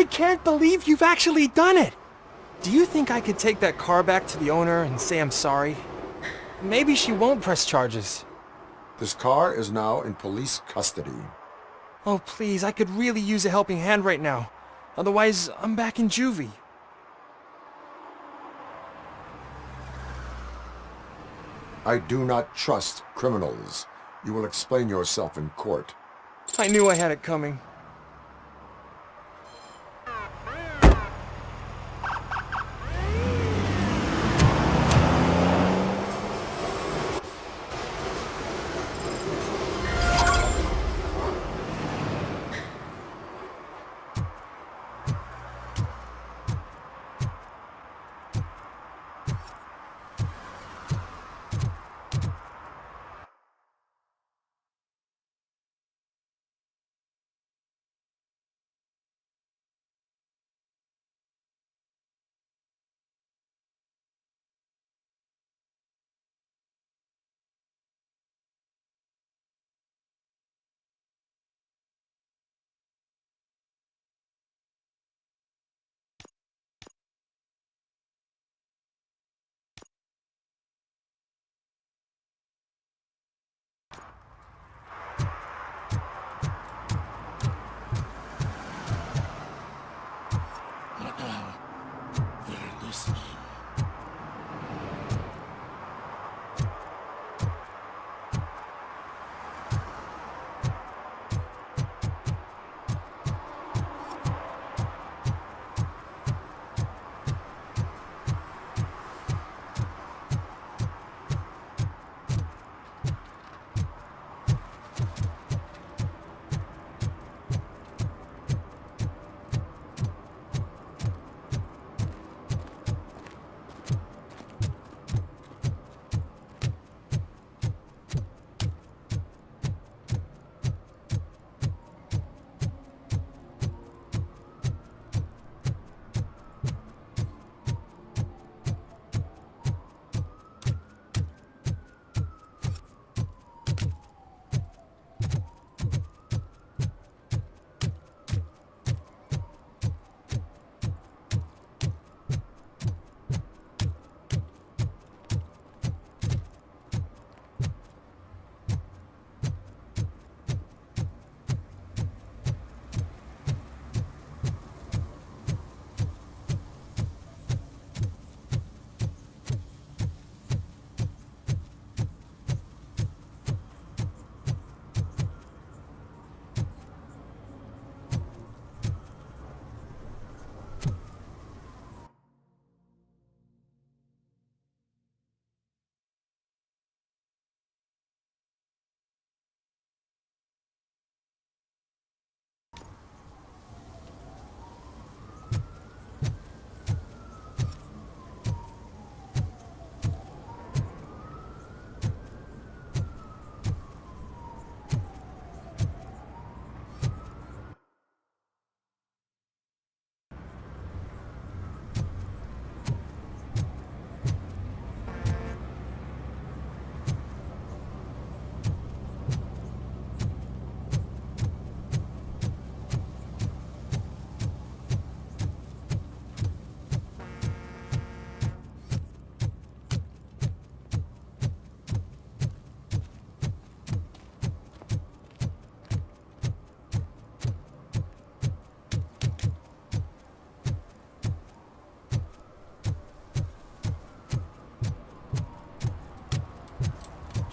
I can't believe you've actually done it! Do you think I could take that car back to the owner and say I'm sorry? Maybe she won't press charges. This car is now in police custody. Oh, please, I could really use a helping hand right now. Otherwise, I'm back in juvie. I do not trust criminals. You will explain yourself in court. I knew I had it coming.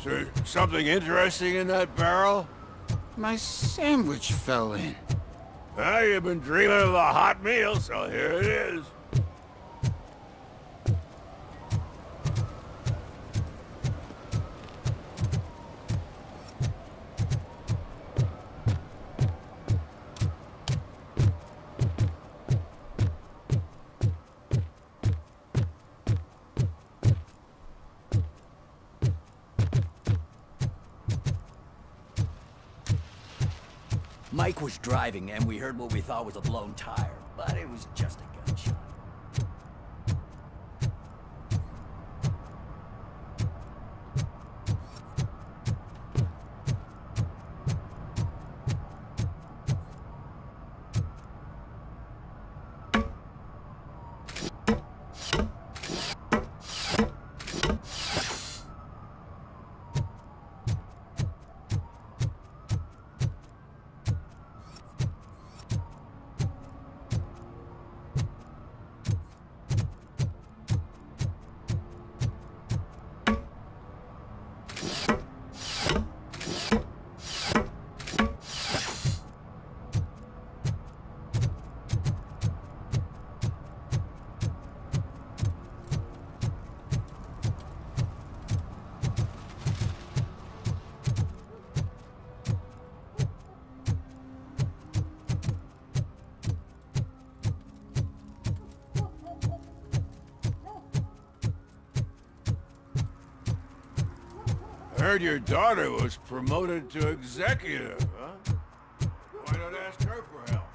So, something interesting in that barrel? My sandwich fell in. Well, you've been dreaming of a hot meal, so here it is. Mike was driving, and we heard what we thought was a blown tire, but it was just a gunshot. Heard your daughter was promoted to executive, huh? Why not ask her for help?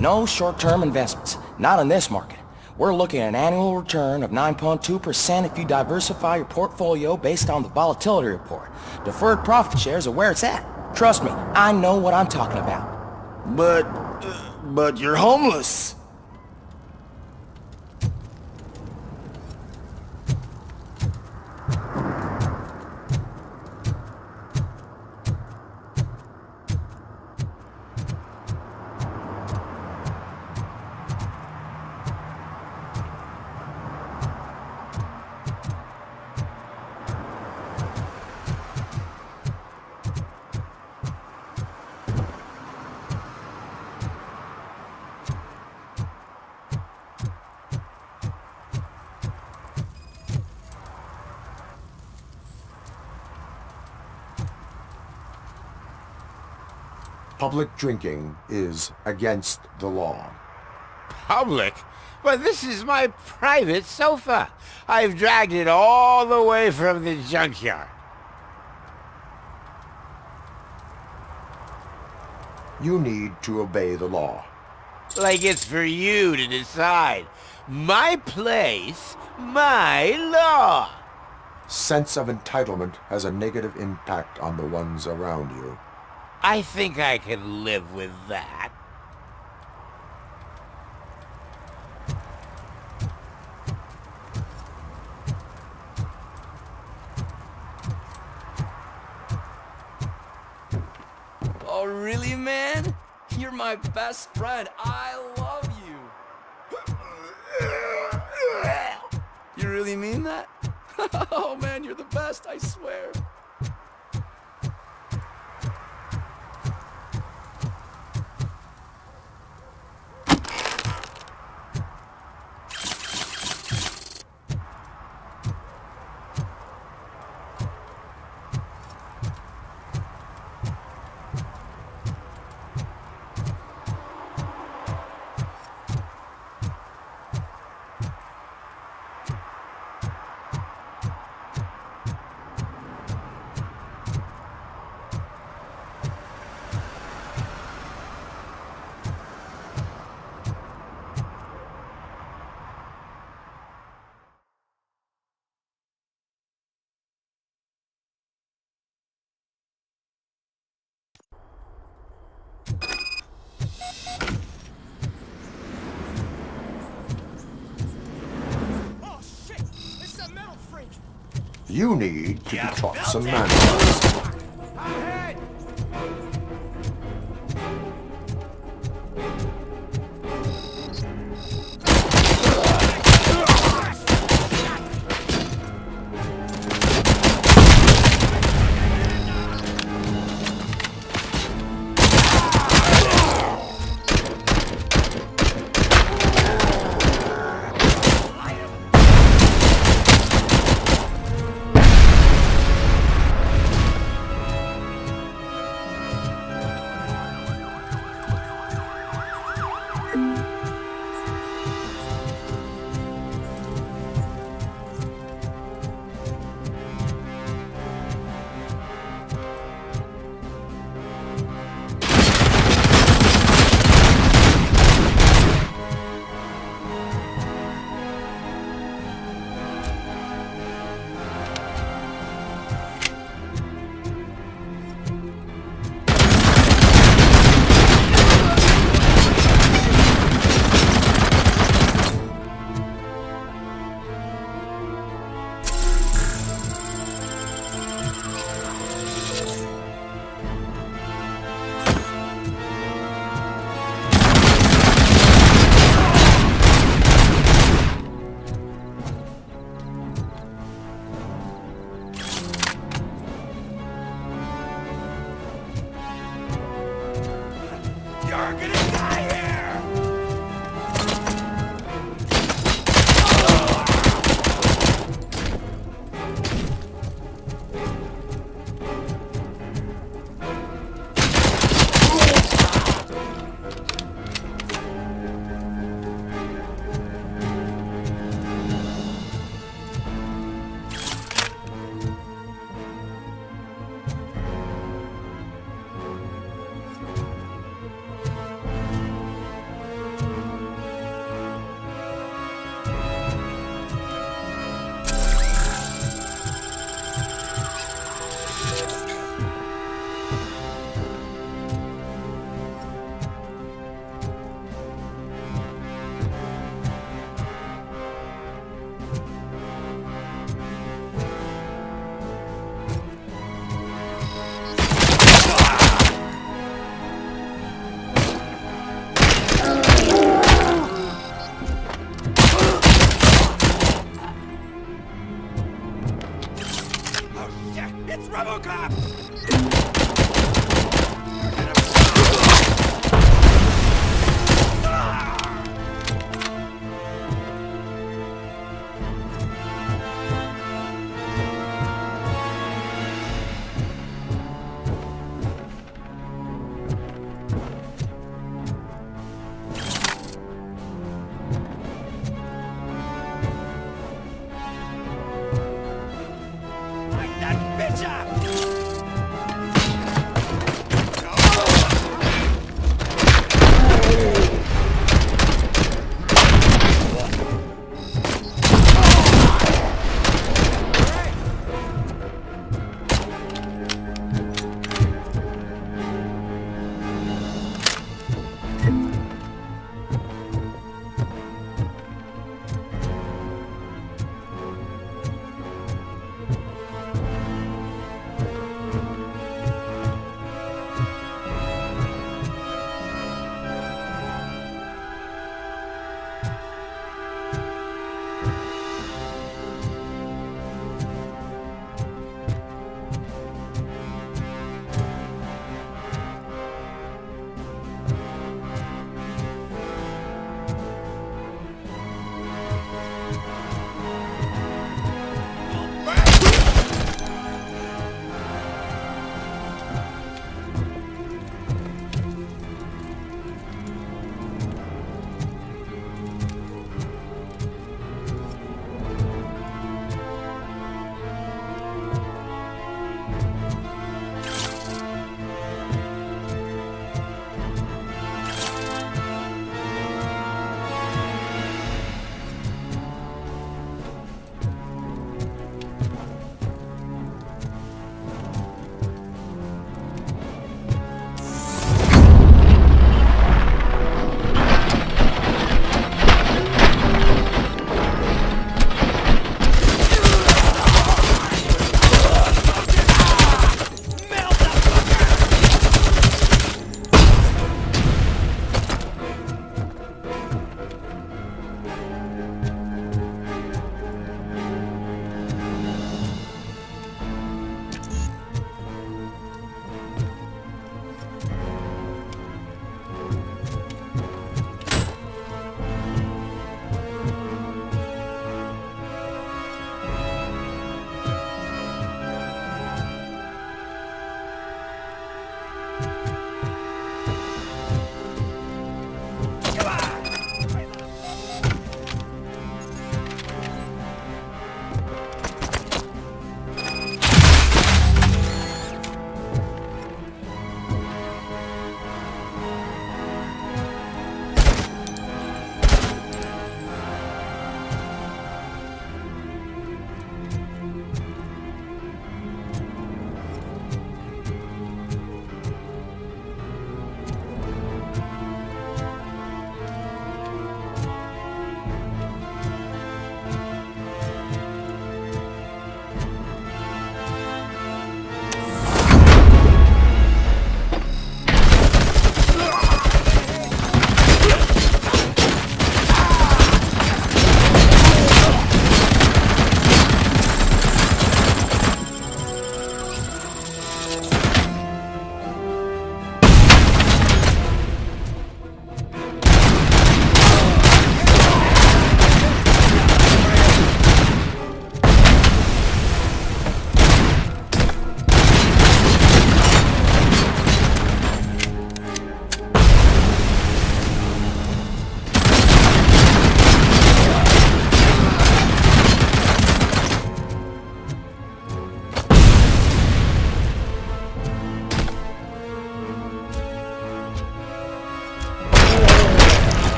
No short-term investments, not in this market. We're looking at an annual return of 9.2% if you diversify your portfolio based on the volatility report. Deferred profit shares are where it's at. Trust me, I know what I'm talking about. But you're homeless. Public drinking is against the law. Public? But this is my private sofa. I've dragged it all the way from the junkyard. You need to obey the law. Like it's for you to decide. My place, my law. Sense of entitlement has a negative impact on the ones around you. I think I can live with that. Oh, really, man? You're my best friend. I love you. You really mean that? Oh, man, you're the best, I swear. You need to be taught some manners. are gonna die here! It's RoboCop! Light that bitch up!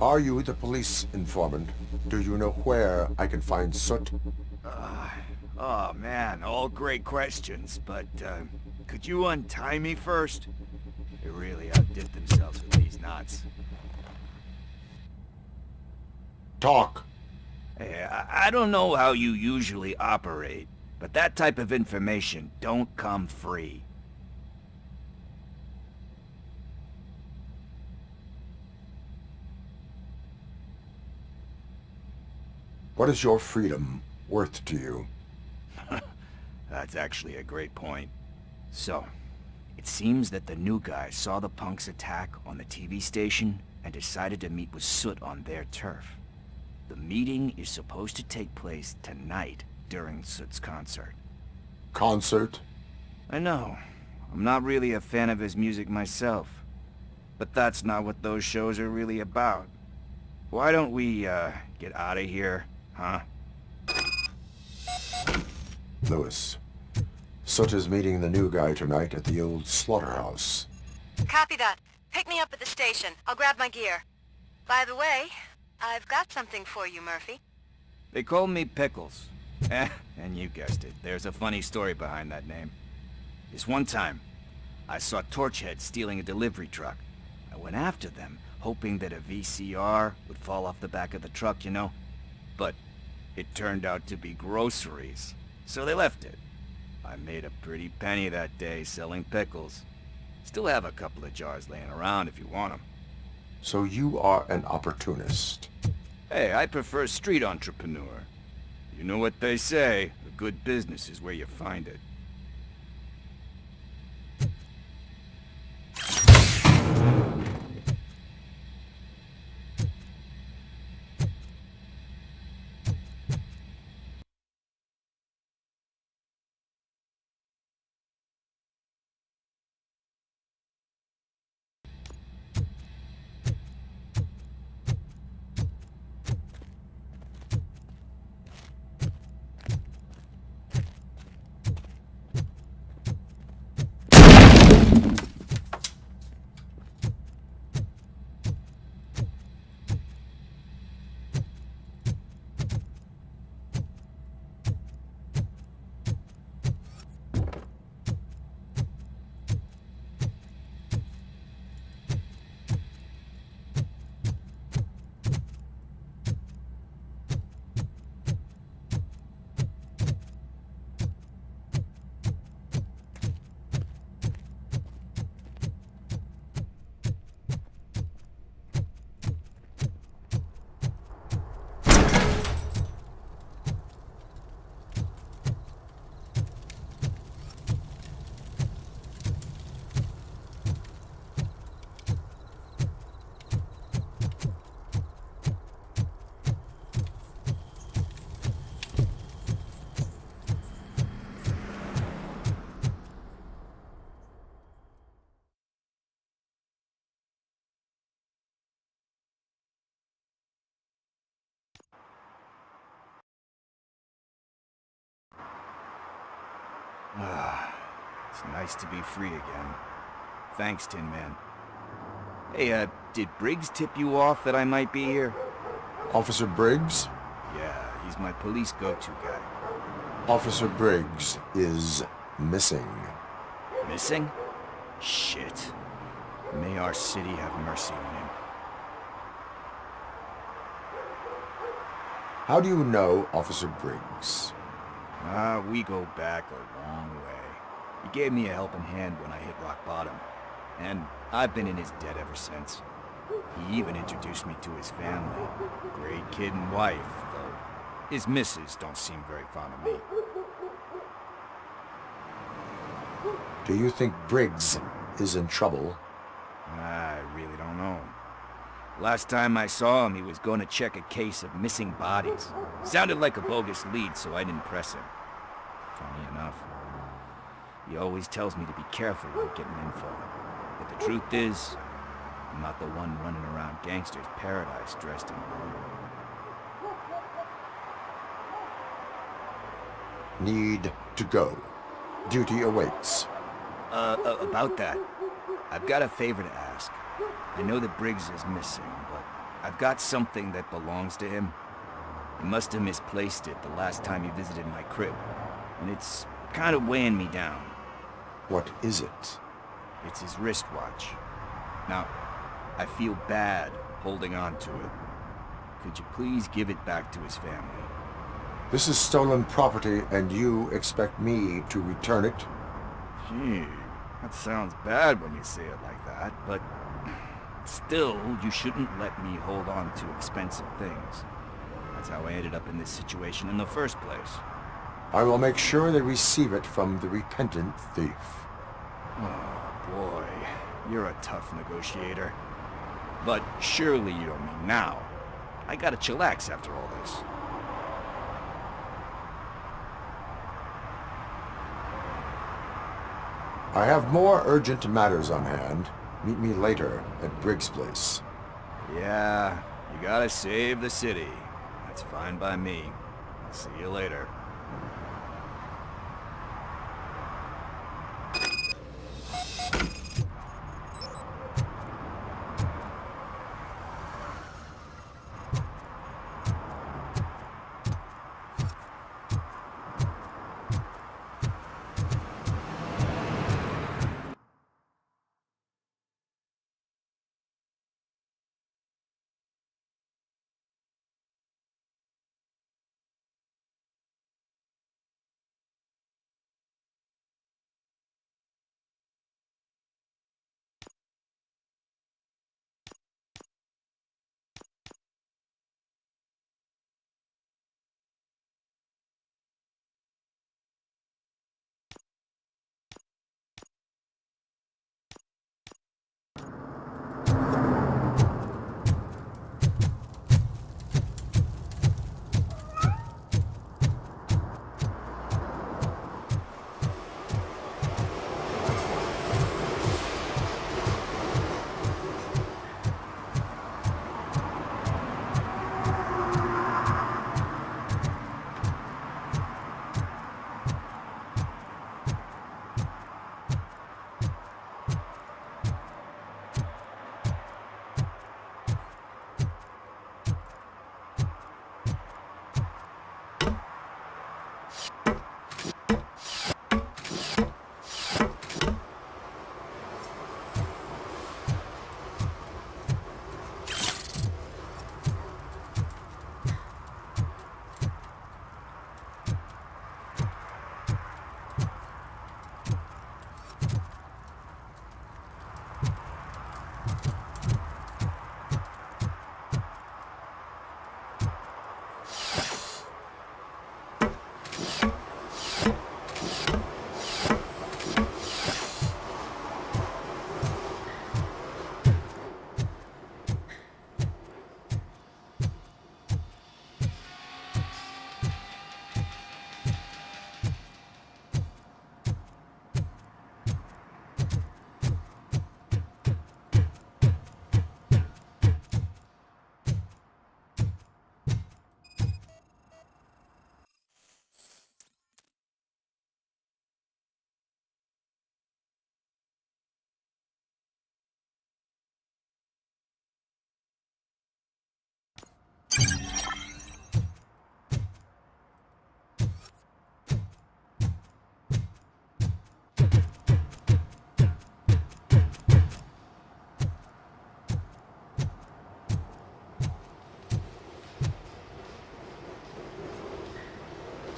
Are you the police informant? Do you know where I can find Soot? Oh man, all great questions, but could you untie me first? They really outdid themselves with these knots. Talk. Hey, I don't know how you usually operate, but that type of information don't come free. What is your freedom worth to you? That's actually a great point. So, it seems that the new guy saw the punks attack on the TV station and decided to meet with Soot on their turf. The meeting is supposed to take place tonight during Soot's concert. Concert? I know. I'm not really a fan of his music myself. But that's not what those shows are really about. Why don't we, get out of here, huh? Lewis. Soot is meeting the new guy tonight at the old slaughterhouse. Copy that. Pick me up at the station. I'll grab my gear. By the way, I've got something for you, Murphy. They call me Pickles. And you guessed it, there's a funny story behind that name. This one time, I saw Torchhead stealing a delivery truck. I went after them, hoping that a VCR would fall off the back of the truck, you know? But it turned out to be groceries, so they left it. I made a pretty penny that day selling pickles. Still have a couple of jars laying around if you want them. So you are an opportunist. Hey, I prefer street entrepreneur. You know what they say, a good business is where you find it. It's nice to be free again. Thanks, Tin Man. Hey, did Briggs tip you off that I might be here? Officer Briggs? Yeah, he's my police go-to guy. Officer Briggs is missing. Missing? Shit. May our city have mercy on him. How do you know Officer Briggs? We go back a long way. He gave me a helping hand when I hit rock bottom. And I've been in his debt ever since. He even introduced me to his family. Great kid and wife, though his missus don't seem very fond of me. Do you think Briggs is in trouble? I really don't know. Last time I saw him, he was going to check a case of missing bodies. Sounded like a bogus lead, so I didn't press him. Funny enough. He always tells me to be careful when getting info. But the truth is, I'm not the one running around gangster's paradise dressed in blue. Need to go. Duty awaits. About that, I've got a favor to ask. I know that Briggs is missing, but I've got something that belongs to him. He must have misplaced it the last time he visited my crib, and it's kind of weighing me down. What is it? It's his wristwatch. Now, I feel bad holding on to it. Could you please give it back to his family? This is stolen property, and you expect me to return it? Gee, that sounds bad when you say it like that, but still, you shouldn't let me hold on to expensive things. That's how I ended up in this situation in the first place. I will make sure they receive it from the repentant thief. Oh boy, you're a tough negotiator. But surely you don't mean now. I gotta chillax after all this. I have more urgent matters on hand. Meet me later at Briggs' place. Yeah, you gotta save the city. That's fine by me. I'll see you later.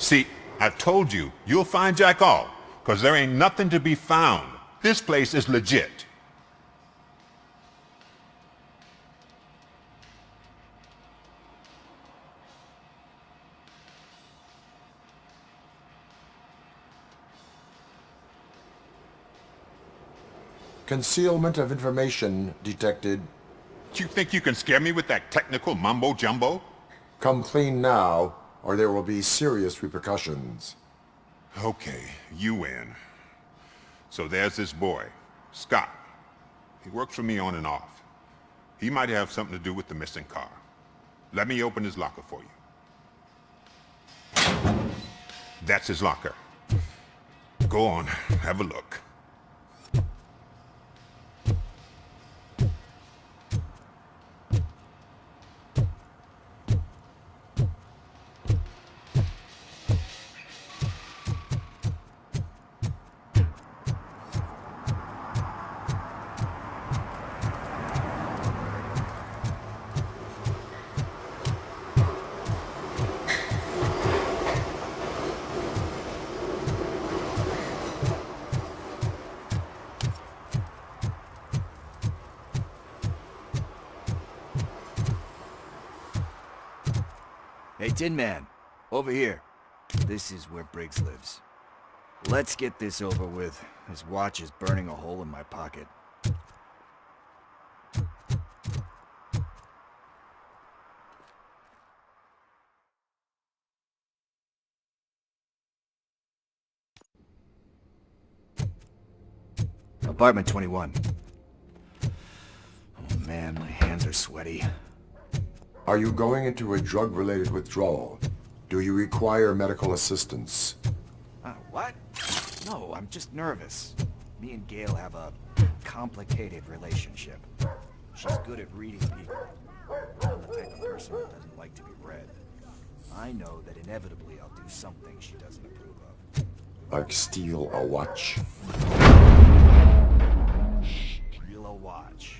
See, I told you, you'll find Jack all, 'cause there ain't nothing to be found. This place is legit. Concealment of information detected. You think you can scare me with that technical mumbo-jumbo? Come clean now, or there will be serious repercussions. Okay, you win. So there's this boy, Scott. He works for me on and off. He might have something to do with the missing car. Let me open his locker for you. That's his locker. Go on, have a look. Hey, Tin Man. Over here. This is where Briggs lives. Let's get this over with. His watch is burning a hole in my pocket. Apartment 21. Oh man, my hands are sweaty. Are you going into a drug-related withdrawal? Do you require medical assistance? What? No, I'm just nervous. Me and Gail have a complicated relationship. She's good at reading people. I'm the type of person who doesn't like to be read. I know that inevitably I'll do something she doesn't approve of. Like steal a watch? Steal a watch.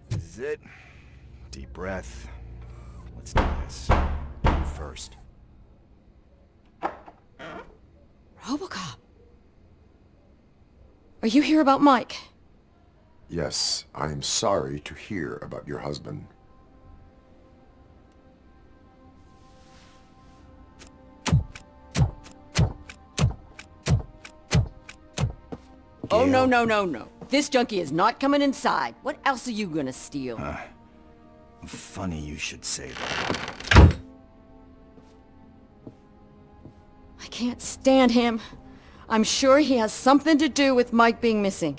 This is it. Deep breath. Let's do this. You first. RoboCop. Are you here about Mike? Yes, I am sorry to hear about your husband. Oh, no. This junkie is not coming inside. What else are you gonna steal? Funny you should say that. I can't stand him. I'm sure he has something to do with Mike being missing.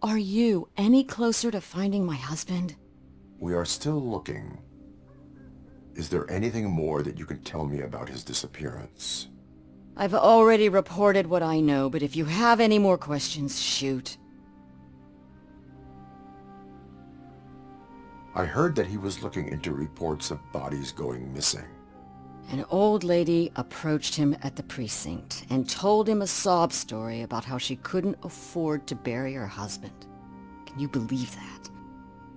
Are you any closer to finding my husband? We are still looking. Is there anything more that you can tell me about his disappearance? I've already reported what I know, but if you have any more questions, shoot. I heard that he was looking into reports of bodies going missing. An old lady approached him at the precinct and told him a sob story about how she couldn't afford to bury her husband. Can you believe that?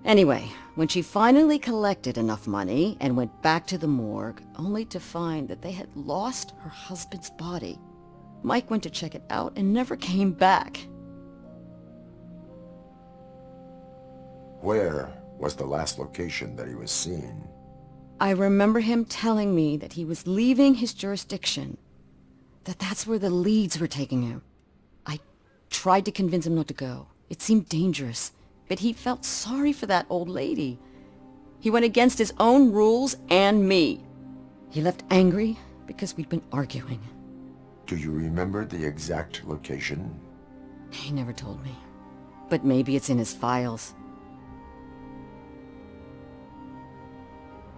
Anyway, when she finally collected enough money and went back to the morgue, only to find that they had lost her husband's body, Mike went to check it out and never came back. Where was the last location that he was seen? I remember him telling me that he was leaving his jurisdiction, that that's where the leads were taking him. I tried to convince him not to go. It seemed dangerous, but he felt sorry for that old lady. He went against his own rules and me. He left angry because we'd been arguing. Do you remember the exact location? He never told me, but maybe it's in his files.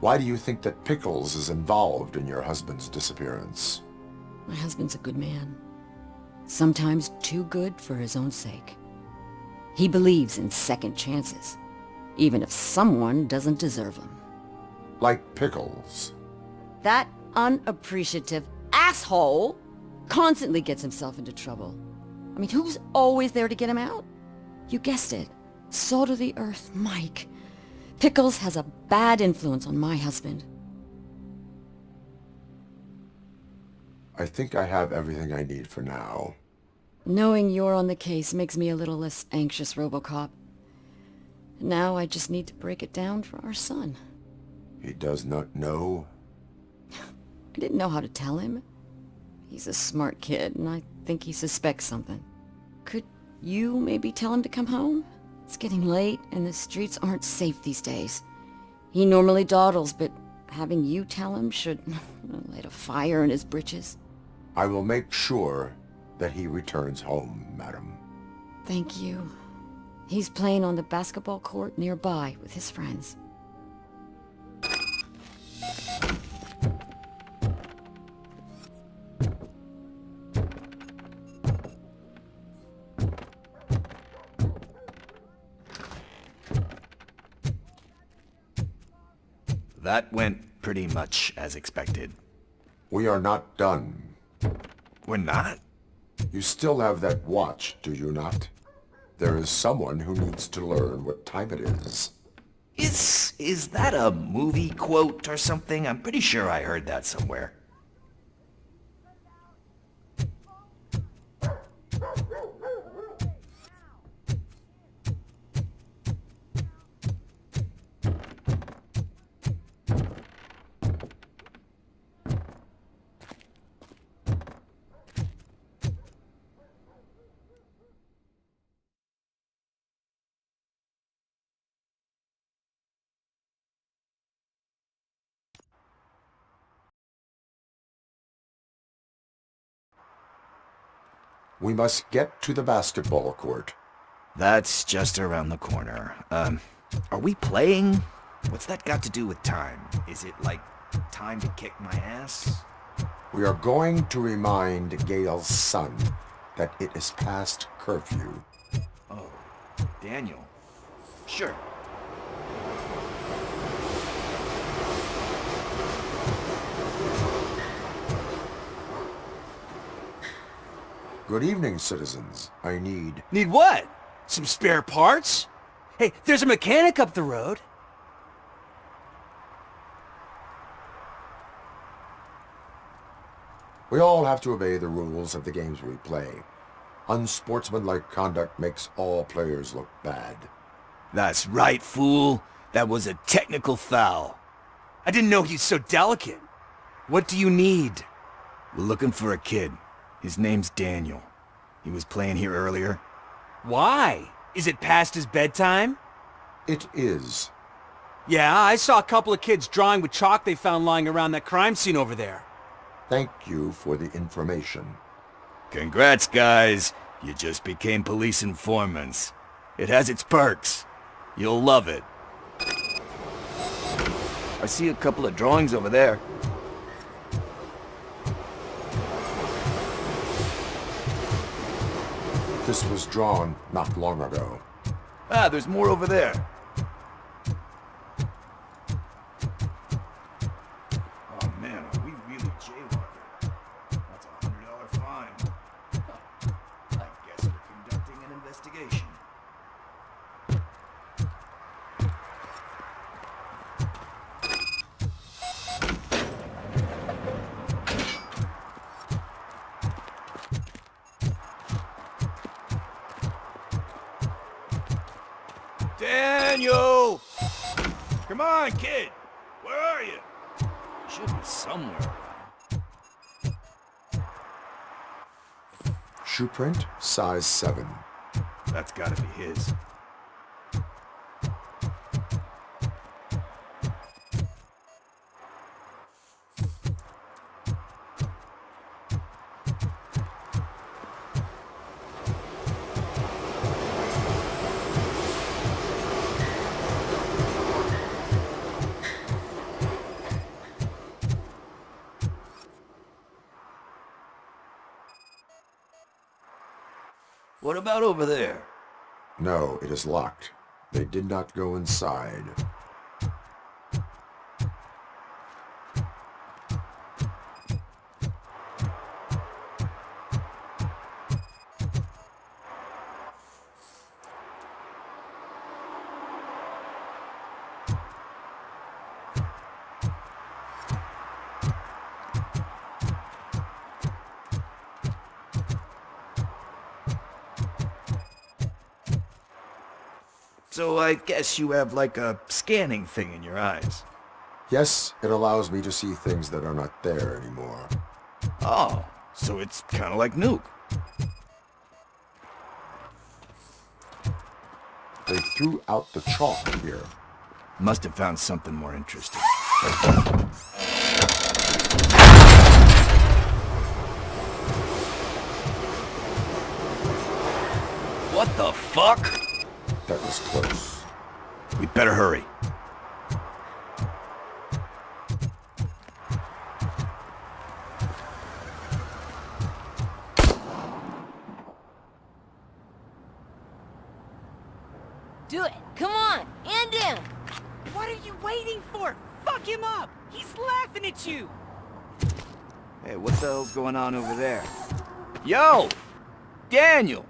Why do you think that Pickles is involved in your husband's disappearance? My husband's a good man. Sometimes too good for his own sake. He believes in second chances, even if someone doesn't deserve them. Like Pickles. That unappreciative asshole constantly gets himself into trouble. I mean, who's always there to get him out? You guessed it. Salt of the earth, Mike. Pickles has a bad influence on my husband. I think I have everything I need for now. Knowing you're on the case makes me a little less anxious, RoboCop. Now I just need to break it down for our son. He does not know? I didn't know how to tell him. He's a smart kid, and I think he suspects something. Could you maybe tell him to come home? It's getting late, and the streets aren't safe these days. He normally dawdles, but having you tell him should light a fire in his britches. I will make sure that he returns home, madam. Thank you. He's playing on the basketball court nearby with his friends. That went pretty much as expected. We are not done. We're not? You still have that watch, do you not? There is someone who needs to learn what time it is. Is that a movie quote or something? I'm pretty sure I heard that somewhere. We must get to the basketball court. That's just around the corner. Are we playing? What's that got to do with time? Is it like time to kick my ass? We are going to remind Gail's son that it is past curfew. Oh, Daniel. Sure. Good evening, citizens. I need... Need what? Some spare parts? Hey, there's a mechanic up the road. We all have to obey the rules of the games we play. Unsportsmanlike conduct makes all players look bad. That's right, fool. That was a technical foul. I didn't know he's so delicate. What do you need? We're looking for a kid. His name's Daniel. He was playing here earlier. Why? Is it past his bedtime? It is. Yeah, I saw a couple of kids drawing with chalk they found lying around that crime scene over there. Thank you for the information. Congrats, guys. You just became police informants. It has its perks. You'll love it. I see a couple of drawings over there. This was drawn not long ago. Ah, there's more over there. Oh man, are we really jaywalking? That's a $100 fine. I guess we're conducting an investigation. Daniel! Come on, kid! Where are you? You should be somewhere around. Shoe print, size 7. That's gotta be his. What about over there? No, it is locked. They did not go inside. So I guess you have like a scanning thing in your eyes. Yes, it allows me to see things that are not there anymore. Oh, so it's kind of like Nuke. They threw out the chalk here. Must have found something more interesting. What the fuck? That was close. We better hurry. Do it. Come on. And him. What are you waiting for? Fuck him up. He's laughing at you. Hey, what the hell's going on over there? Yo! Daniel!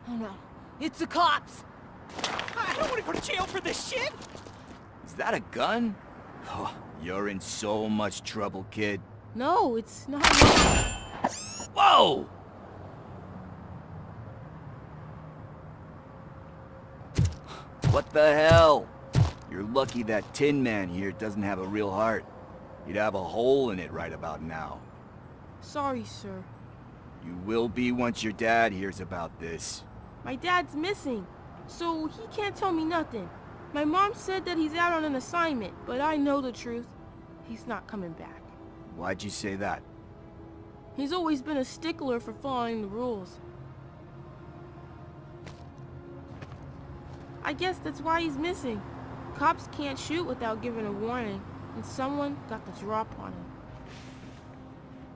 Oh no. It's the cops. I don't want to go to jail for this shit. Is that a gun? Oh, you're in so much trouble, kid. No, it's not. Whoa! What the hell? You're lucky that Tin Man here doesn't have a real heart. You'd have a hole in it right about now. Sorry, sir. You will be once your dad hears about this. My dad's missing, so he can't tell me nothing. My mom said that he's out on an assignment, but I know the truth. He's not coming back. Why'd you say that? He's always been a stickler for following the rules. I guess that's why he's missing. Cops can't shoot without giving a warning, and someone got the drop on him.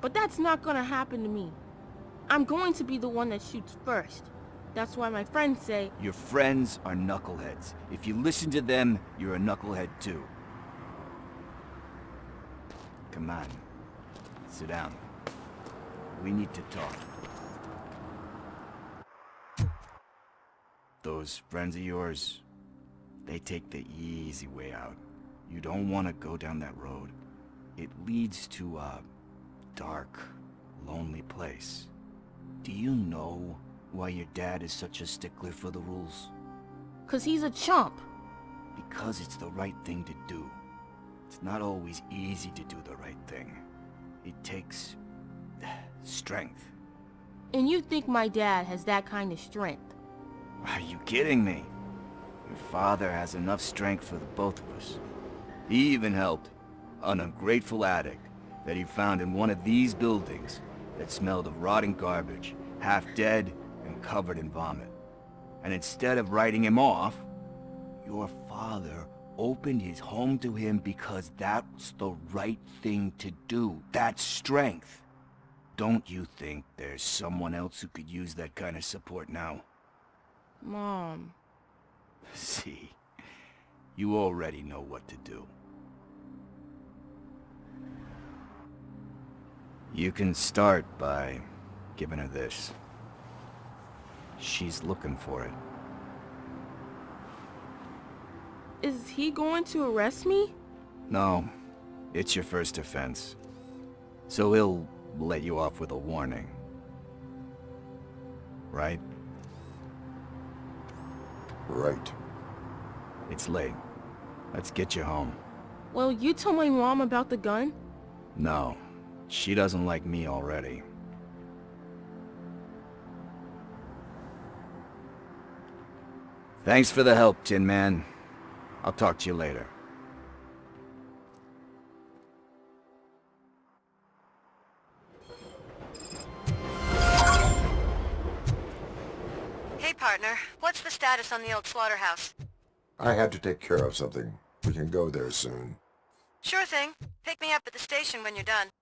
But that's not gonna happen to me. I'm going to be the one that shoots first. That's why my friends say... Your friends are knuckleheads. If you listen to them, you're a knucklehead too. Come on. Sit down. We need to talk. Those friends of yours, they take the easy way out. You don't want to go down that road. It leads to a dark, lonely place. Do you know why your dad is such a stickler for the rules? 'Cause he's a chump. Because it's the right thing to do. It's not always easy to do the right thing. It takes strength. And you think my dad has that kind of strength? Are you kidding me? Your father has enough strength for the both of us. He even helped an ungrateful addict that he found in one of these buildings that smelled of rotting garbage, half dead and covered in vomit. And instead of writing him off, your father opened his home to him because that's the right thing to do. That's strength. Don't you think there's someone else who could use that kind of support now? Mom. See, you already know what to do. You can start by giving her this. She's looking for it. Is he going to arrest me? No, it's your first offense. So he'll let you off with a warning. Right? Right. It's late. Let's get you home. Well, you tell my mom about the gun? No, she doesn't like me already. Thanks for the help, Tin Man. I'll talk to you later. Hey, partner. What's the status on the old slaughterhouse? I had to take care of something. We can go there soon. Sure thing. Pick me up at the station when you're done.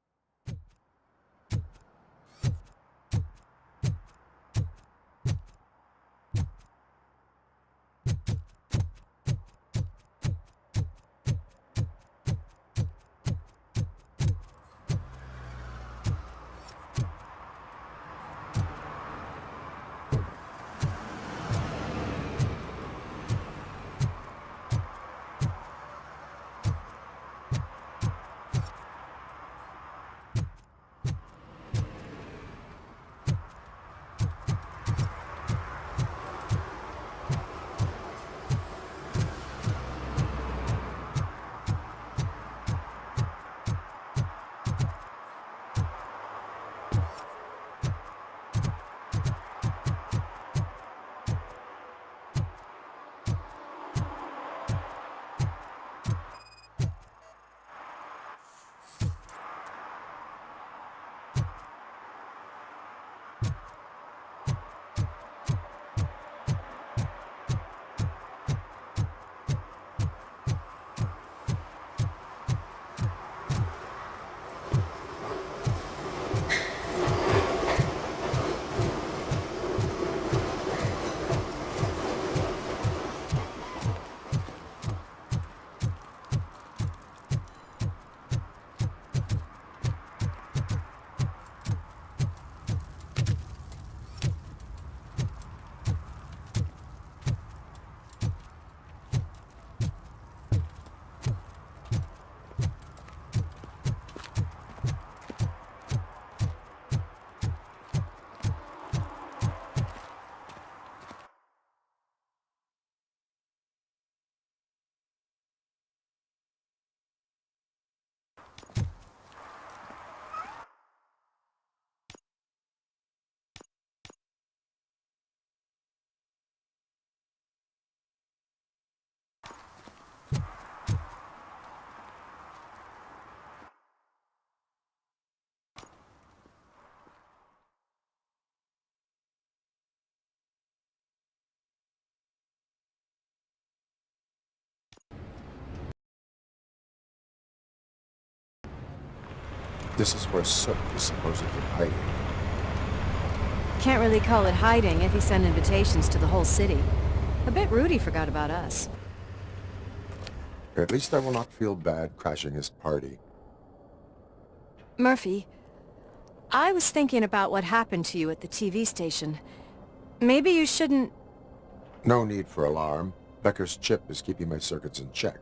This is where Sook is supposedly hiding. Can't really call it hiding if he sent invitations to the whole city. A bit rude he forgot about us. At least I will not feel bad crashing his party. Murphy, I was thinking about what happened to you at the TV station. Maybe you shouldn't... No need for alarm. Becker's chip is keeping my circuits in check.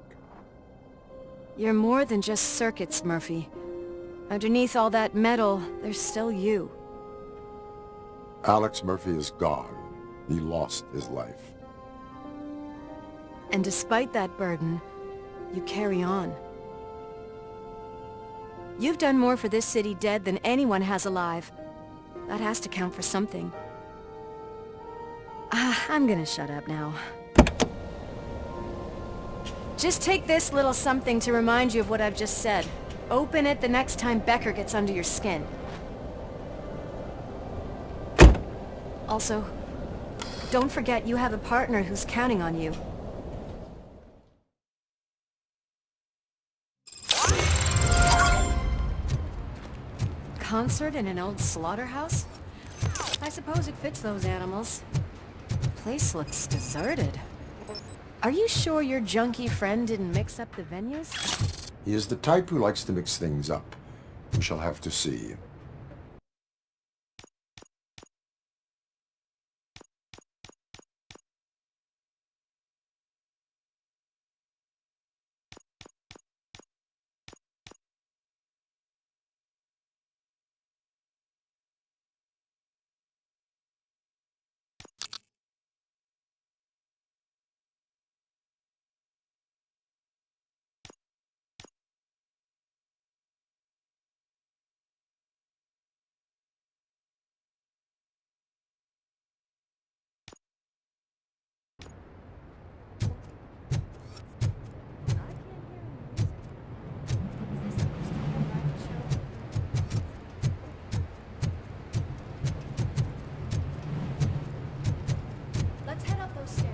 You're more than just circuits, Murphy. Underneath all that metal, there's still you. Alex Murphy is gone. He lost his life. And despite that burden, you carry on. You've done more for this city dead than anyone has alive. That has to count for something. I'm gonna shut up now. Just take this little something to remind you of what I've just said. Open it the next time Becker gets under your skin. Also, don't forget you have a partner who's counting on you. Concert in an old slaughterhouse? I suppose it fits those animals. The place looks deserted. Are you sure your junkie friend didn't mix up the venues? He is the type who likes to mix things up. We shall have to see. Let's head up those stairs.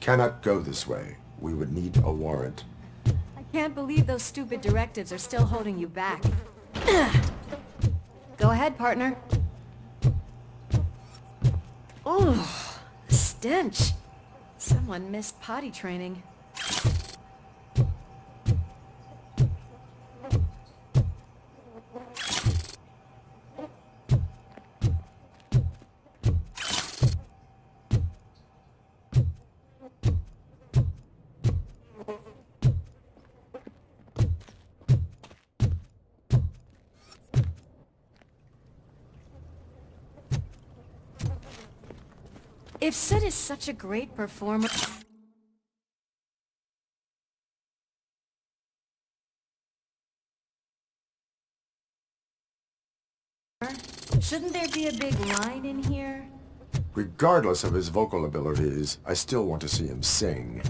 Cannot go this way. We would need a warrant. I can't believe those stupid directives are still holding you back. Go ahead, partner. Ooh, the stench. Someone missed potty training. If Sid is such a great performer... Shouldn't there be a big line in here? Regardless of his vocal abilities, I still want to see him sing.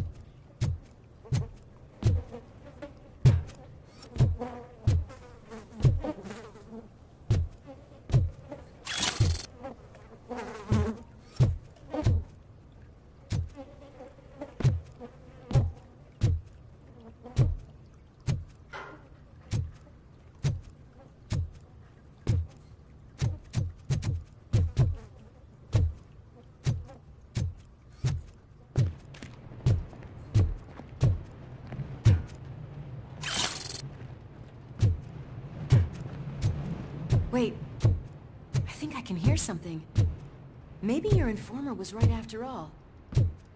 Wait, I think I can hear something. Maybe your informer was right after all.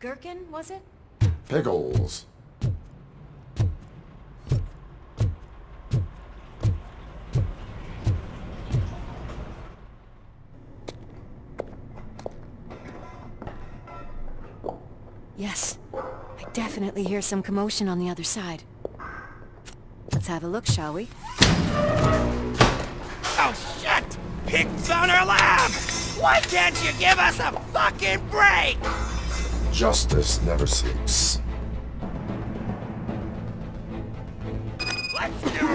Gherkin, was it? Pickles. Yes, I definitely hear some commotion on the other side. Let's have a look, shall we? Oh, shit! Pigs on our lab! Why can't you give us a fucking break? Justice never sleeps. Let's go!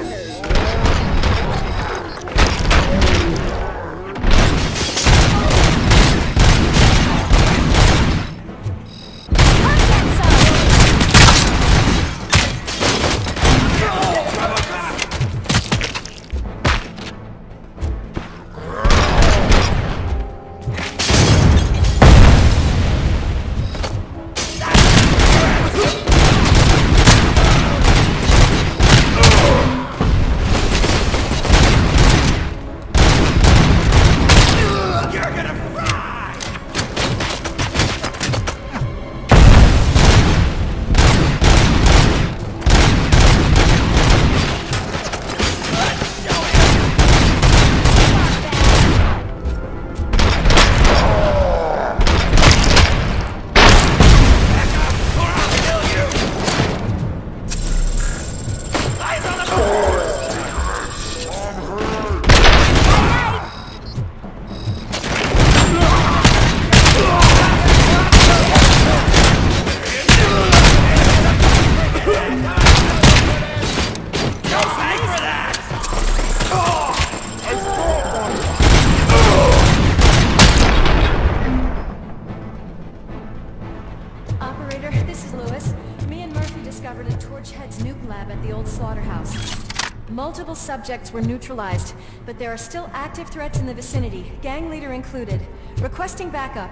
Multiple subjects were neutralized, but there are still active threats in the vicinity, gang leader included. Requesting backup.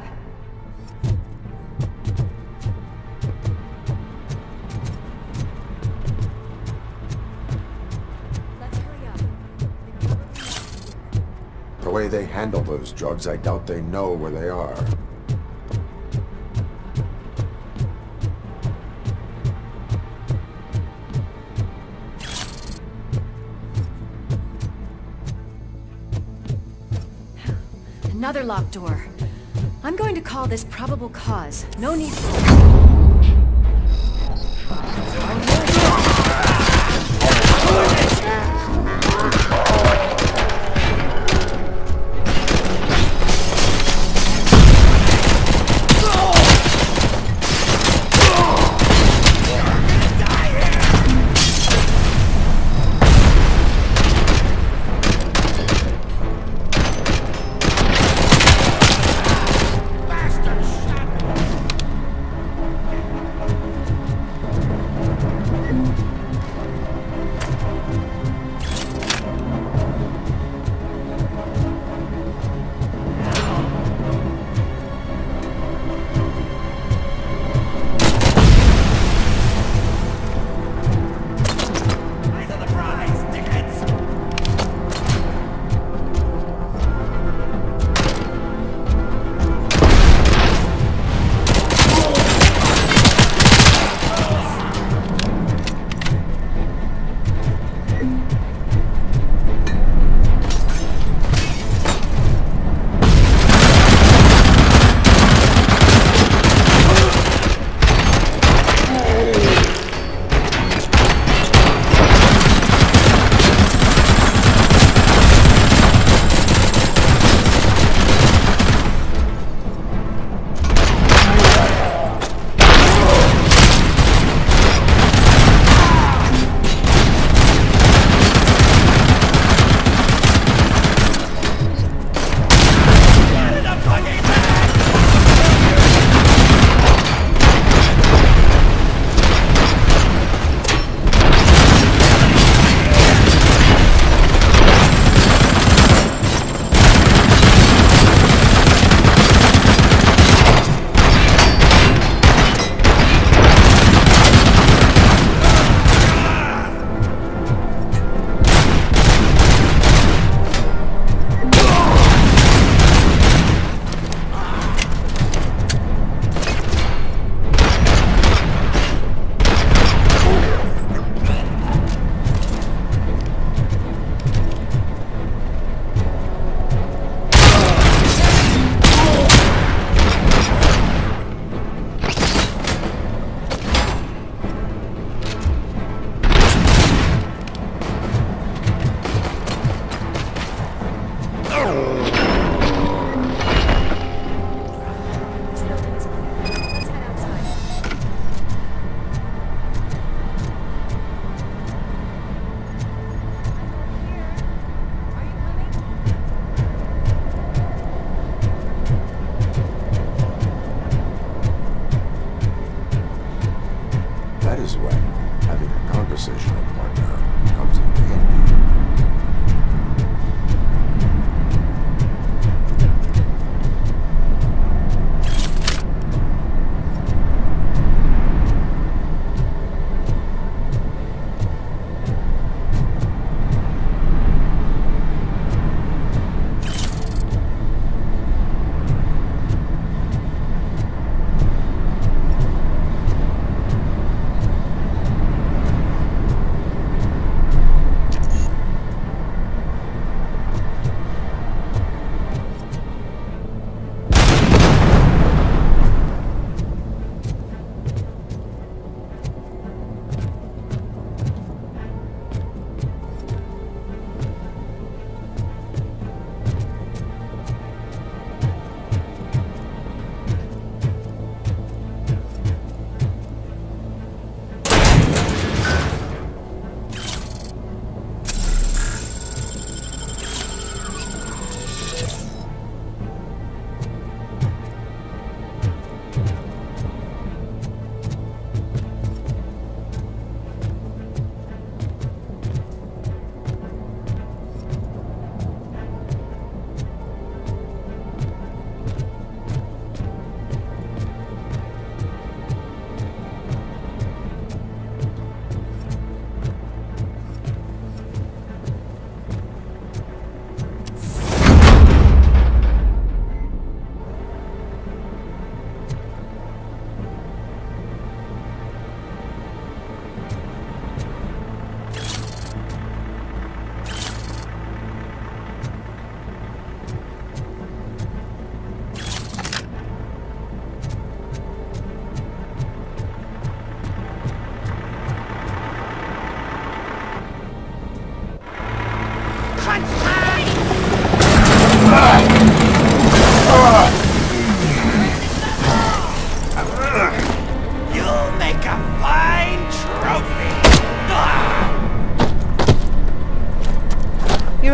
Let's hurry up. The way they handle those drugs, I doubt they know where they are. Another locked door. I'm going to call this probable cause. No need for...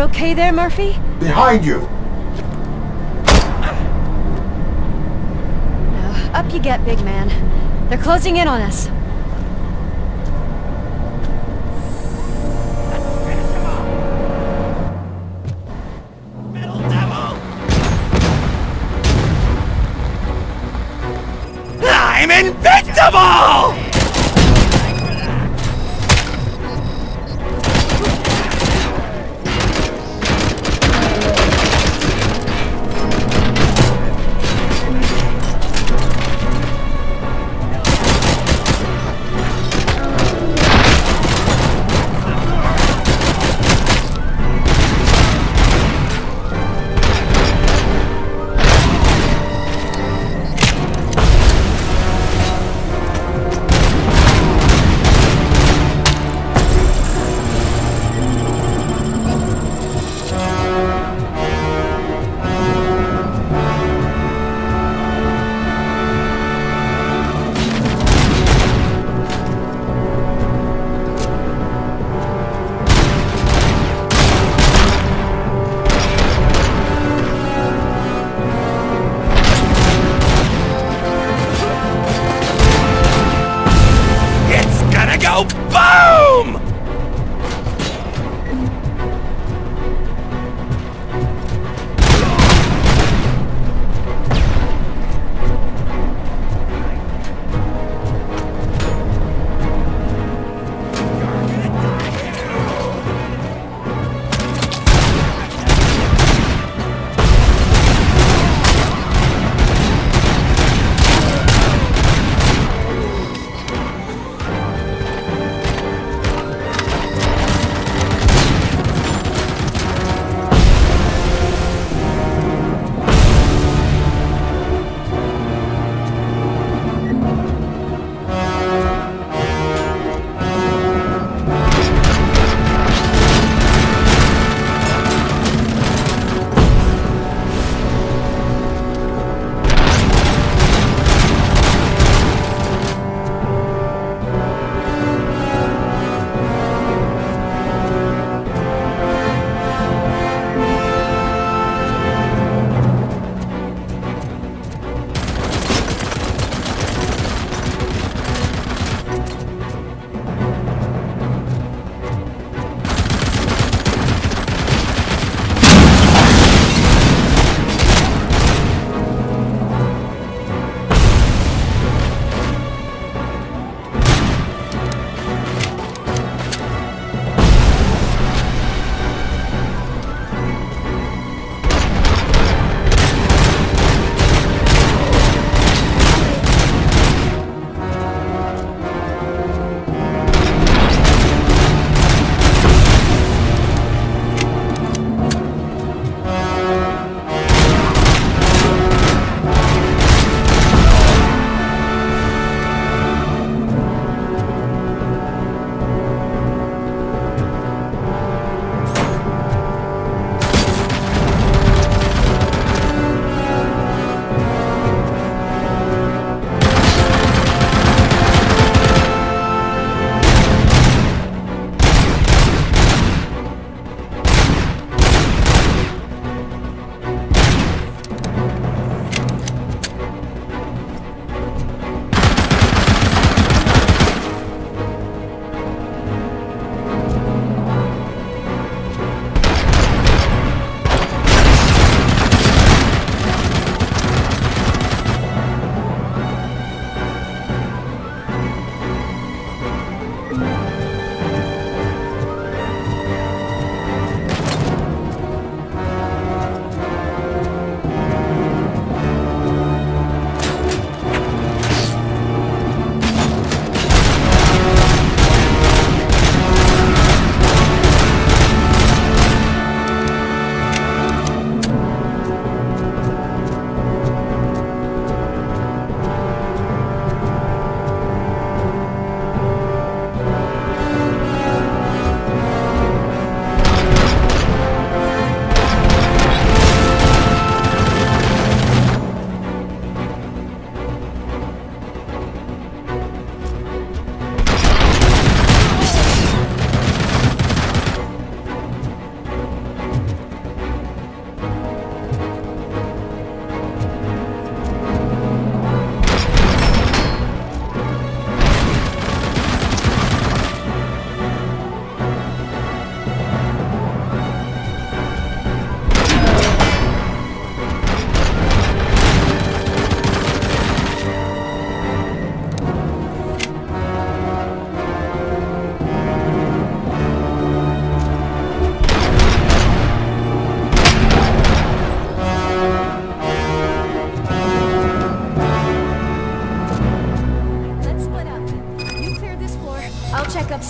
okay there, Murphy? Behind you! Up you get, big man. They're closing in on us. I'm invincible!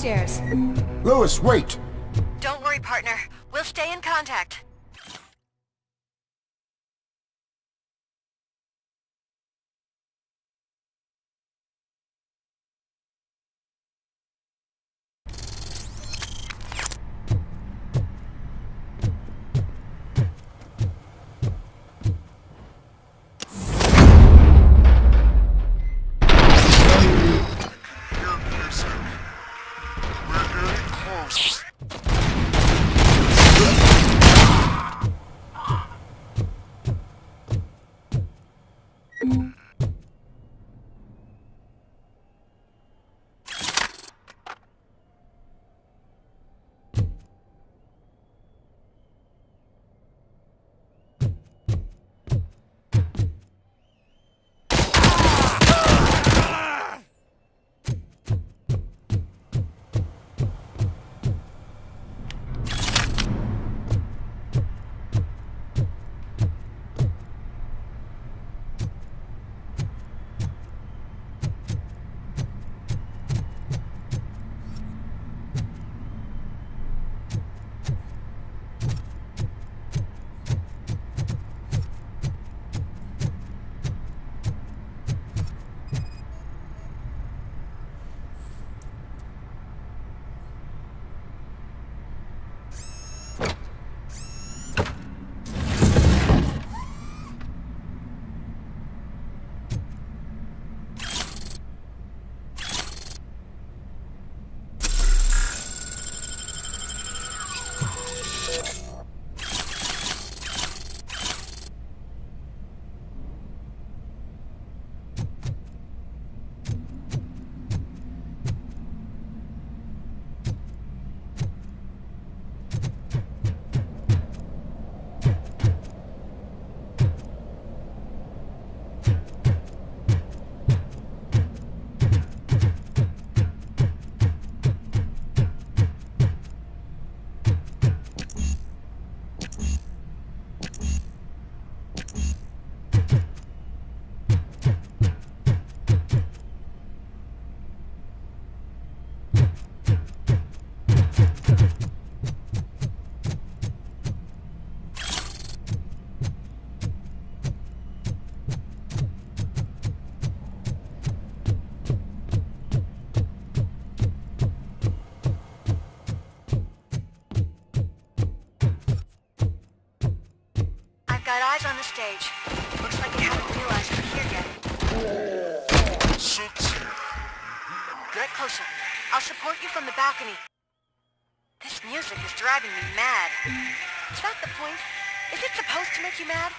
shares. Louis, wait! Don't worry, partner. We'll stay in contact. Got eyes on the stage. Looks like you haven't realized we're here yet. Shoot. Get closer. I'll support you from the balcony. This music is driving me mad. Is that the point? Is it supposed to make you mad?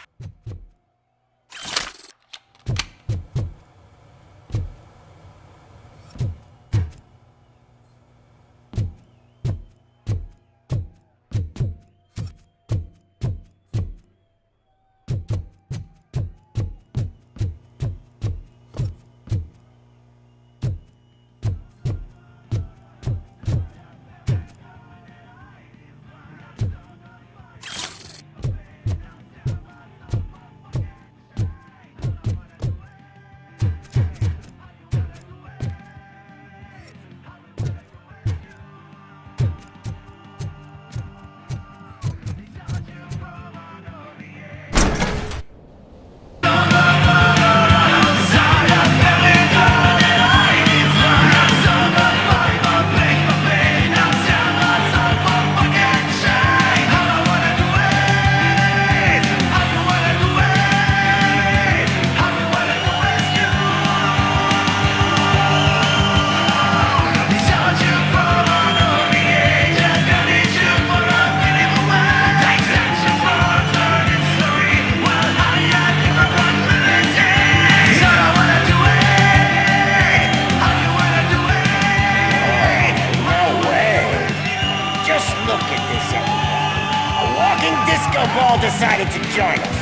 Decided to join us.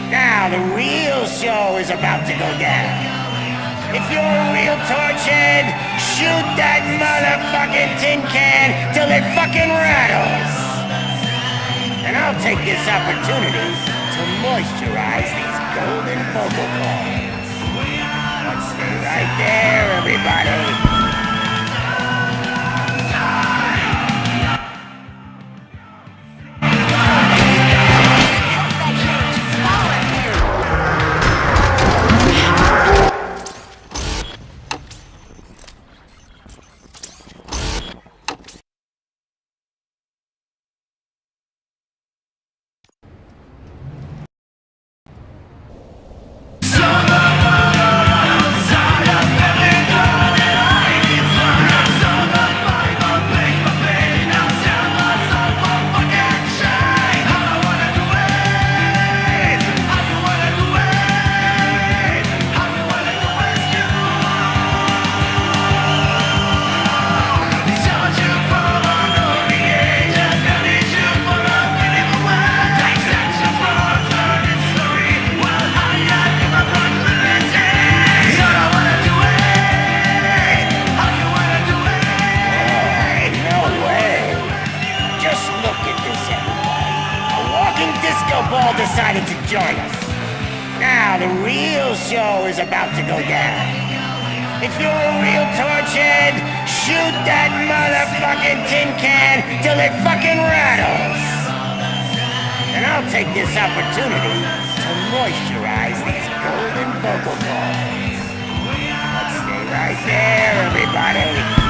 Now the real show is about to go down. If you're a real torchhead, shoot that motherfucking tin can till it fucking rattles. And I'll take this opportunity to moisturize these golden vocal cords. Let's stay right there, everybody. all decided to join us. Now the real show is about to go down. If you're a real torchhead, shoot that motherfucking tin can till it fucking rattles. And I'll take this opportunity to moisturize these golden vocal cords. Let's stay right there, everybody.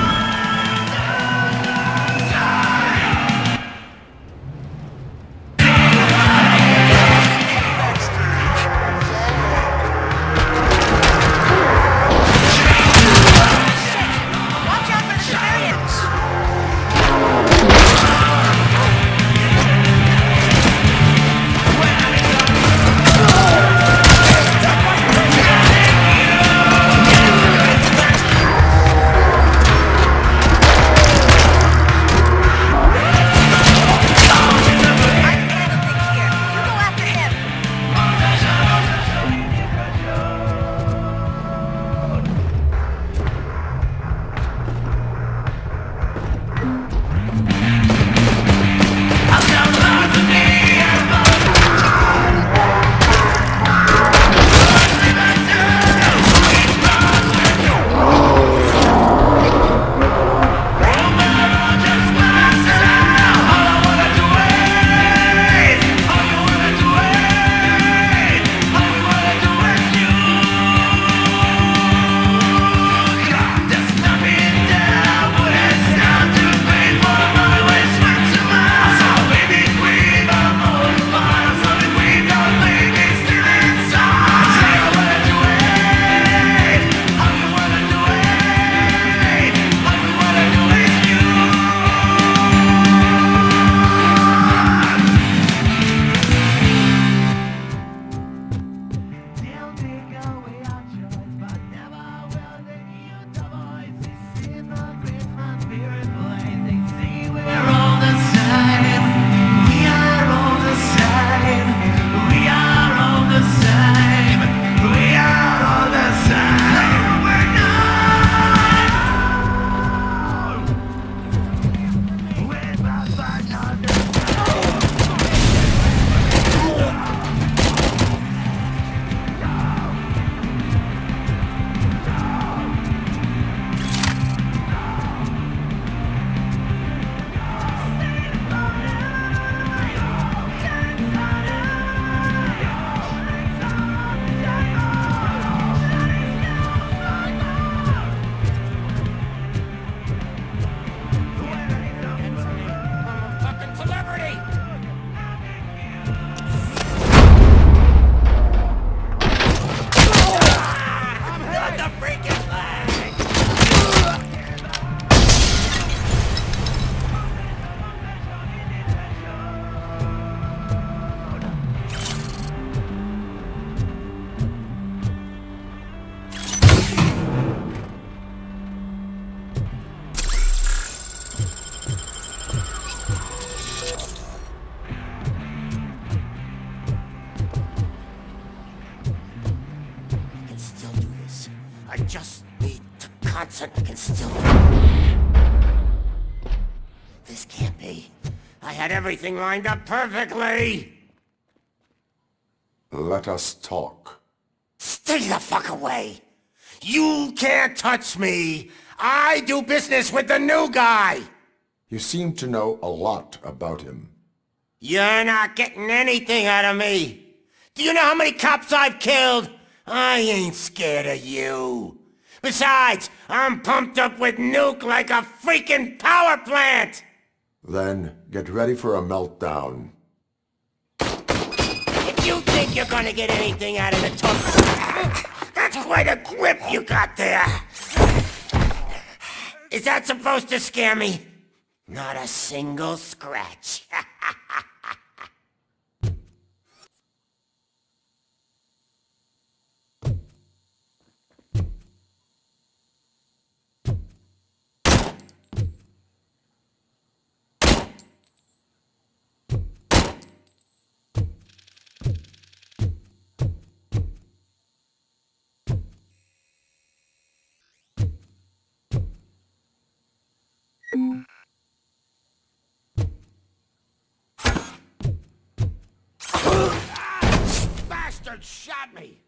I just need to concentrate. I can still... This can't be. I had everything lined up perfectly! Let us talk. Stay the fuck away! You can't touch me! I do business with the new guy! You seem to know a lot about him. You're not getting anything out of me! Do you know how many cops I've killed? I ain't scared of you. Besides, I'm pumped up with nuke like a freaking power plant! Then get ready for a meltdown. If you think you're gonna get anything out of the talk, that's quite a grip you got there. Is that supposed to scare me? Not a single scratch. bastard shot me!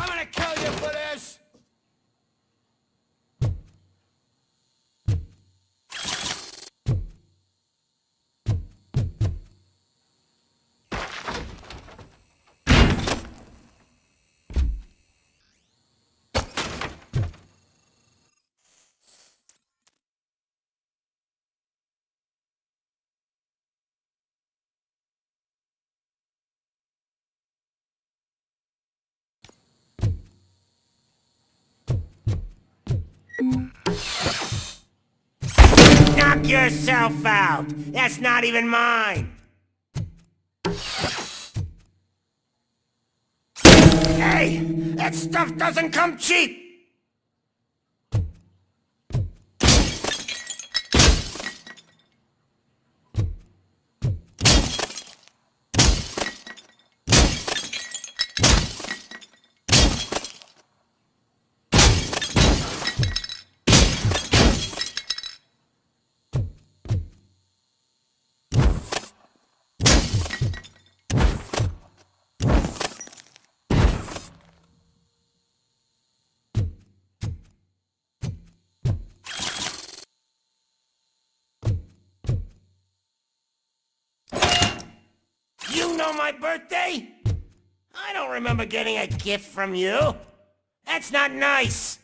I'm gonna kill you for this! Knock yourself out! That's not even mine! Hey! That stuff doesn't come cheap! You know my birthday? I don't remember getting a gift from you. That's not nice.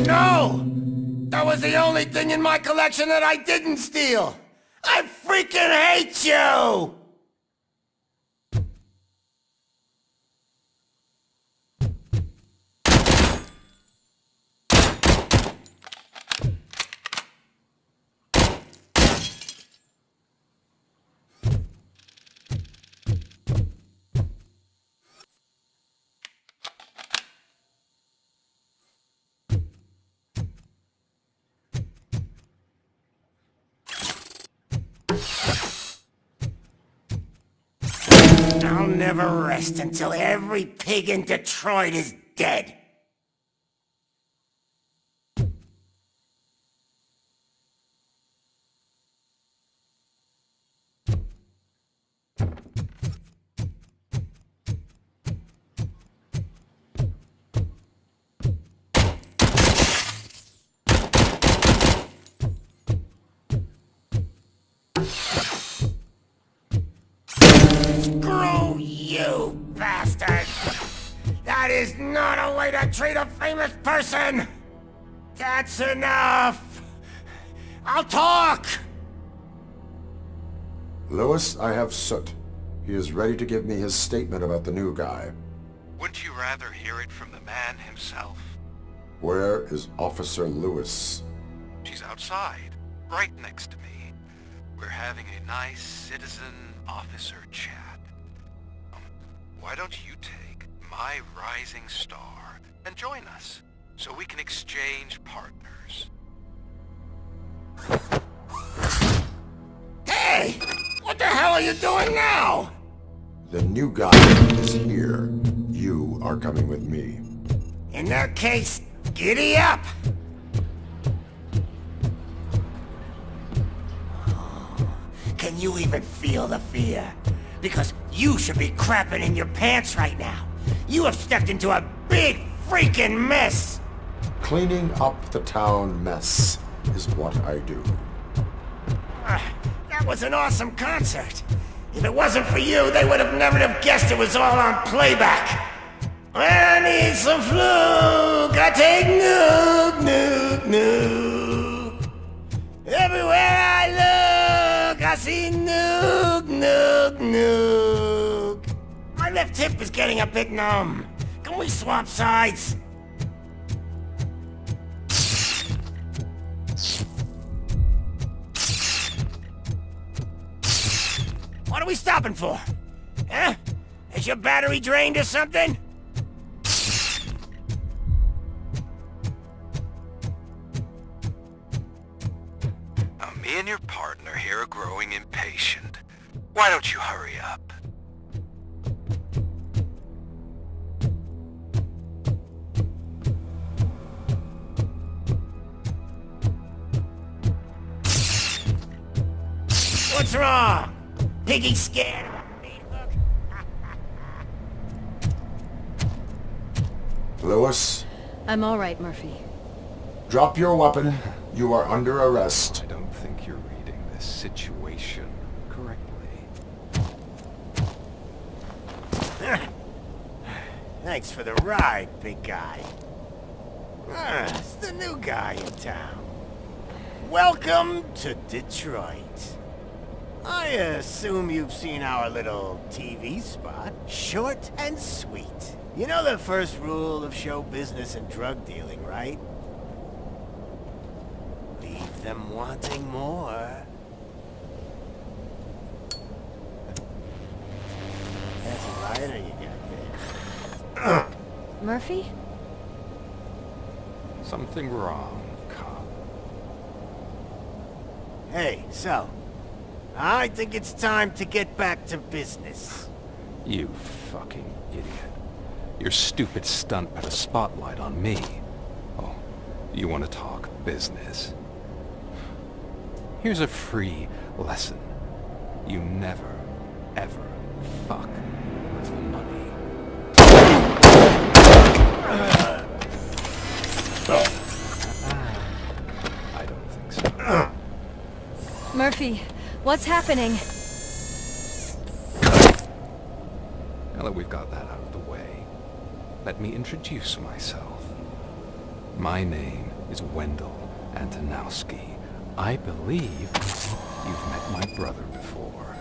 No! That was the only thing in my collection that I didn't steal! I freaking hate you! I'll never rest until every pig in Detroit is dead. Screw you, bastard! That is not a way to treat a famous person! That's enough! I'll talk! Lewis, I have Soot. He is ready to give me his statement about the new guy. Wouldn't you rather hear it from the man himself? Where is Officer Lewis? She's outside, right next to me. We're having a nice citizen-officer chat. Why don't you take my rising star and join us, so we can exchange partners? Hey! What the hell are you doing now? The new guy is here. You are coming with me. In that case, giddy up! Can you even feel the fear? Because you should be crapping in your pants right now. You have stepped into a big freaking mess! Cleaning up the town mess is what I do. That was an awesome concert. If it wasn't for you, they would have never have guessed it was all on playback. I need some fluke. I take nuke, nuke, nuke. Everywhere I look, I see nuke, nuke, nuke. My left hip is getting a bit numb. Can we swap sides? What are we stopping for? Huh? Is your battery drained or something? Me and your partner here are growing impatient. Why don't you hurry up? What's wrong? Piggy scared of a meat hook? Lewis, I'm all right, Murphy. drop your weapon. You are under arrest. I don't think you're reading this situation correctly. Thanks for the ride, big guy. It's the new guy in town. Welcome to Detroit. I assume you've seen our little TV spot. Short and sweet. You know the first rule of show business and drug dealing, right? Leave them wanting more. That's a lighter you got there. Murphy? Something wrong, cop. Hey, so, I think it's time to get back to business. You fucking idiot. Your stupid stunt put a spotlight on me. Oh, you want to talk business? Here's a free lesson. You never, ever fuck with the money. I don't think so. Murphy, what's happening? Now that we've got that out of the way, let me introduce myself. My name is Wendell Antonowski. I believe you've met my brother before.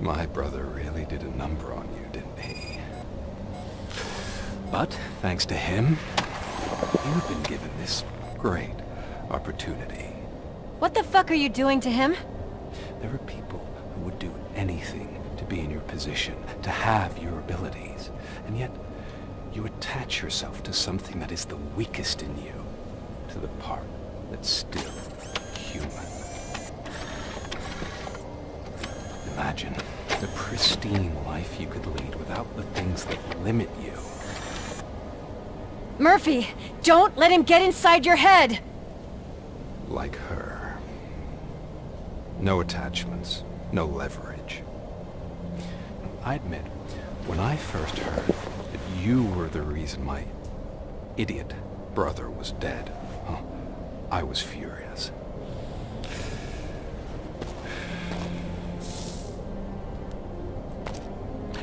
My brother really did a number on you, didn't he? But, thanks to him, you've been given this great opportunity. What the fuck are you doing to him? There are people who would do anything to be in your position, to have your abilities, and yet you attach yourself to something that is the weakest in you, to the part that's still human. Imagine the pristine life you could lead without the things that limit you. Murphy, don't let him get inside your head! Like her. No attachments, no leverage. I admit, when I first heard that you were the reason my idiot brother was dead, I was furious.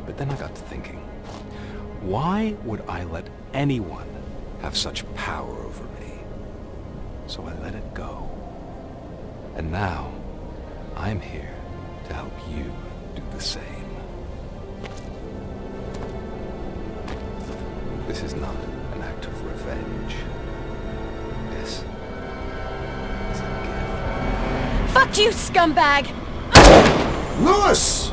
But then I got to thinking, why would I let anyone have such power over me? So I let it go. And now, I'm here to help you do the same. This is not an act of revenge. This is a gift. Fuck you, scumbag! Lewis!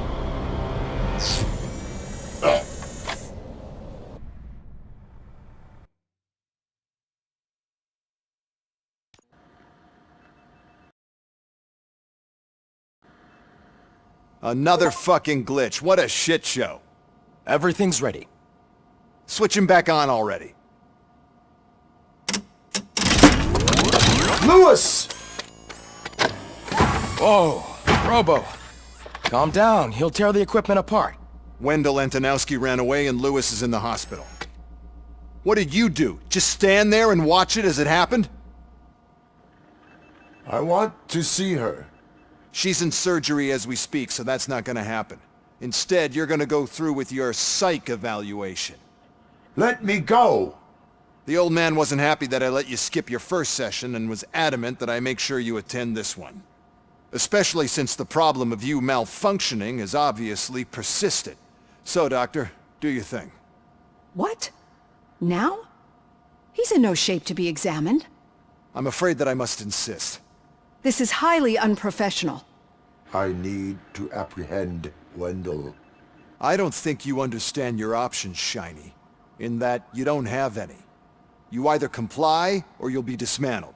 Another fucking glitch. What a shit show. Everything's ready. Switch him back on already. Lewis! Whoa, Robo. Calm down. He'll tear the equipment apart. Wendell Antonowski ran away and Lewis is in the hospital. What did you do? Just stand there and watch it as it happened? I want to see her. She's in surgery as we speak, so that's not gonna happen. Instead, you're gonna go through with your psych evaluation. Let me go! The old man wasn't happy that I let you skip your first session and was adamant that I make sure you attend this one. Especially since the problem of you malfunctioning is obviously persistent. So, Doctor, do your thing. What? Now? He's in no shape to be examined. I'm afraid that I must insist. This is highly unprofessional. I need to apprehend Wendell. I don't think you understand your options, Shiny, in that you don't have any. You either comply, or you'll be dismantled.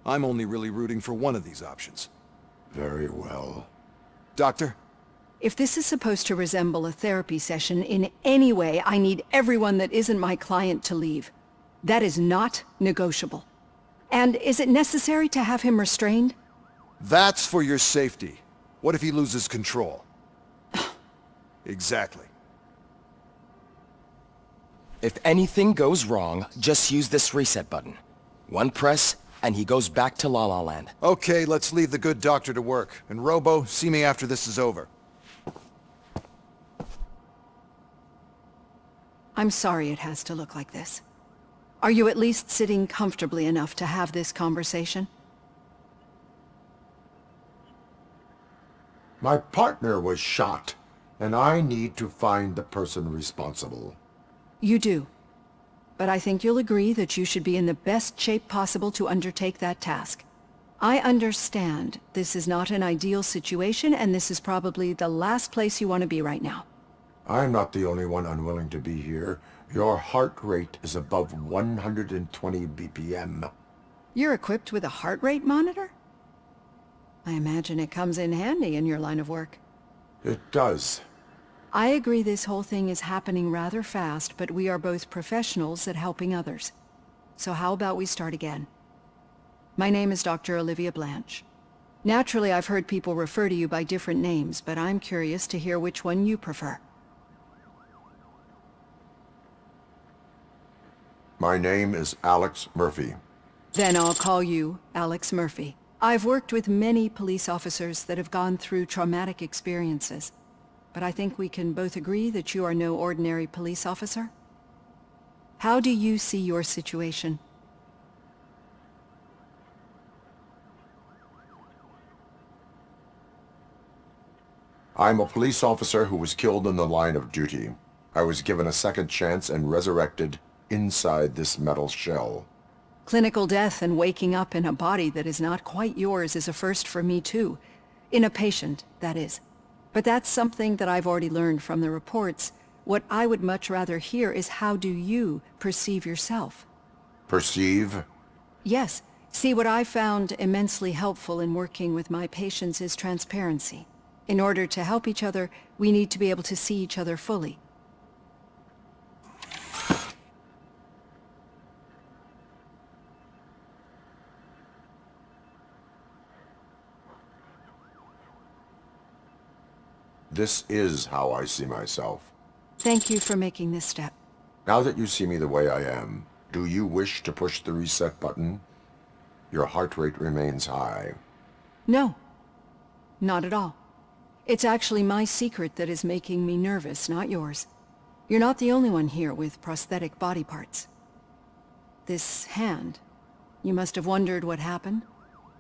I'm only really rooting for one of these options. Very well. Doctor? If this is supposed to resemble a therapy session in any way, I need everyone that isn't my client to leave. That is not negotiable. And is it necessary to have him restrained? That's for your safety. What if he loses control? Exactly. If anything goes wrong, just use this reset button. One press, and he goes back to La La Land. Okay, let's leave the good doctor to work. And Robo, see me after this is over. I'm sorry it has to look like this. Are you at least sitting comfortably enough to have this conversation? My partner was shot, and I need to find the person responsible. You do. But I think you'll agree that you should be in the best shape possible to undertake that task. I understand this is not an ideal situation, and this is probably the last place you want to be right now. I'm not the only one unwilling to be here. Your heart rate is above 120 BPM. You're equipped with a heart rate monitor? I imagine it comes in handy in your line of work. It does. I agree this whole thing is happening rather fast, but we are both professionals at helping others. So how about we start again? My name is Dr. Olivia Blanche. Naturally, I've heard people refer to you by different names, but I'm curious to hear which one you prefer. My name is Alex Murphy. Then I'll call you Alex Murphy. I've worked with many police officers that have gone through traumatic experiences, but I think we can both agree that you are no ordinary police officer. How do you see your situation? I'm a police officer who was killed in the line of duty. I was given a second chance and resurrected inside this metal shell. Clinical death and waking up in a body that is not quite yours is a first for me too. In a patient, that is. But that's something that I've already learned from the reports. What I would much rather hear is how do you perceive yourself? Perceive? Yes. See, what I found immensely helpful in working with my patients is transparency. In order to help each other, we need to be able to see each other fully. This is how I see myself. Thank you for making this step. Now that you see me the way I am, do you wish to push the reset button? Your heart rate remains high. No. Not at all. It's actually my secret that is making me nervous, not yours. You're not the only one here with prosthetic body parts. This hand, you must have wondered what happened.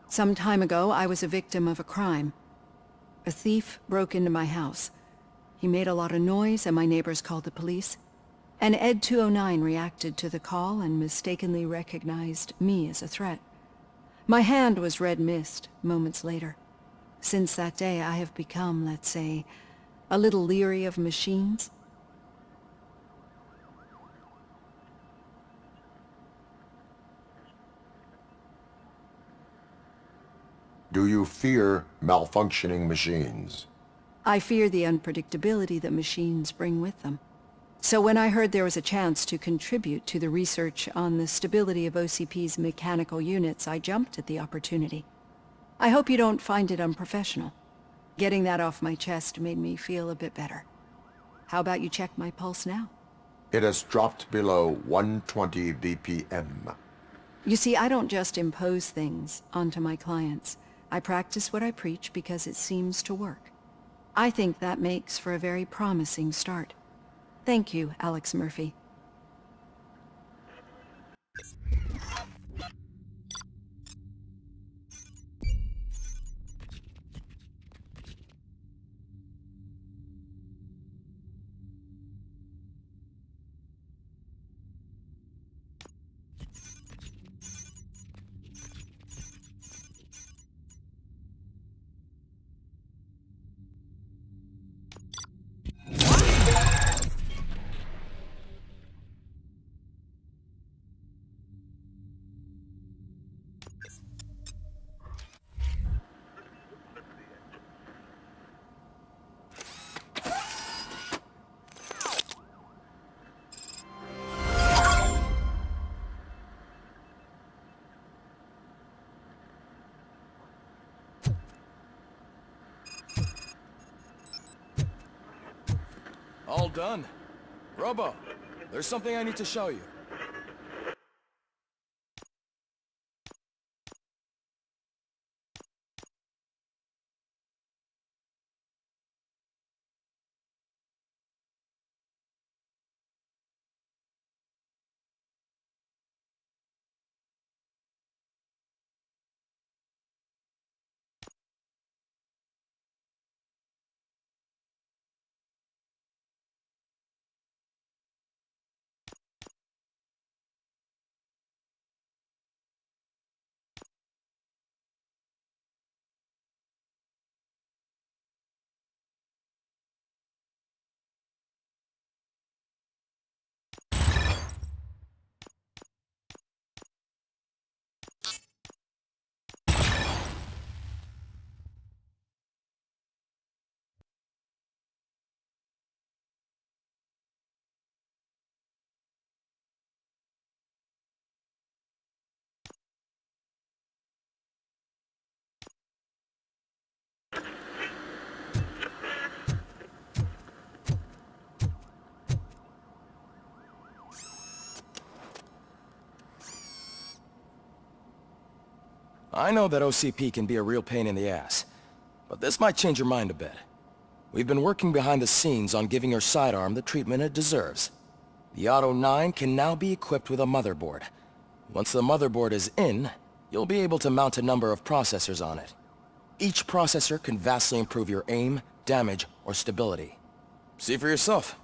Some time ago, I was a victim of a crime. A thief broke into my house. He made a lot of noise and my neighbors called the police. And Ed 209 reacted to the call and mistakenly recognized me as a threat. My hand was red mist moments later. Since that day, I have become, let's say, a little leery of machines. Do you fear malfunctioning machines? I fear the unpredictability that machines bring with them. So when I heard there was a chance to contribute to the research on the stability of OCP's mechanical units, I jumped at the opportunity. I hope you don't find it unprofessional. Getting that off my chest made me feel a bit better. How about you check my pulse now? It has dropped below 120 BPM. You see, I don't just impose things onto my clients. I practice what I preach because it seems to work. I think that makes for a very promising start. Thank you, Alex Murphy. All done. Robo, there's something I need to show you. I know that OCP can be a real pain in the ass, but this might change your mind a bit. We've been working behind the scenes on giving your sidearm the treatment it deserves. The Auto 9 can now be equipped with a motherboard. Once the motherboard is in, you'll be able to mount a number of processors on it. Each processor can vastly improve your aim, damage, or stability. See for yourself.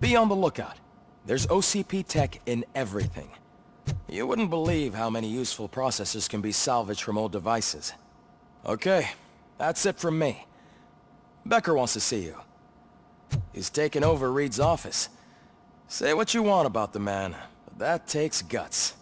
Be on the lookout. There's OCP tech in everything. You wouldn't believe how many useful processors can be salvaged from old devices. Okay, that's it from me. Becker wants to see you. He's taken over Reed's office. Say what you want about the man, but that takes guts.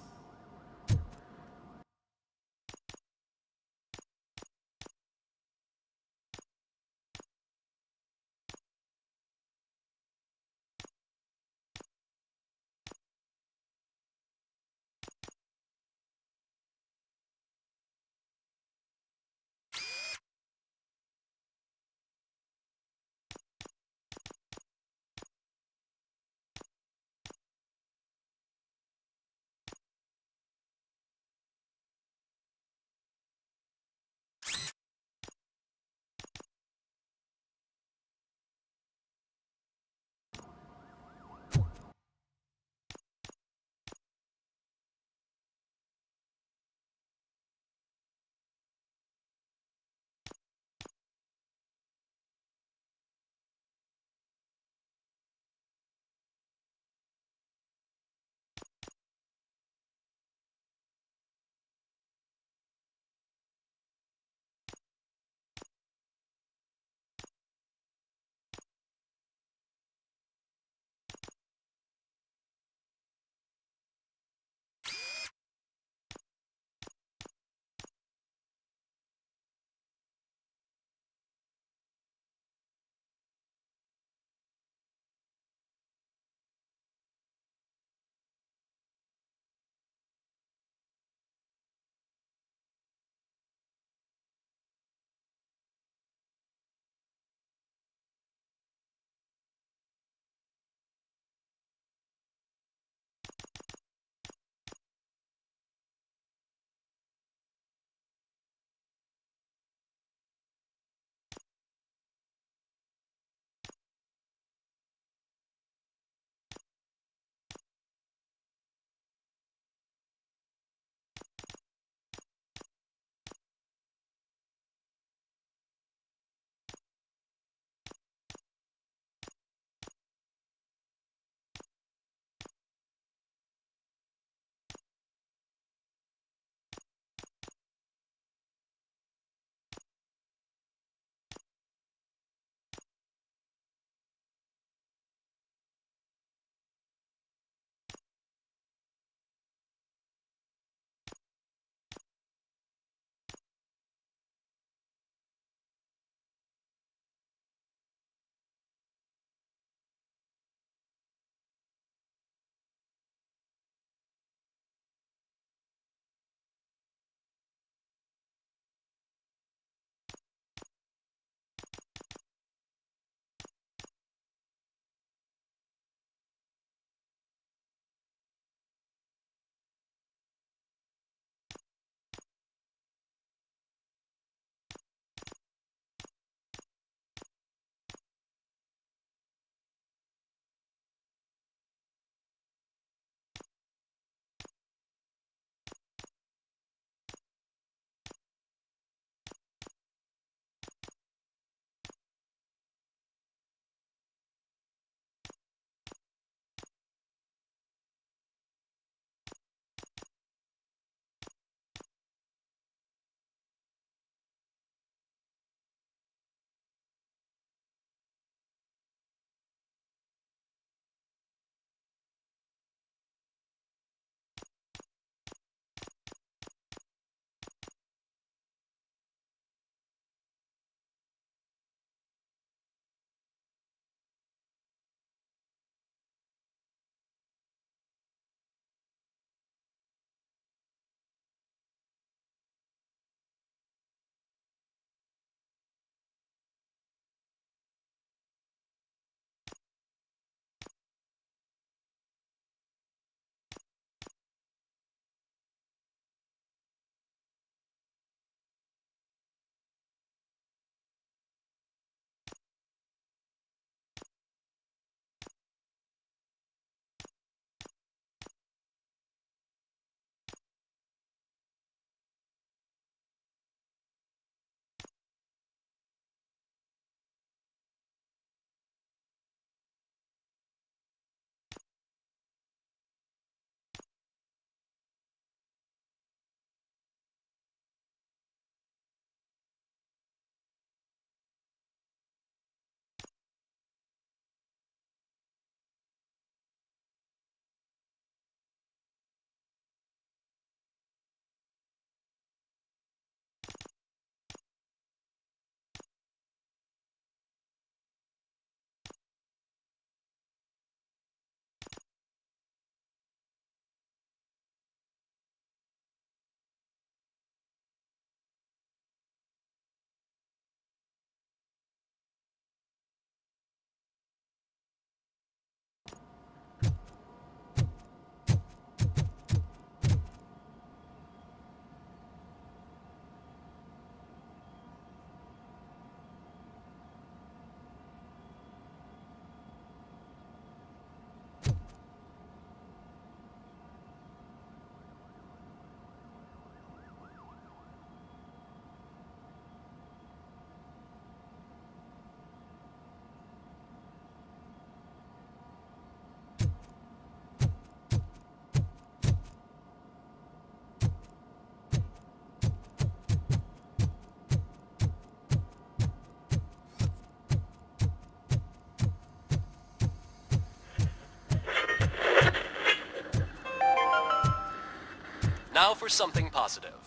Now for something positive.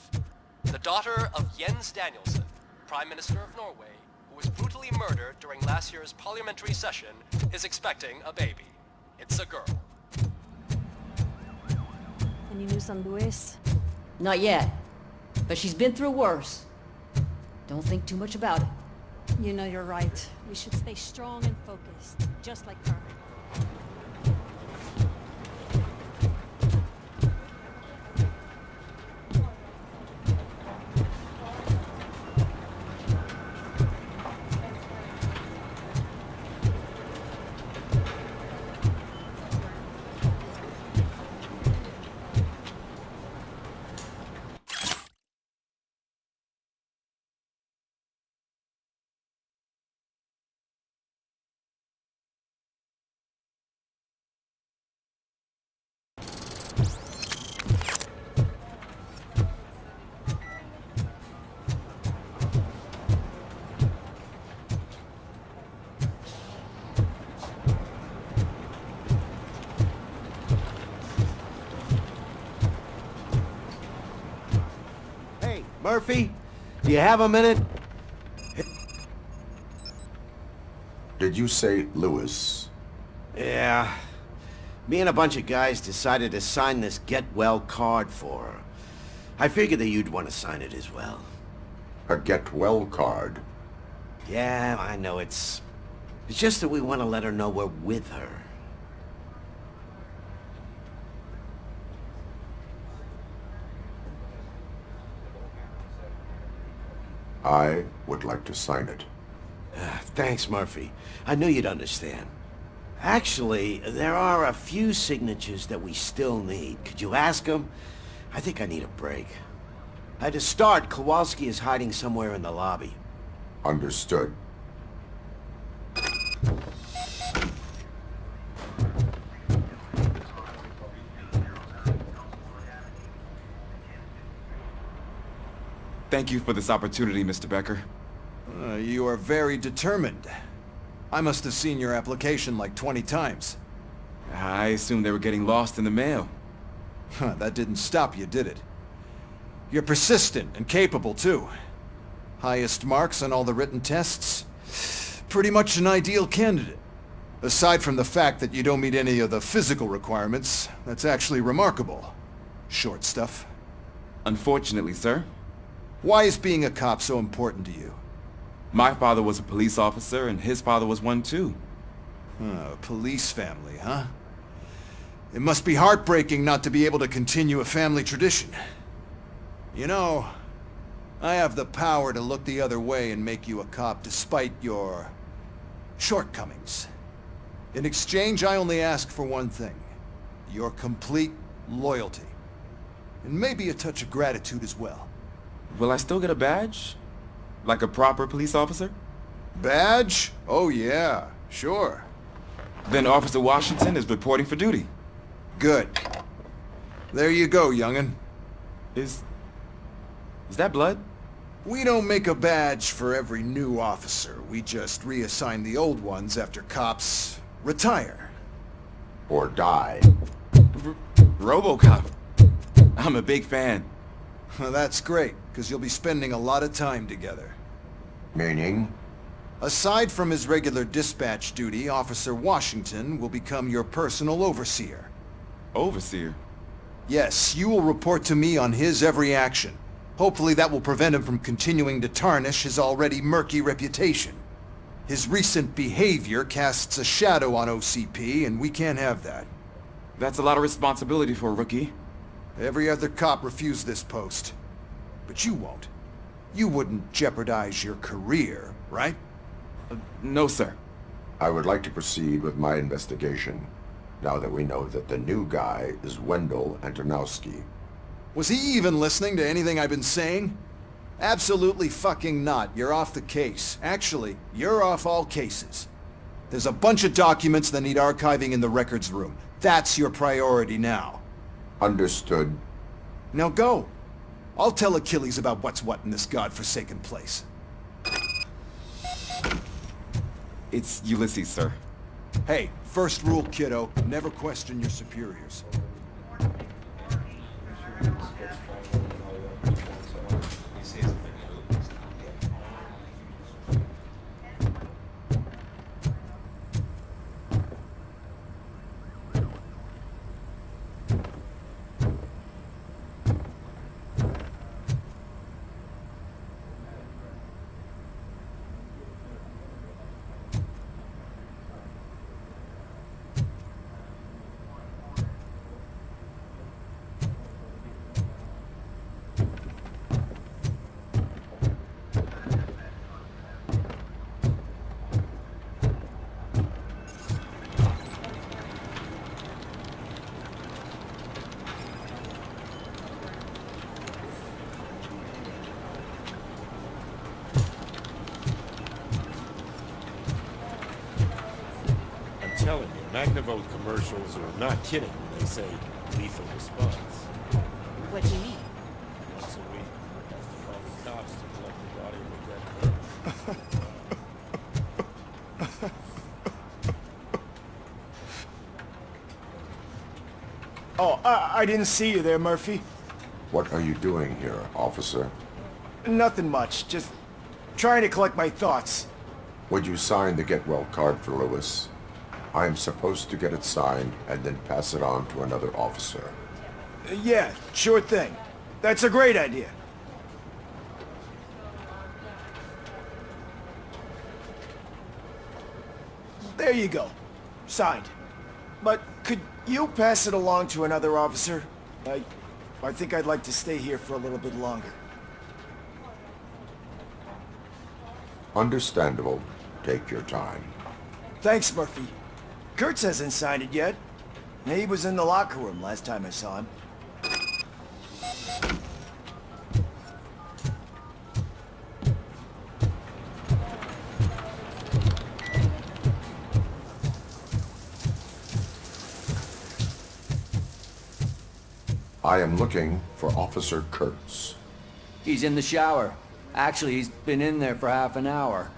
The daughter of Jens Danielson, Prime Minister of Norway, who was brutally murdered during last year's parliamentary session, is expecting a baby. It's a girl. Any news on Luis? Not yet. But she's been through worse. Don't think too much about it. You know you're right. We should stay strong and focused, just like her. Murphy, do you have a minute? Did you say Lewis? Yeah. Me and a bunch of guys decided to sign this get well card for her. I figured that you'd want to sign it as well. A get well card? Yeah, I know it's just that we want to let her know we're with her. I would like to sign it. Thanks, Murphy. I knew you'd understand. Actually, there are a few signatures that we still need. Could you ask them? I think I need a break. To start, Kowalski is hiding somewhere in the lobby. Understood. Thank you for this opportunity, Mr. Becker. You are very determined. I must have seen your application like 20 times. I assumed they were getting lost in the mail. That didn't stop you, did it? You're persistent and capable, too. Highest marks on all the written tests. Pretty much an ideal candidate. Aside from the fact that you don't meet any of the physical requirements, that's actually remarkable. Short stuff. Unfortunately, sir. Why is being a cop so important to you? My father was a police officer, and his father was one too. A police family, huh? It must be heartbreaking not to be able to continue a family tradition. You know, I have the power to look the other way and make you a cop despite your shortcomings. In exchange, I only ask for one thing. Your complete loyalty. And maybe a touch of gratitude as well. Will I still get a badge? Like a proper police officer? Badge? Oh yeah, sure. Then Officer Washington is reporting for duty. Good. There you go, young'un. Is that blood? We don't make a badge for every new officer. We just reassign the old ones after cops retire. Or die. RoboCop. I'm a big fan. Well, that's great, because you'll be spending a lot of time together. Meaning? Aside from his regular dispatch duty, Officer Washington will become your personal overseer. Overseer? Yes, you will report to me on his every action. Hopefully that will prevent him from continuing to tarnish his already murky reputation. His recent behavior casts a shadow on OCP, and we can't have that. That's a lot of responsibility for a rookie. Every other cop refused this post. But you won't. You wouldn't jeopardize your career, right? No, sir. I would like to proceed with my investigation, now that we know that the new guy is Wendell Antonowski. Was he even listening to anything I've been saying? Absolutely fucking not. You're off the case. Actually, you're off all cases. There's a bunch of documents that need archiving in the records room. That's your priority now. Understood. Now go. I'll tell Achilles about what's what in this godforsaken place. It's Ulysses, sir. Hey, first rule, kiddo. Never question your superiors. I'm telling you, Magnavolt commercials are not kidding when they say lethal response. What do you mean? Once a week, we have to call the cops to collect the body of a dead girl. Oh, I didn't see you there, Murphy. What are you doing here, officer? Nothing much, just trying to collect my thoughts. Would you sign the get well card for Lewis? I am supposed to get it signed and then pass it on to another officer. Yeah, sure thing. That's a great idea. There you go. Signed. But could you pass it along to another officer? I think I'd like to stay here for a little bit longer. Understandable. Take your time. Thanks, Murphy. Kurtz hasn't signed it yet. He was in the locker room last time I saw him. I am looking for Officer Kurtz. He's in the shower. Actually, he's been in there for half an hour.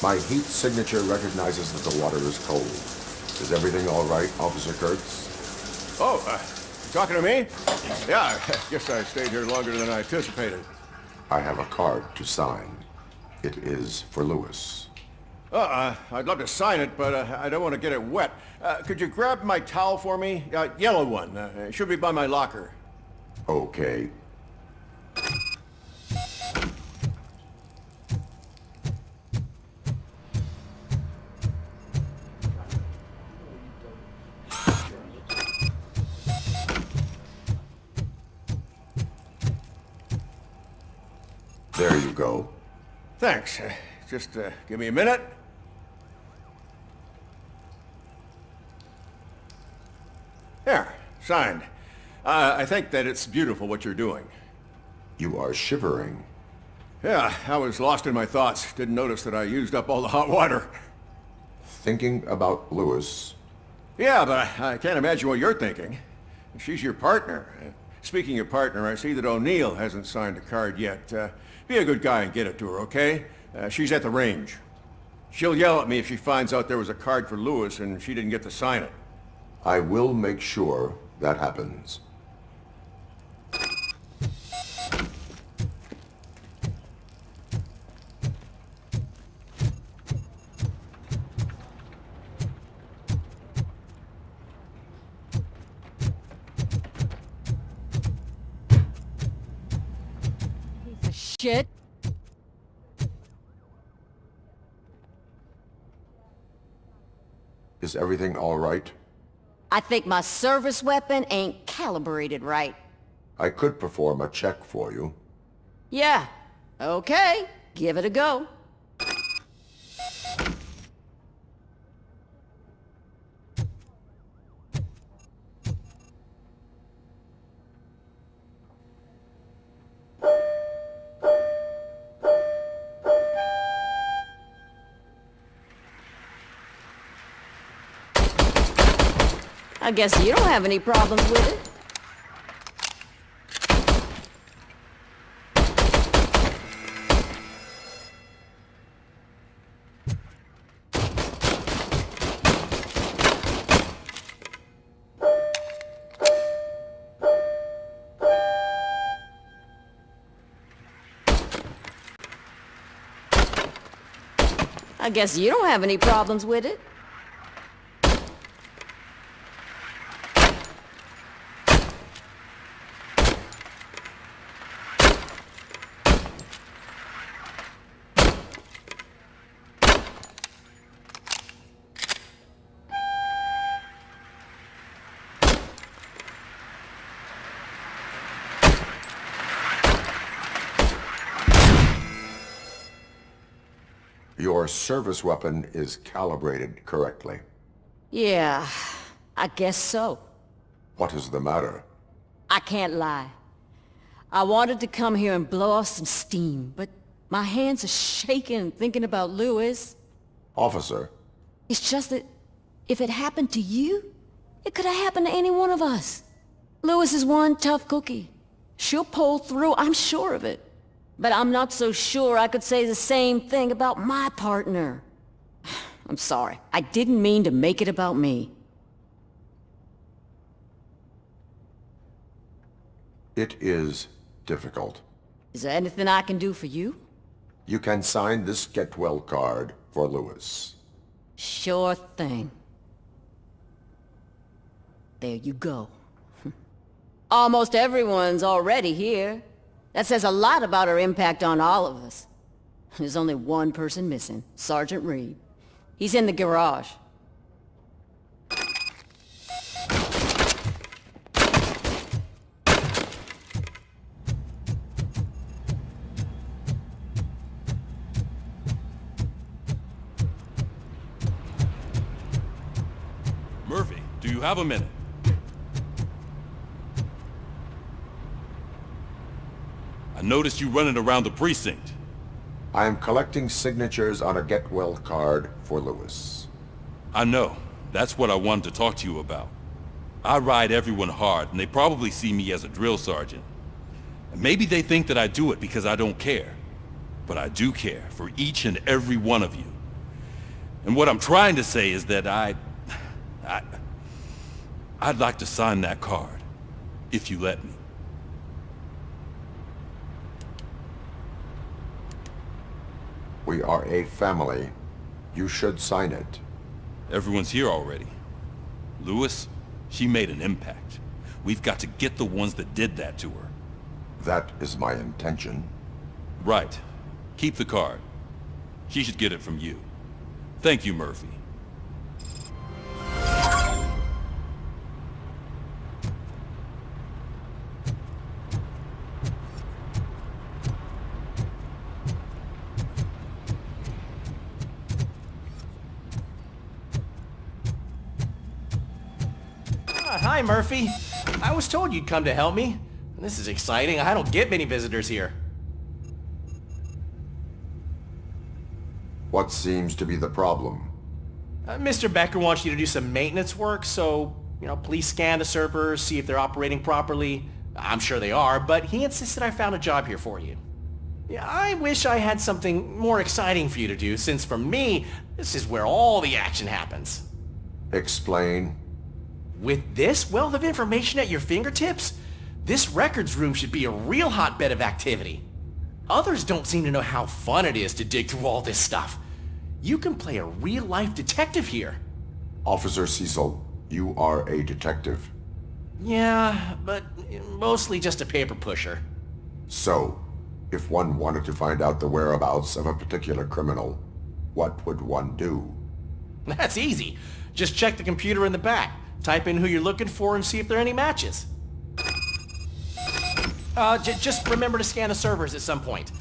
My heat signature recognizes that the water is cold. Is everything all right, Officer Kurtz? Oh, talking to me? Yeah, I guess I stayed here longer than I anticipated. I have a card to sign. It is for Lewis. I'd love to sign it, but I don't want to get it wet. Could you grab my towel for me? Yellow one. It should be by my locker. Okay. There you go. Thanks. Just give me a minute. There, signed. I think that it's beautiful what you're doing. You are shivering. Yeah, I was lost in my thoughts. Didn't notice that I used up all the hot water. Thinking about Lewis. Yeah, but I can't imagine what you're thinking. She's your partner. Speaking of partner, I see that O'Neill hasn't signed a card yet. Be a good guy and get it to her, okay? She's at the range. She'll yell at me if she finds out there was a card for Lewis and she didn't get to sign it. I will make sure that happens. shit. Is everything all right? I think my service weapon ain't calibrated right. I could perform a check for you. Yeah. Okay. Give it a go. I guess you don't have any problems with it. I guess you don't have any problems with it. Your service weapon is calibrated correctly. Yeah, I guess so. What is the matter? I can't lie. I wanted to come here and blow off some steam, but my hands are shaking thinking about Lewis. Officer. It's just that if it happened to you, it could have happened to any one of us. Lewis is one tough cookie. She'll pull through, I'm sure of it. But I'm not so sure I could say the same thing about my partner. I'm sorry. I didn't mean to make it about me. It is difficult. Is there anything I can do for you? You can sign this get well card for Lewis. Sure thing. There you go. Almost everyone's already here. That says a lot about her impact on all of us. There's only one person missing, Sergeant Reed. He's in the garage. Murphy, do you have a minute? I noticed you running around the precinct. I am collecting signatures on a get well card for Lewis. I know. That's what I wanted to talk to you about. I ride everyone hard, and they probably see me as a drill sergeant. And maybe they think that I do it because I don't care. But I do care for each and every one of you. And what I'm trying to say is that I'd like to sign that card, if you let me. We are a family. You should sign it. Everyone's here already. Lewis, she made an impact. We've got to get the ones that did that to her. That is my intention. Right. Keep the card. She should get it from you. Thank you, Murphy. Hi, Murphy. I was told you'd come to help me. This is exciting. I don't get many visitors here. What seems to be the problem? Mr. Becker wants you to do some maintenance work, so, please scan the servers, see if they're operating properly. I'm sure they are, but he insisted I found a job here for you. Yeah, I wish I had something more exciting for you to do, since for me, this is where all the action happens. Explain. With this wealth of information at your fingertips, this records room should be a real hotbed of activity. Others don't seem to know how fun it is to dig through all this stuff. You can play a real-life detective here. Officer Cecil, you are a detective. Yeah, but mostly just a paper pusher. So, If one wanted to find out the whereabouts of a particular criminal, what would one do? That's easy. Just check the computer in the back. Type in who you're looking for and see if there are any matches. Just remember to scan the servers at some point.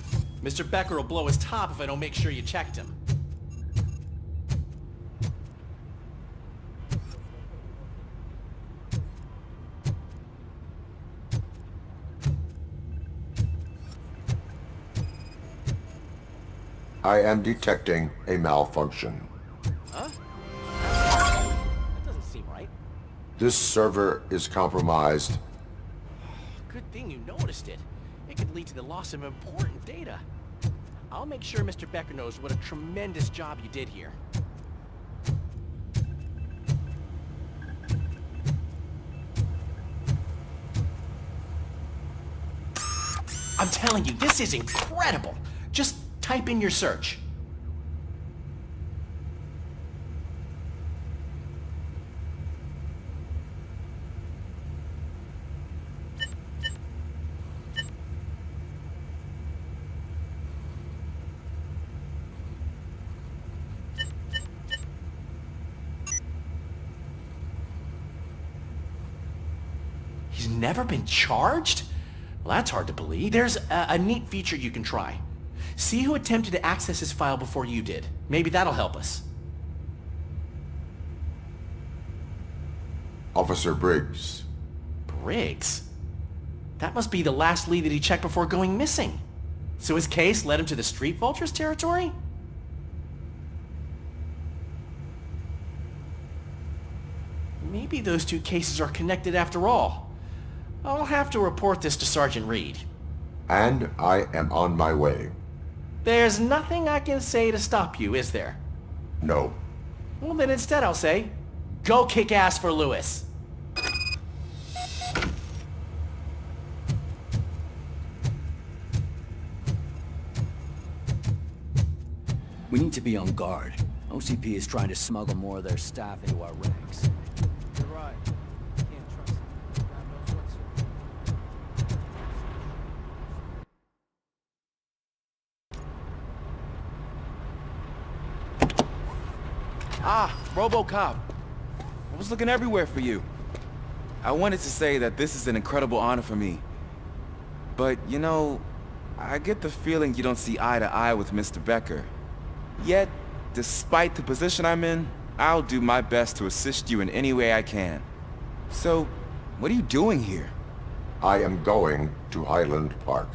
Mr. Becker will blow his top if I don't make sure you checked him. I am detecting a malfunction. Huh? That doesn't seem right. This server is compromised. Good thing you noticed it. It could lead to the loss of important data. I'll make sure Mr. Becker knows what a tremendous job you did here. I'm telling you, this is incredible. Just type in your search. He's never been charged? Well, that's hard to believe. There's a neat feature you can try. See who attempted to access his file before you did. Maybe that'll help us. Officer Briggs. Briggs? That must be the last lead that he checked before going missing. So his case led him to the Street Vultures territory? Maybe those two cases are connected after all. I'll have to report this to Sergeant Reed. And I am on my way. There's nothing I can say to stop you, is there? No. Well, then instead I'll say, go kick ass for Lewis. We need to be on guard. OCP is trying to smuggle more of their staff into our ranks. You're right. Can't trust them. God knows what's... Ah, RoboCop. I was looking everywhere for you. I wanted to say that this is an incredible honor for me. But, you know, I get the feeling you don't see eye to eye with Mr. Becker. Yet, despite the position I'm in, I'll do my best to assist you in any way I can. So, what are you doing here? I am going to Highland Park.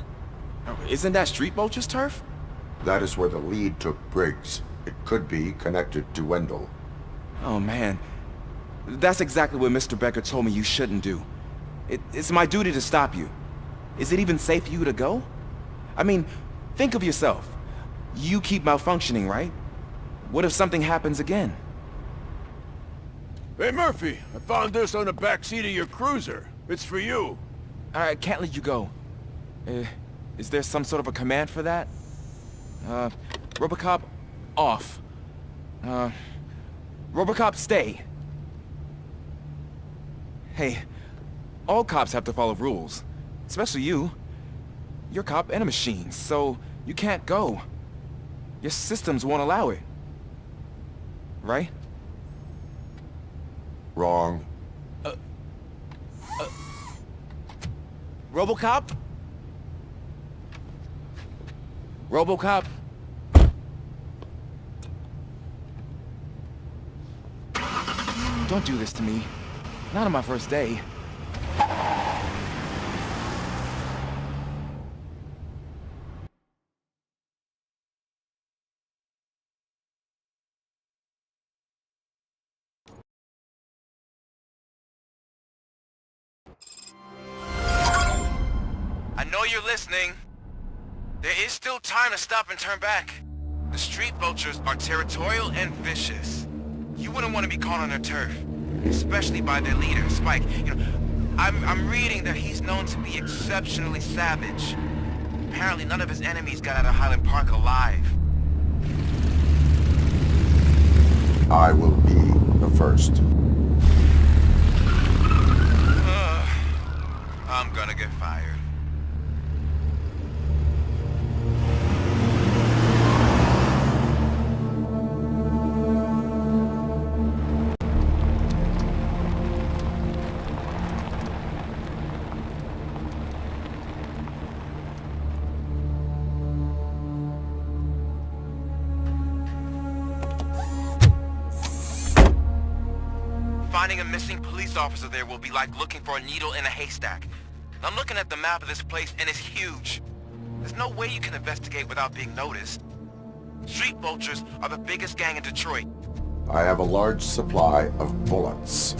Isn't that Street Vulture's turf? That is where the lead took Briggs. It could be connected to Wendell. Oh man, that's exactly what Mr. Becker told me you shouldn't do. It's my duty to stop you. Is it even safe for you to go? I mean, think of yourself. You keep malfunctioning, right? What if something happens again? Hey Murphy, I found this on the back seat of your cruiser. It's for you. I can't let you go. Is there some sort of a command for that? RoboCop, off. RoboCop, stay. Hey, all cops have to follow rules. Especially you. You're a cop and a machine, so you can't go. Your systems won't allow it. Right? Wrong. RoboCop? RoboCop? Don't do this to me. Not on my first day. I know you're listening. There is still time to stop and turn back. The Street Vultures are territorial and vicious. You wouldn't want to be caught on their turf, especially by their leader, Spike. You know, I'm reading that he's known to be exceptionally savage. Apparently none of his enemies got out of Highland Park alive. I will be the first. I'm gonna get fired. missing police officer there will be like looking for a needle in a haystack. I'm looking at the map of this place and it's huge. There's no way you can investigate without being noticed. Street vultures are the biggest gang in Detroit. I have a large supply of bullets.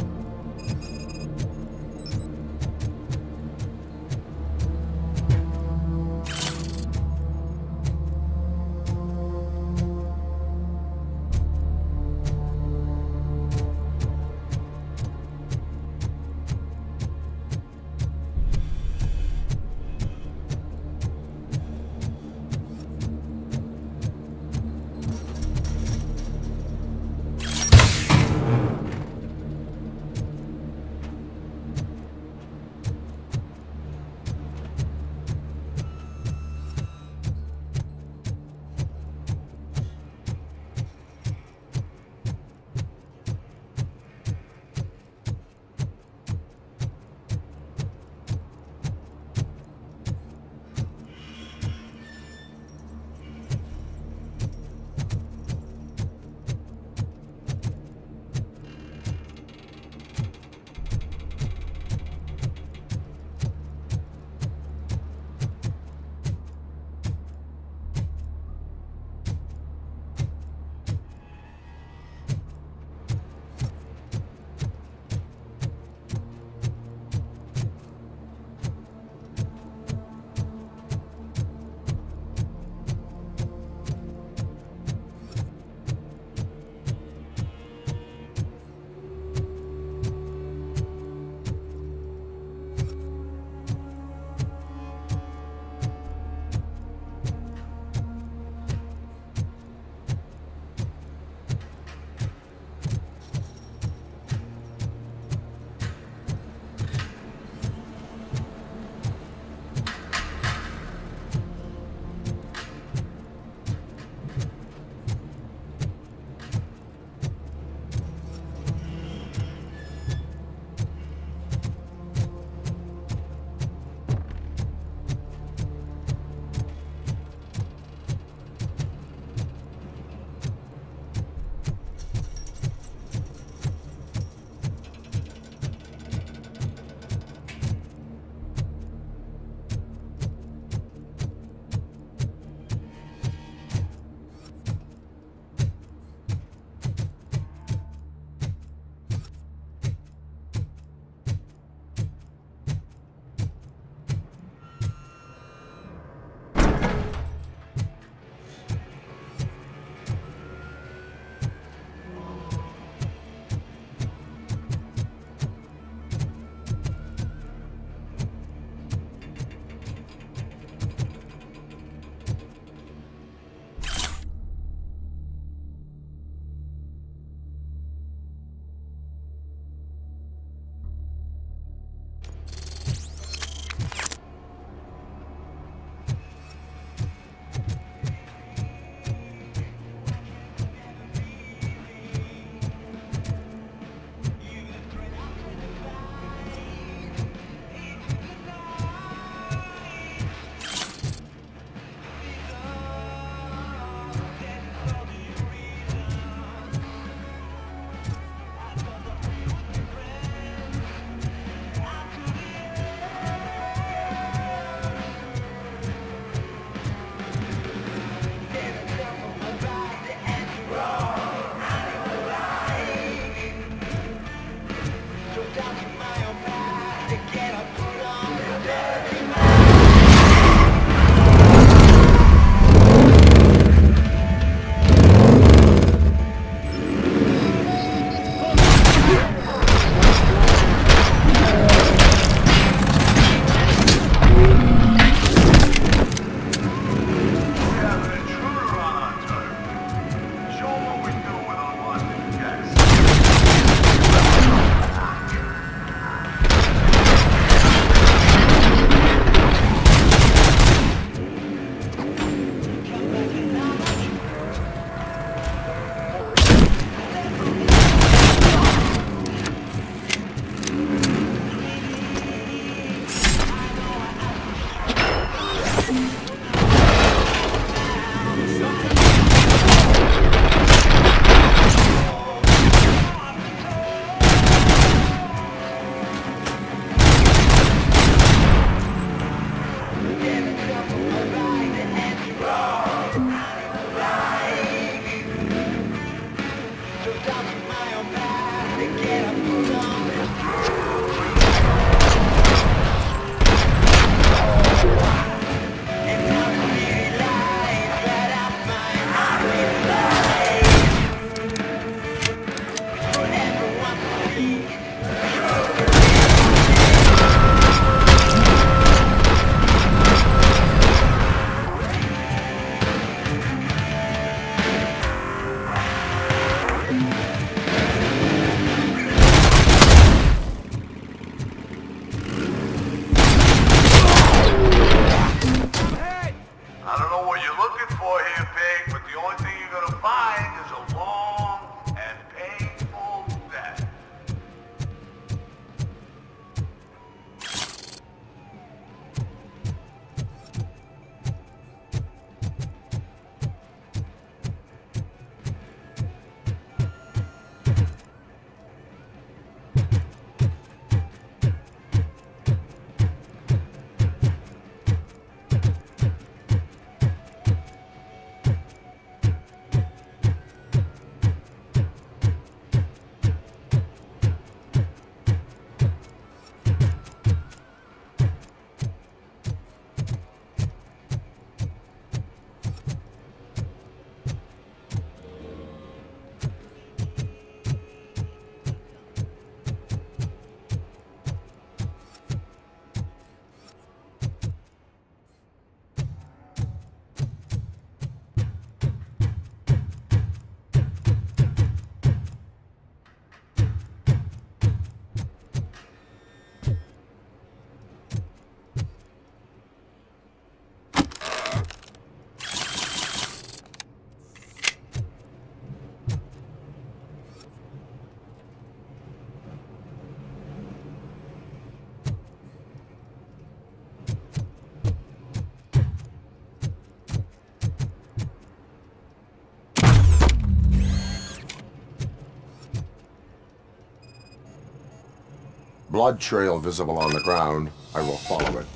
blood trail visible on the ground. I will follow it.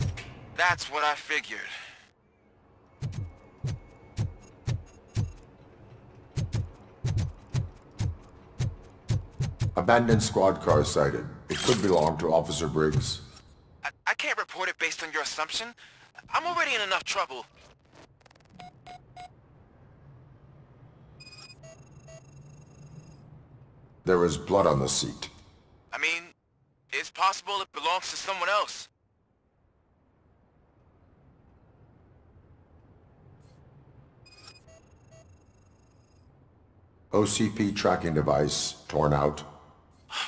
That's what I figured. Abandoned squad car sighted. It could belong to Officer Briggs. I can't report it based on your assumption. I'm already in enough trouble. There is blood on the seat. I mean, it's possible it belongs to someone else. OCP tracking device torn out.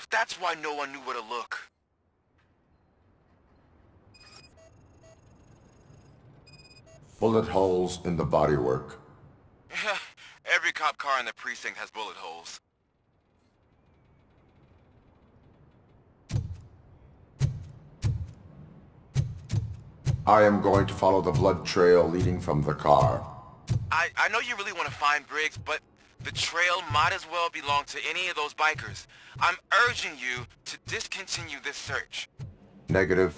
That's why no one knew where to look. Bullet holes in the bodywork. Every cop car in the precinct has bullet holes. I am going to follow the blood trail leading from the car. I know you really want to find Briggs, but the trail might as well belong to any of those bikers. I'm urging you to discontinue this search. Negative.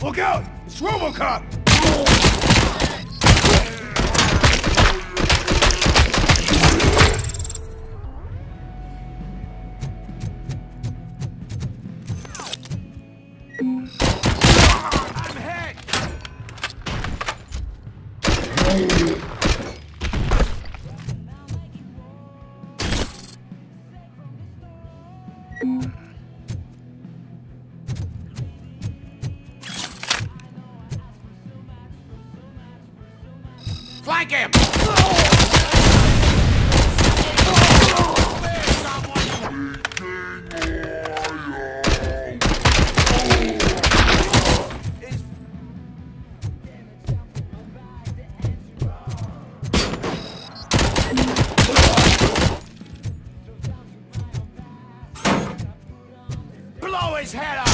Look out! It's RoboCop! I'm hit! Flank him! Blow his head off!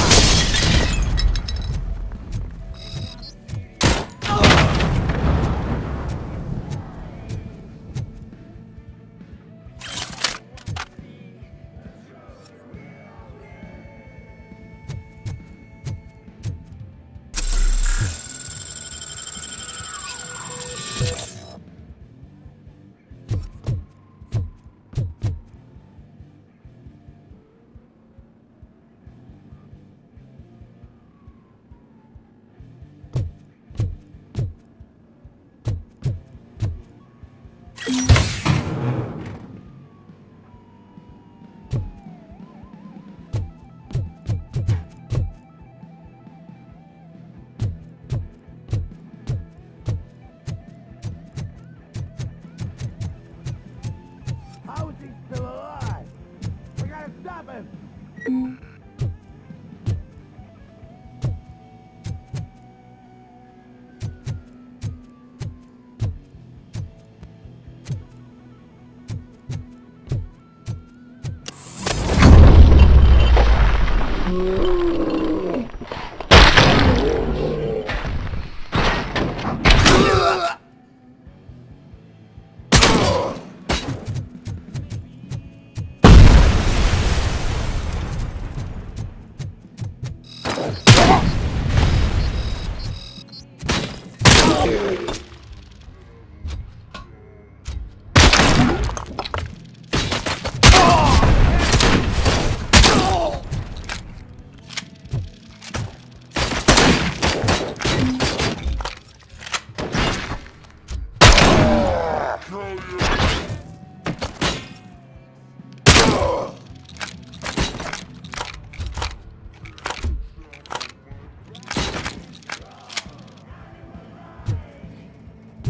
How is he still alive? We gotta stop him!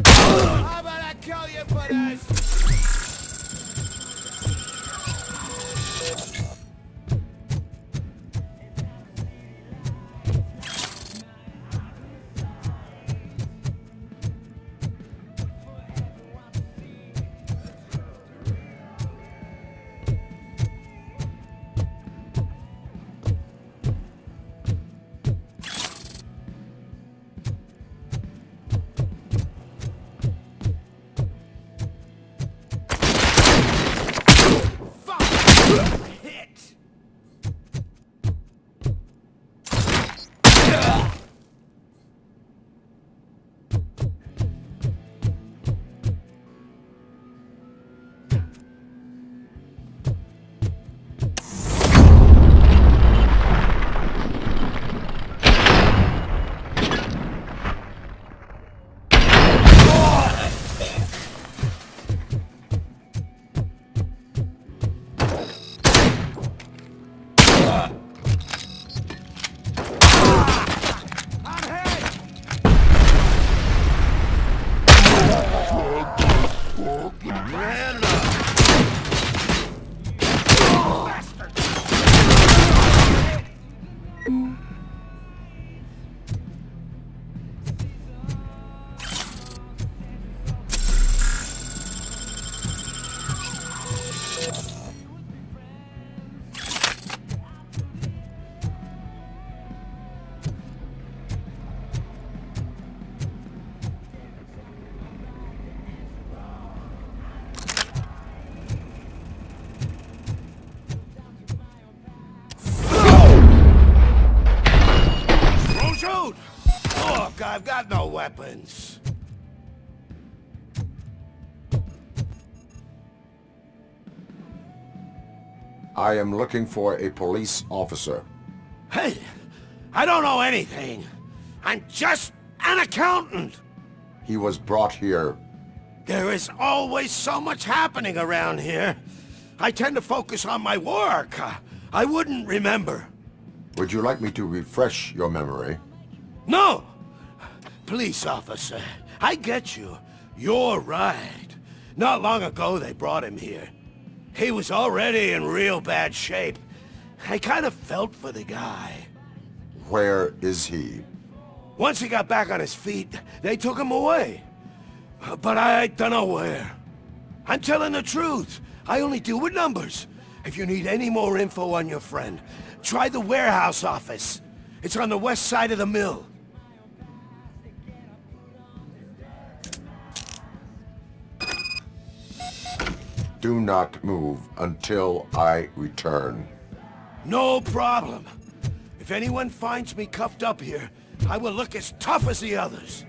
How about I kill you for this? I've got no weapons. I am looking for a police officer. Hey, I don't know anything. I'm just an accountant. He was brought here. There is always so much happening around here. I tend to focus on my work. I wouldn't remember. Would you like me to refresh your memory? No! Police officer, I get you. You're right. Not long ago they brought him here. He was already in real bad shape. I kind of felt for the guy. Where is he? Once he got back on his feet, they took him away. But I don't know where. I'm telling the truth. I only deal with numbers. If you need any more info on your friend, try the warehouse office. It's on the west side of the mill. Do not move until I return. No problem. If anyone finds me cuffed up here, I will look as tough as the others.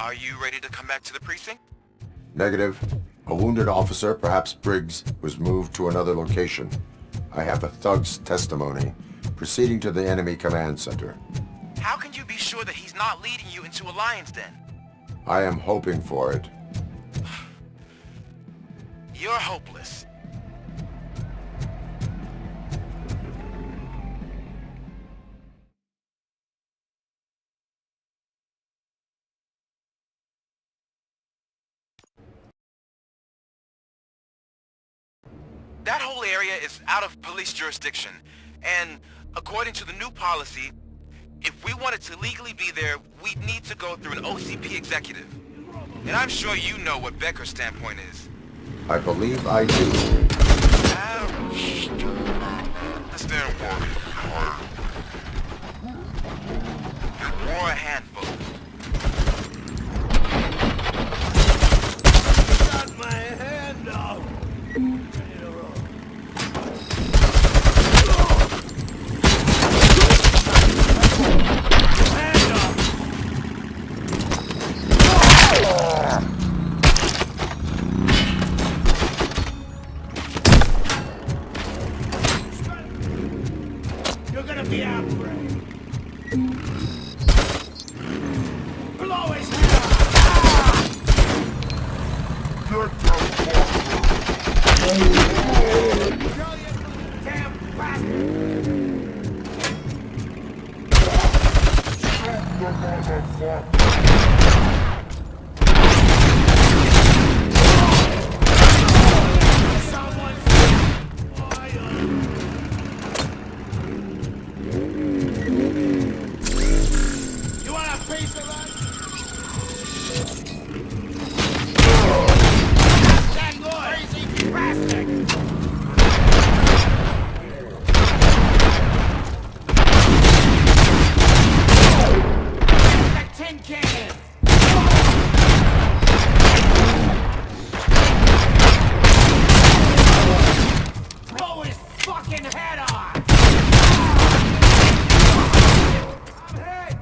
Are you ready to come back to the precinct? Negative. A wounded officer, perhaps Briggs, was moved to another location. I have a thug's testimony, proceeding to the enemy command center. How can you be sure that he's not leading you into a lion's den? I am hoping for it. You're hopeless. That whole area is out of police jurisdiction, and according to the new policy, if we wanted to legally be there, we'd need to go through an OCP executive. And I'm sure you know what Becker's standpoint is. I believe I do. This didn't work. Or a handful. Got my hand off. You're gonna be out, Ray. Blow his head off! Damn You want a piece of us? That crazy plastic! That tin can! Blow his fucking head off! I'm hit!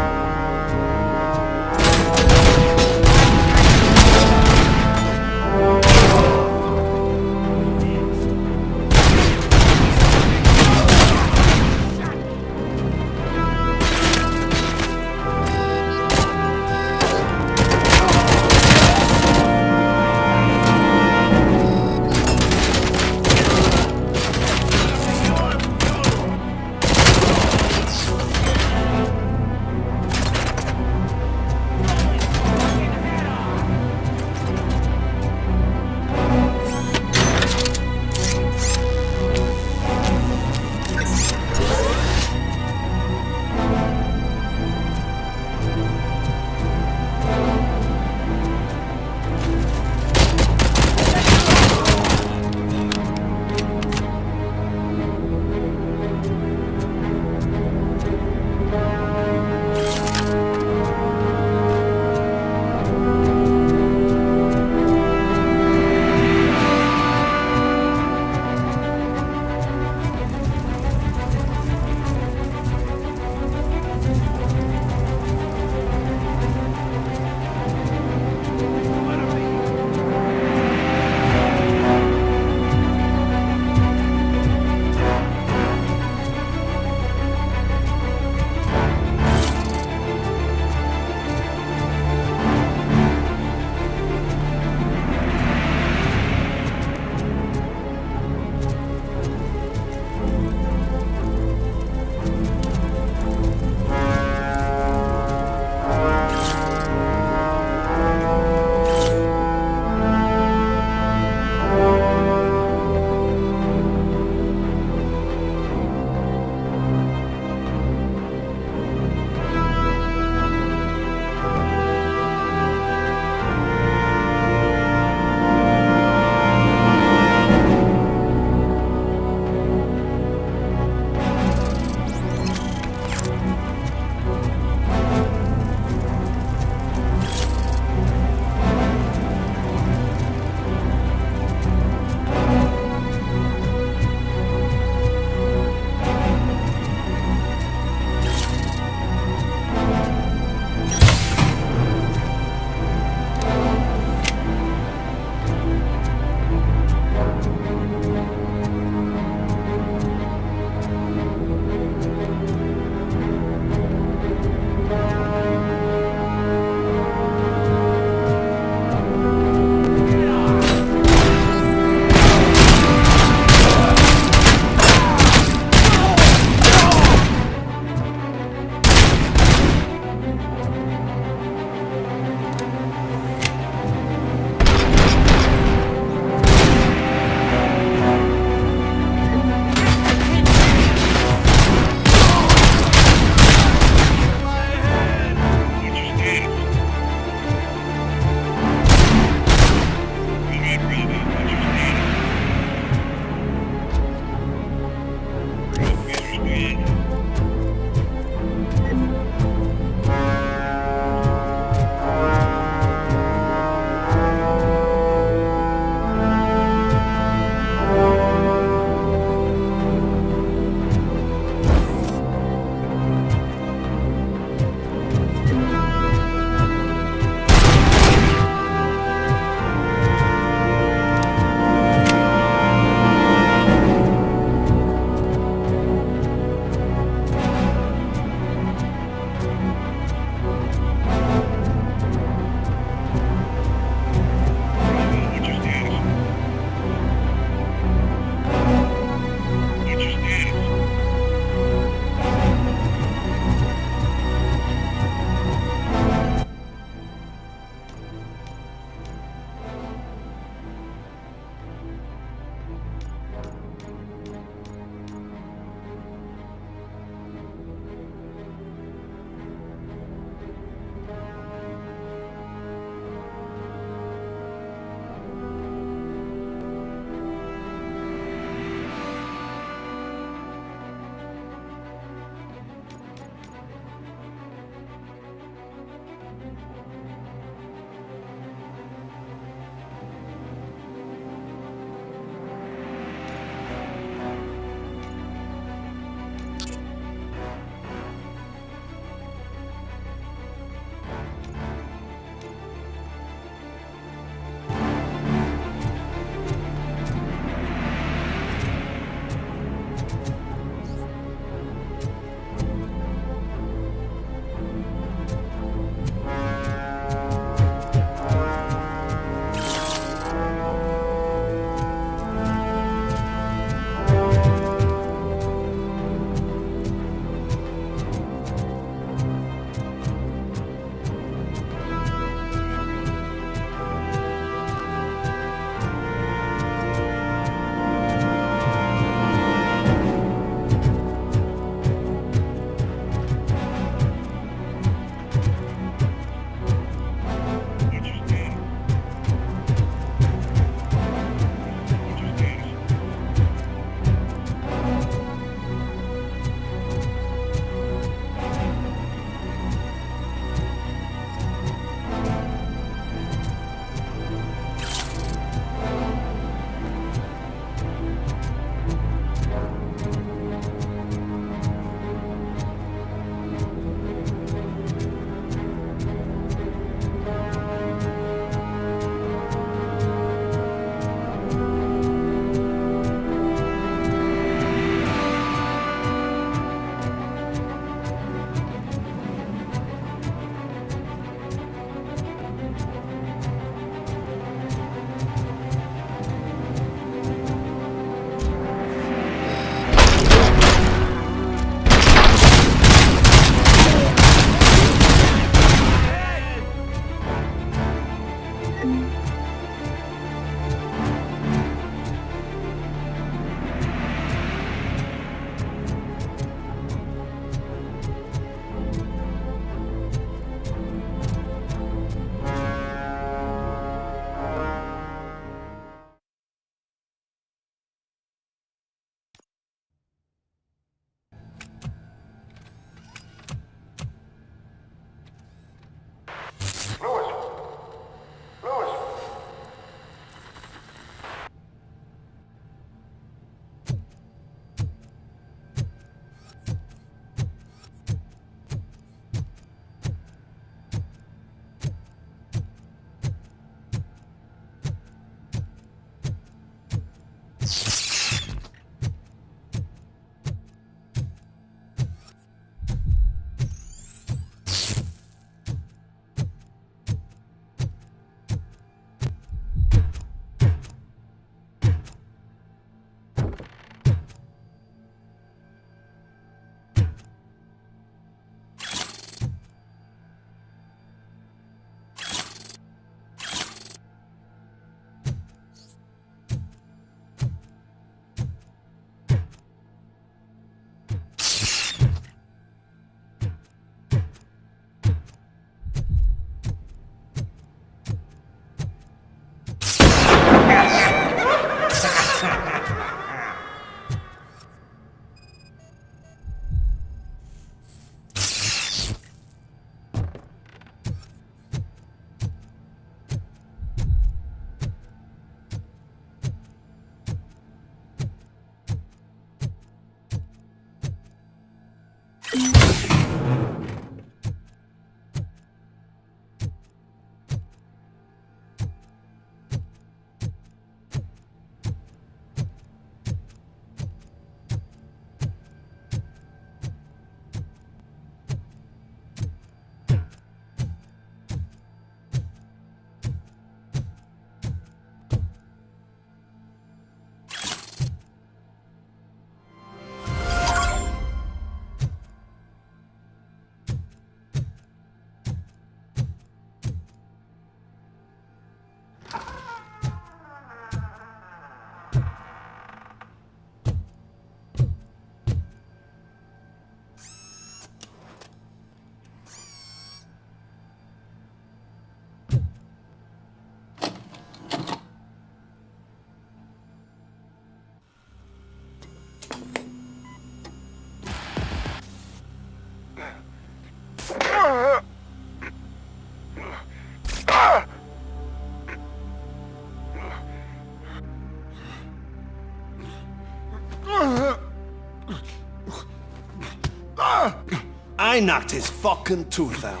I knocked his fucking tooth out.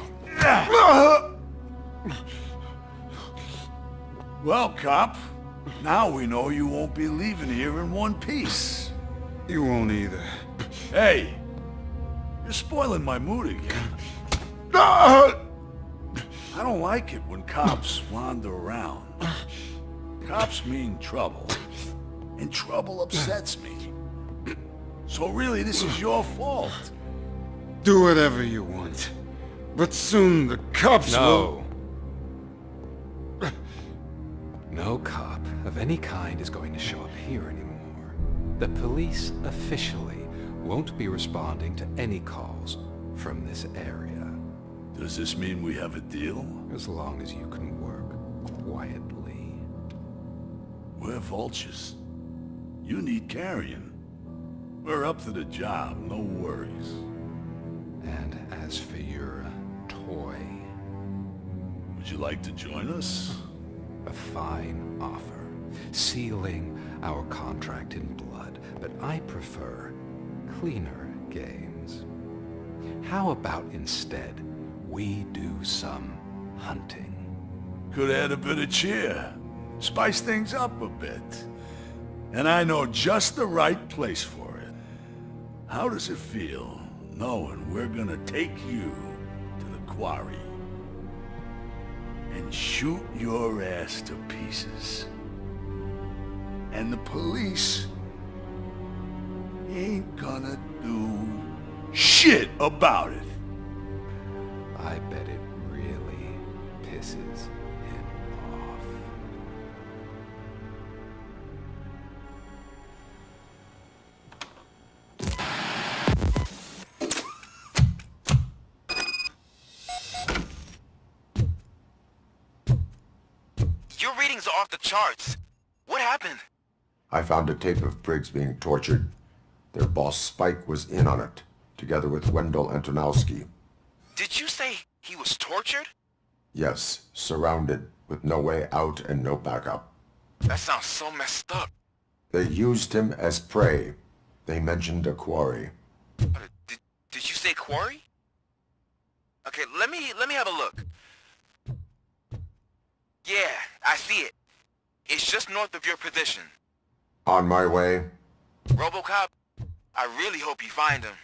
Well, cop, now we know you won't be leaving here in one piece. You won't either. Hey, you're spoiling my mood again. I don't like it when cops wander around. Cops mean trouble, and trouble upsets me. So really, this is your fault. Do whatever you want. But soon the cops will... No cop of any kind is going to show up here anymore. The police officially won't be responding to any calls from this area. Does this mean we have a deal? As long as you can work quietly. We're vultures. You need carrion. We're up to the job, no worries. And as for your toy... Would you like to join us? A fine offer, sealing our contract in blood, but I prefer cleaner games. How about instead we do some hunting? Could add a bit of cheer, spice things up a bit. And I know just the right place for it. How does it feel knowing we're gonna take you to the quarry and shoot your ass to pieces? And the police ain't gonna do shit about it. I bet it really pisses him off. Your readings are off the charts. What happened? I found a tape of Briggs being tortured. Their boss Spike was in on it, together with Wendell Antonowski. Did you say he was tortured? Yes, surrounded, with no way out and no backup. That sounds so messed up. They used him as prey. They mentioned a quarry. Did you say quarry? Okay, let me have a look. Yeah, I see it. It's just north of your position. On my way. RoboCop, I really hope you find him.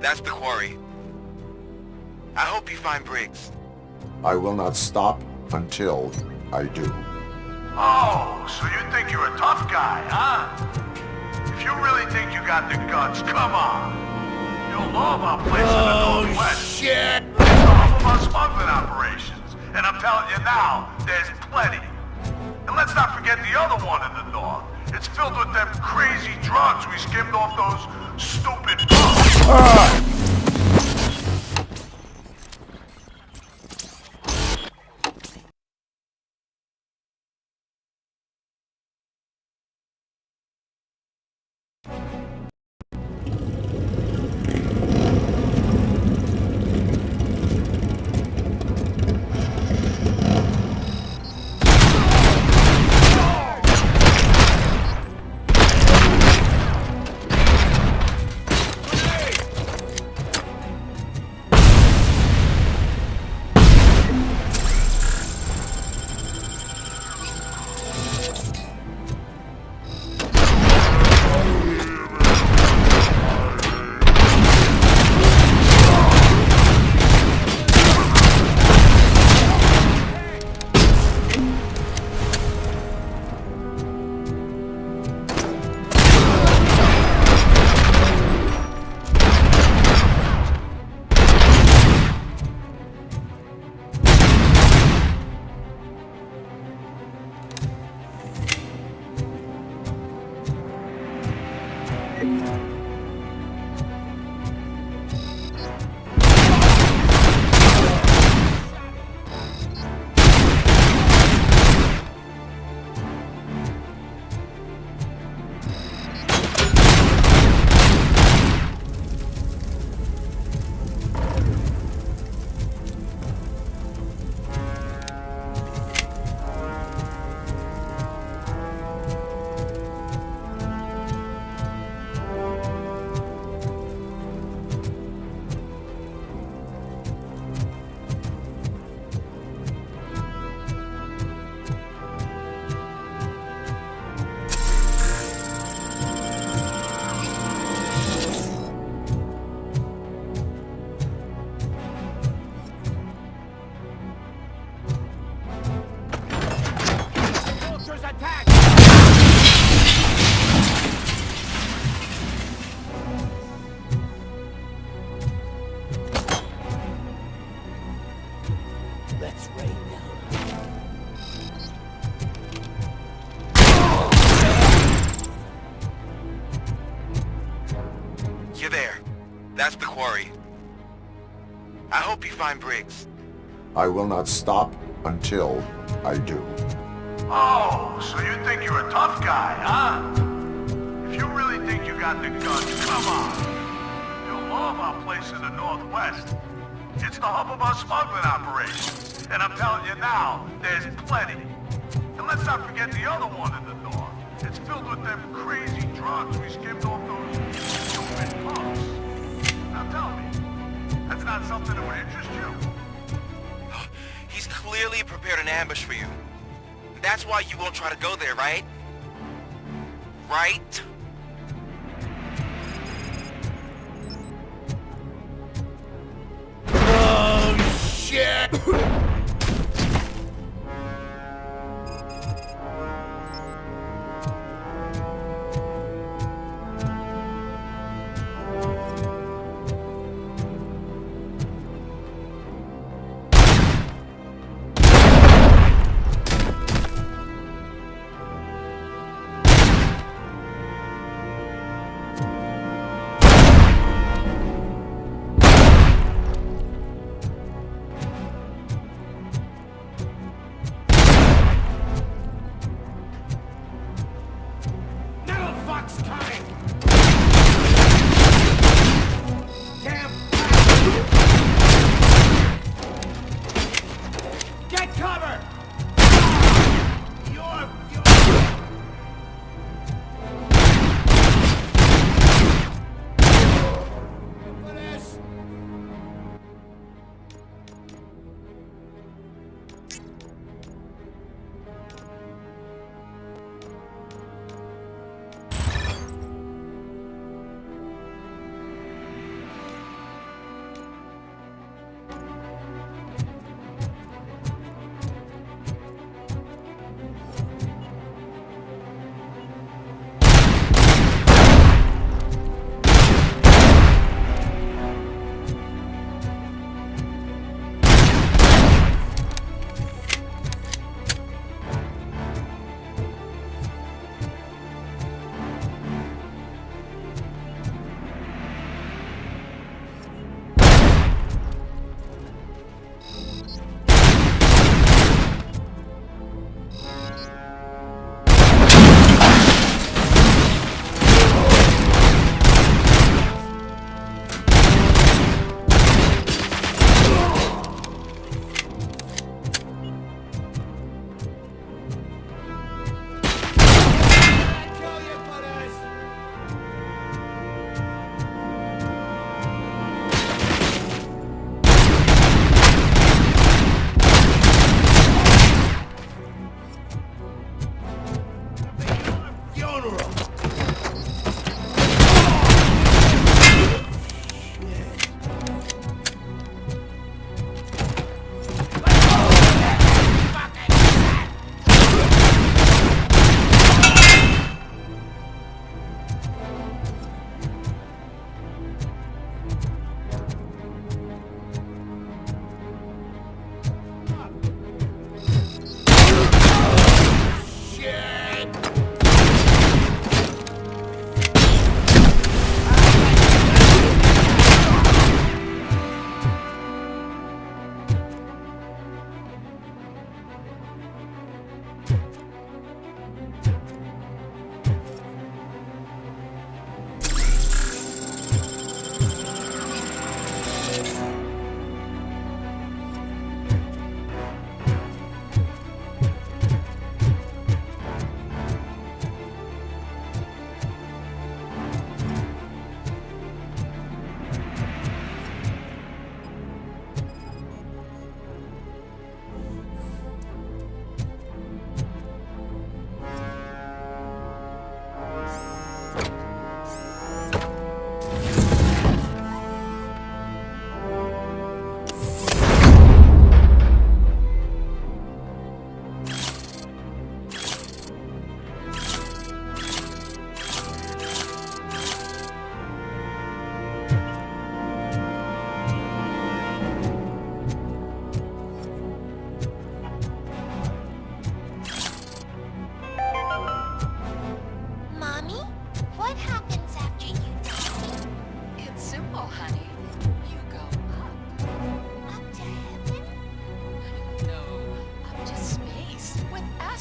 That's the quarry. I hope you find Briggs. I will not stop until I do. Oh, so you think you're a tough guy, huh? If you really think you got the guts, come on. You'll know about places in the Northwest. Shit! It's the hub of our smuggling operations. And I'm telling you now, there's plenty. And let's not forget the other one in the north. It's filled with them crazy drugs we skimmed off those stupid books. You're there. That's the quarry. I hope you find Briggs. I will not stop until I do. Oh, so you think you're a tough guy, huh? If you really think you got the guts, come on. You'll know about places in the Northwest. It's the hub of our smuggling operations. And I'm telling you now, there's plenty. And let's not forget the other one in the north. It's filled with them crazy drugs we skimmed off those stupid pumps. Now tell me, that's not something that would interest you? He's clearly prepared an ambush for you. That's why you won't try to go there, right? Right? Oh, shit!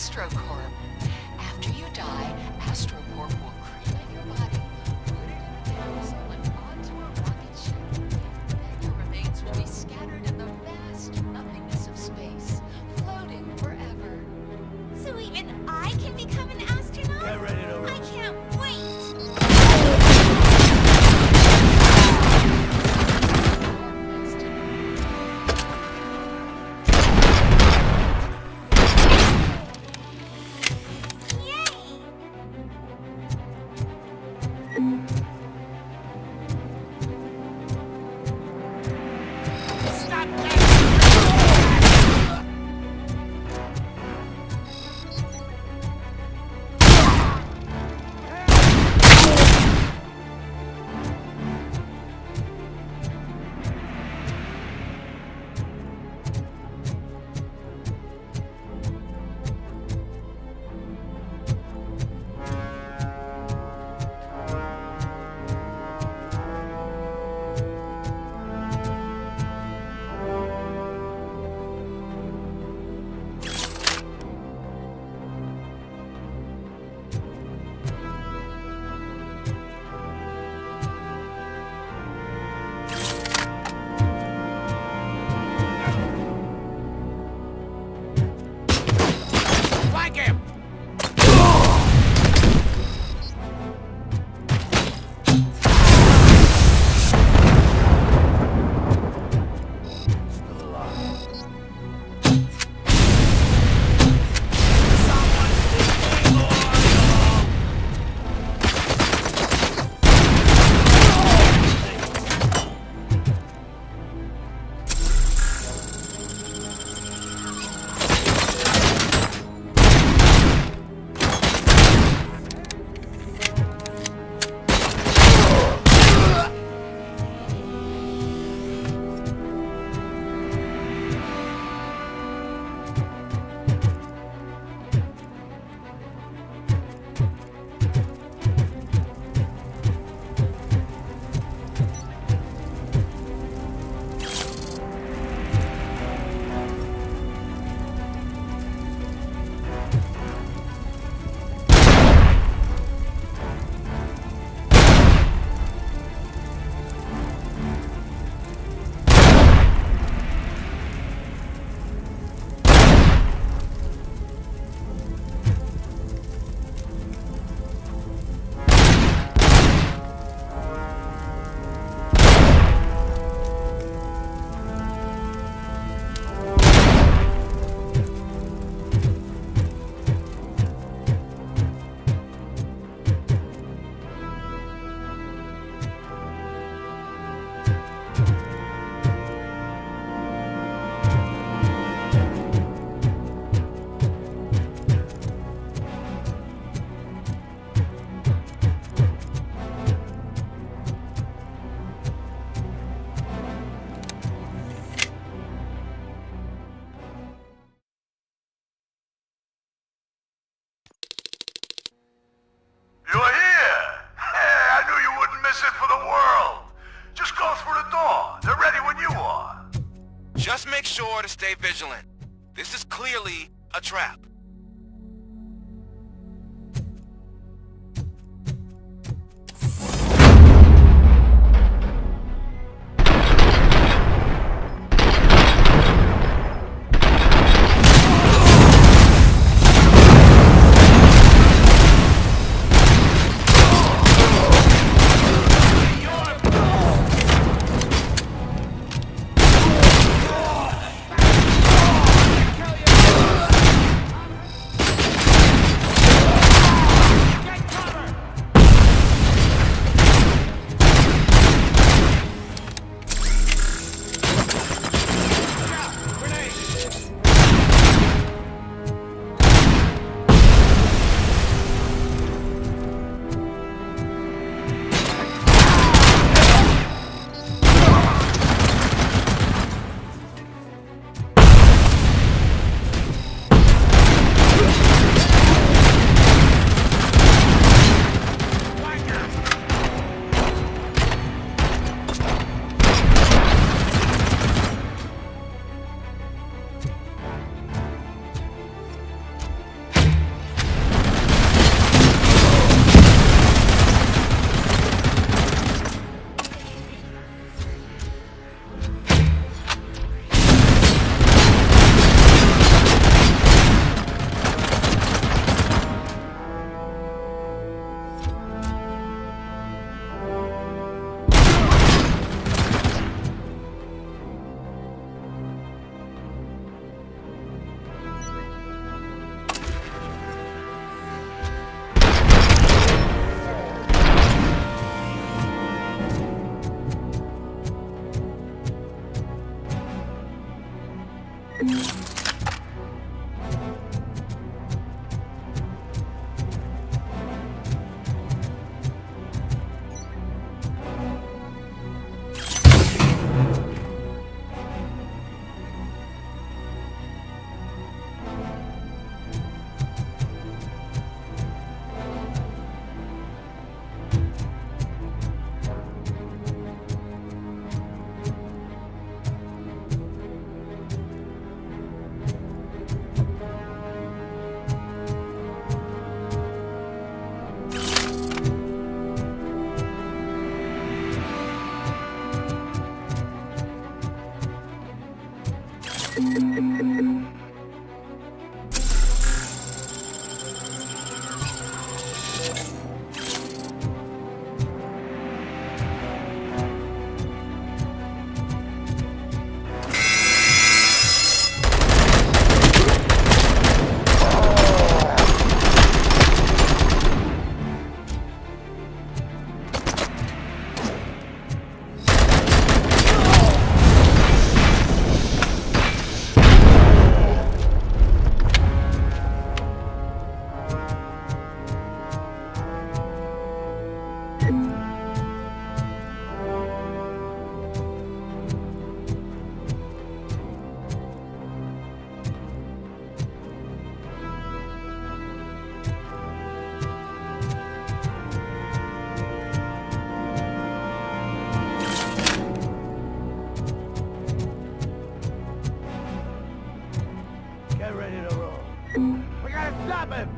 AstroCorp. After you die, AstroCorp will cremate your body, put it in a capsule and onto a rocket ship. Then your remains will be scattered in the vast nothingness of space, floating forever. So even I can become an astronaut? Get ready to roll. I can't wait! Just make sure to stay vigilant. This is clearly a trap. Get ready to roll. We gotta stop him!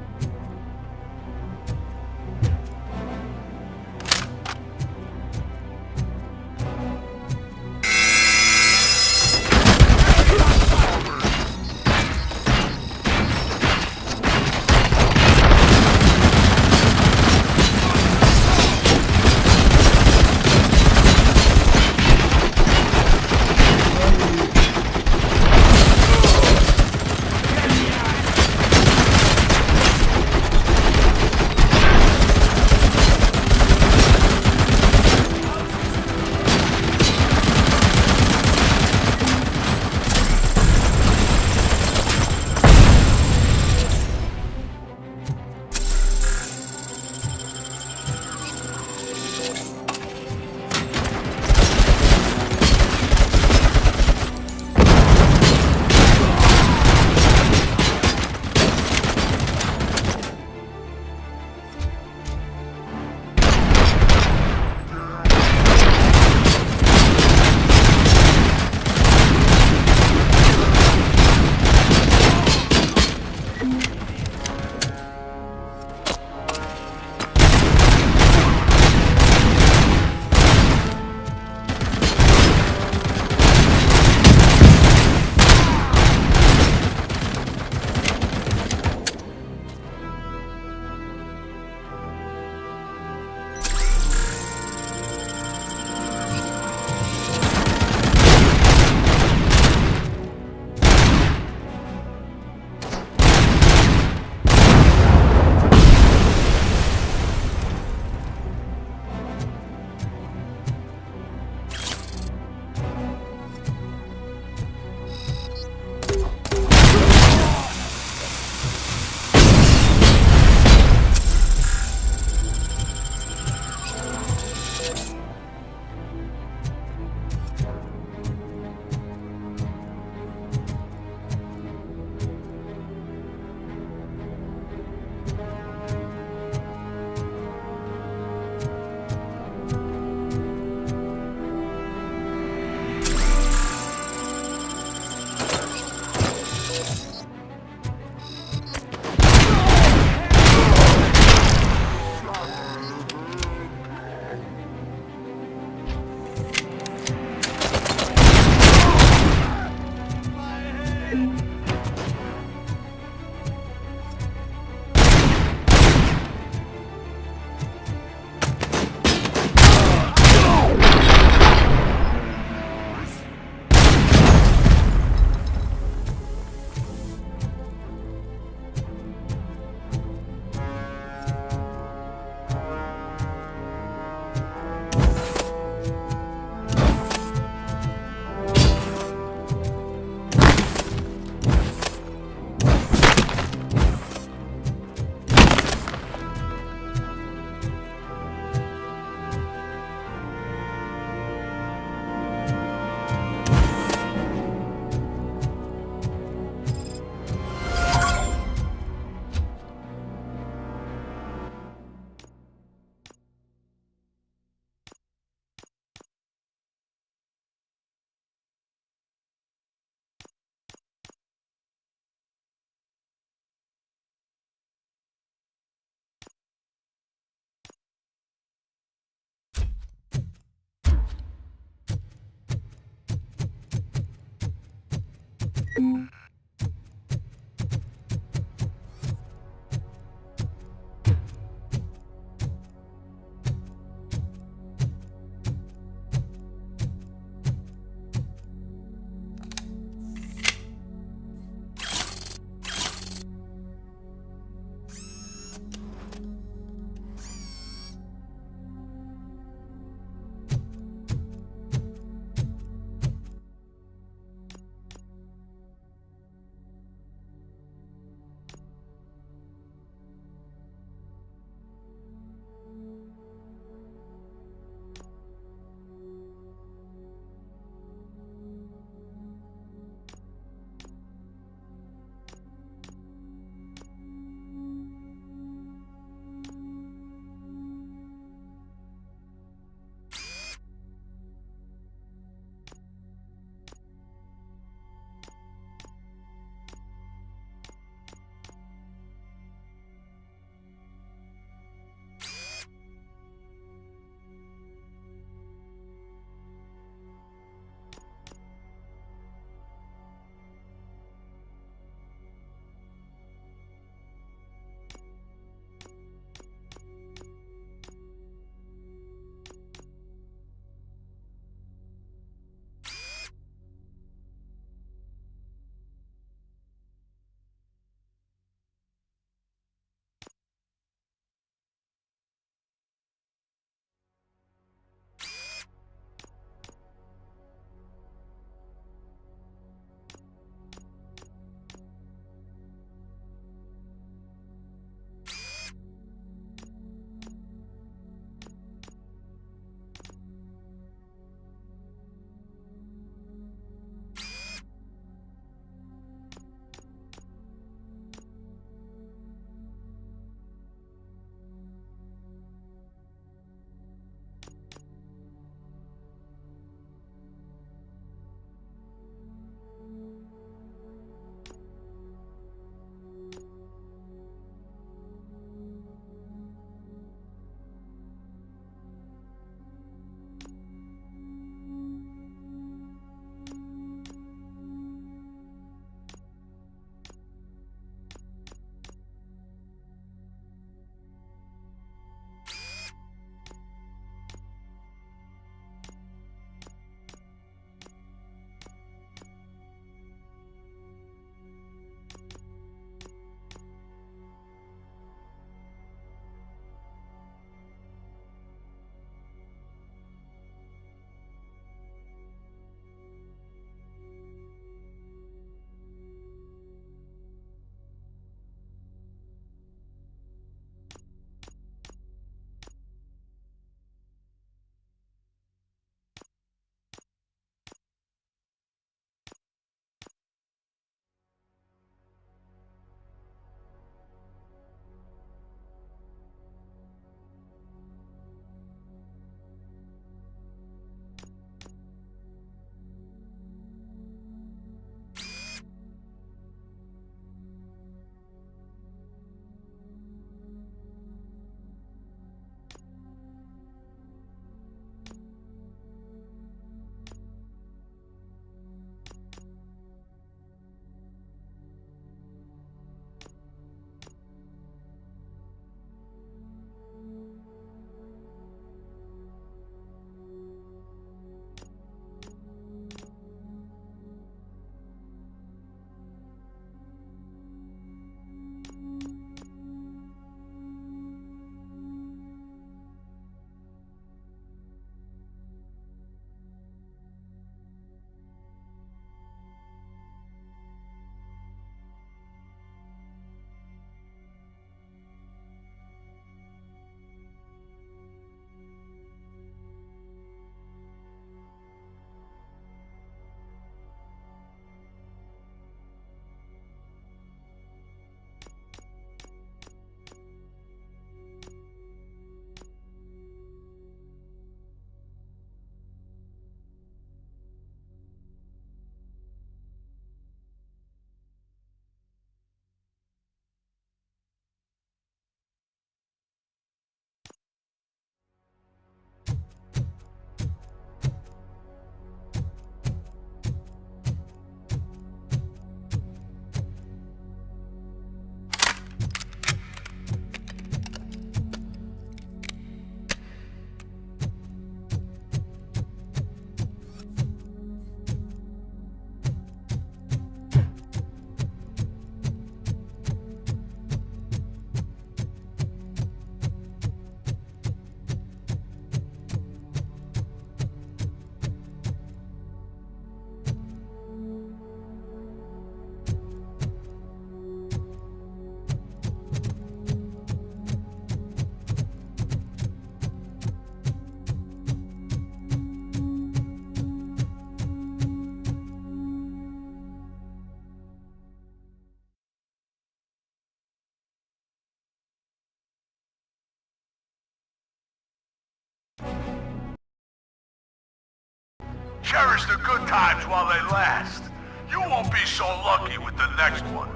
Cherish the good times while they last. You won't be so lucky with the next one.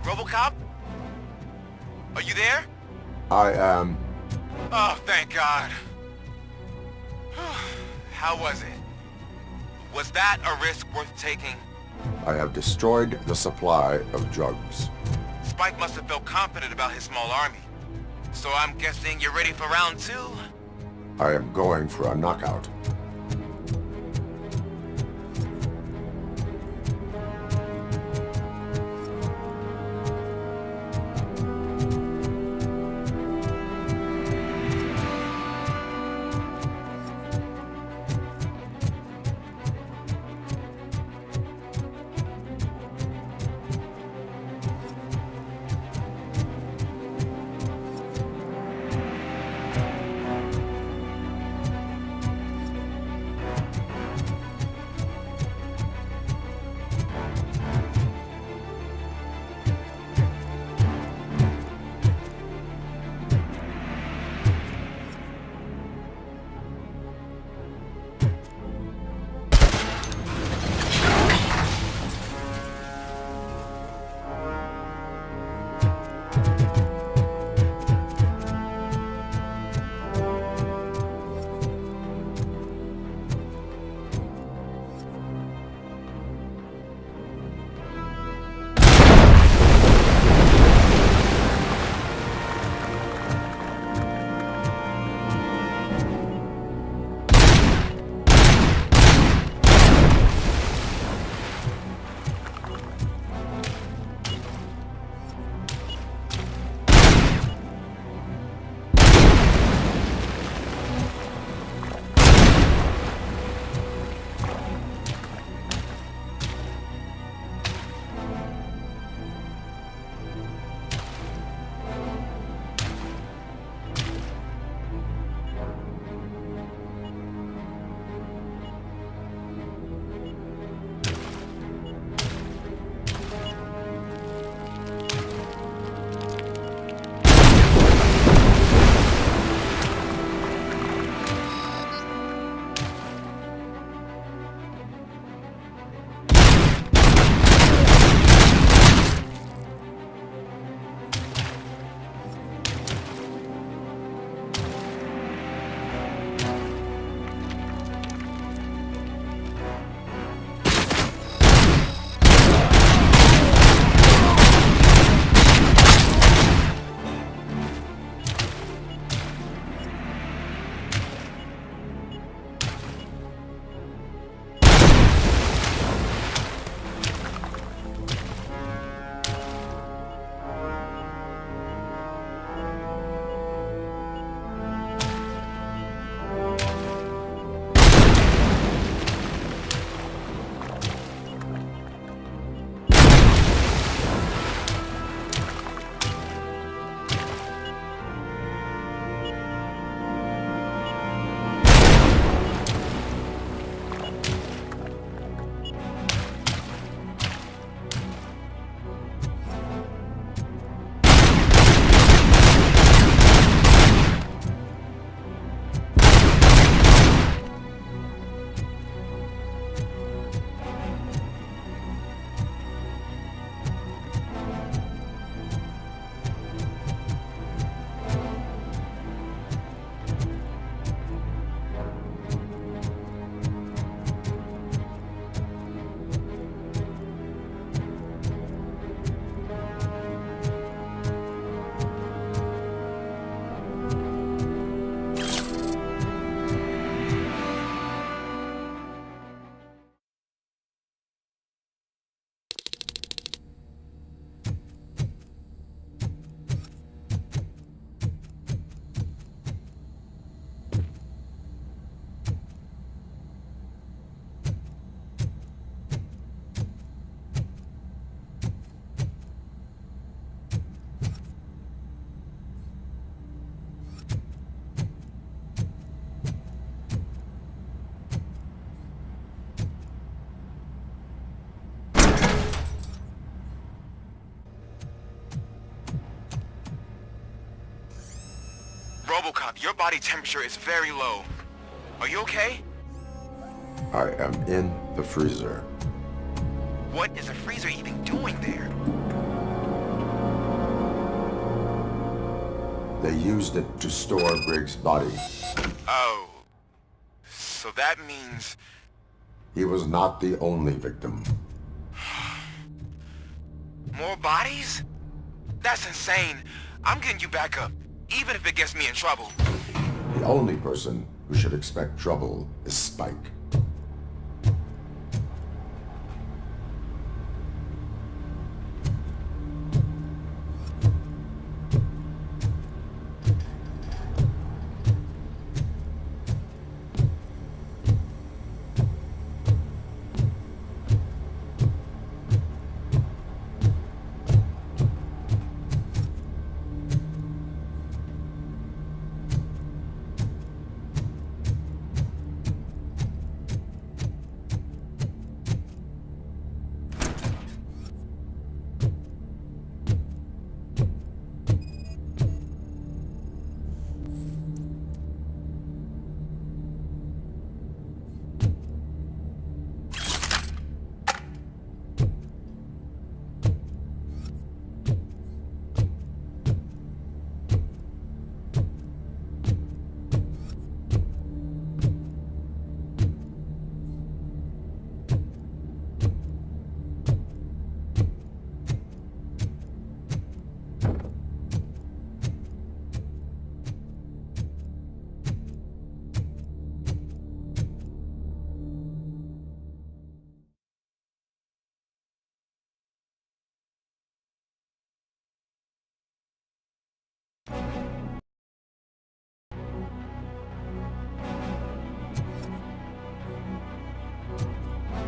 RoboCop? Are you there? I am... Oh, thank God. How was it? Was that a risk worth taking? I have destroyed the supply of drugs. Spike must have felt confident about his small army. So I'm guessing you're ready for round 2? I am going for a knockout. RoboCop, your body temperature is very low. Are you okay? I am in the freezer. What is a freezer even doing there? They used it to store Briggs' body. Oh. So that means... He was not the only victim. More bodies? That's insane. I'm getting you back up, even if it gets me in trouble. The only person who should expect trouble is Spike.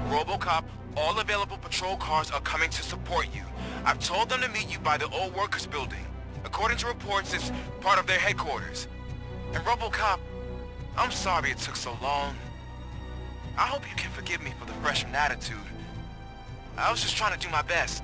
RoboCop, all available patrol cars are coming to support you. I've told them to meet you by the old workers building. According to reports, it's part of their headquarters. And RoboCop, I'm sorry it took so long. I hope you can forgive me for the freshman attitude. I was just trying to do my best.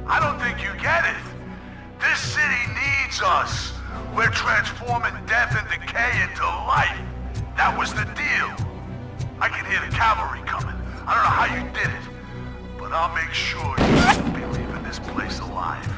I don't think you get it. This city needs us. We're transforming death and decay into life. That was the deal. I can hear the cavalry coming. I don't know how you did it, but I'll make sure you won't be leaving this place alive.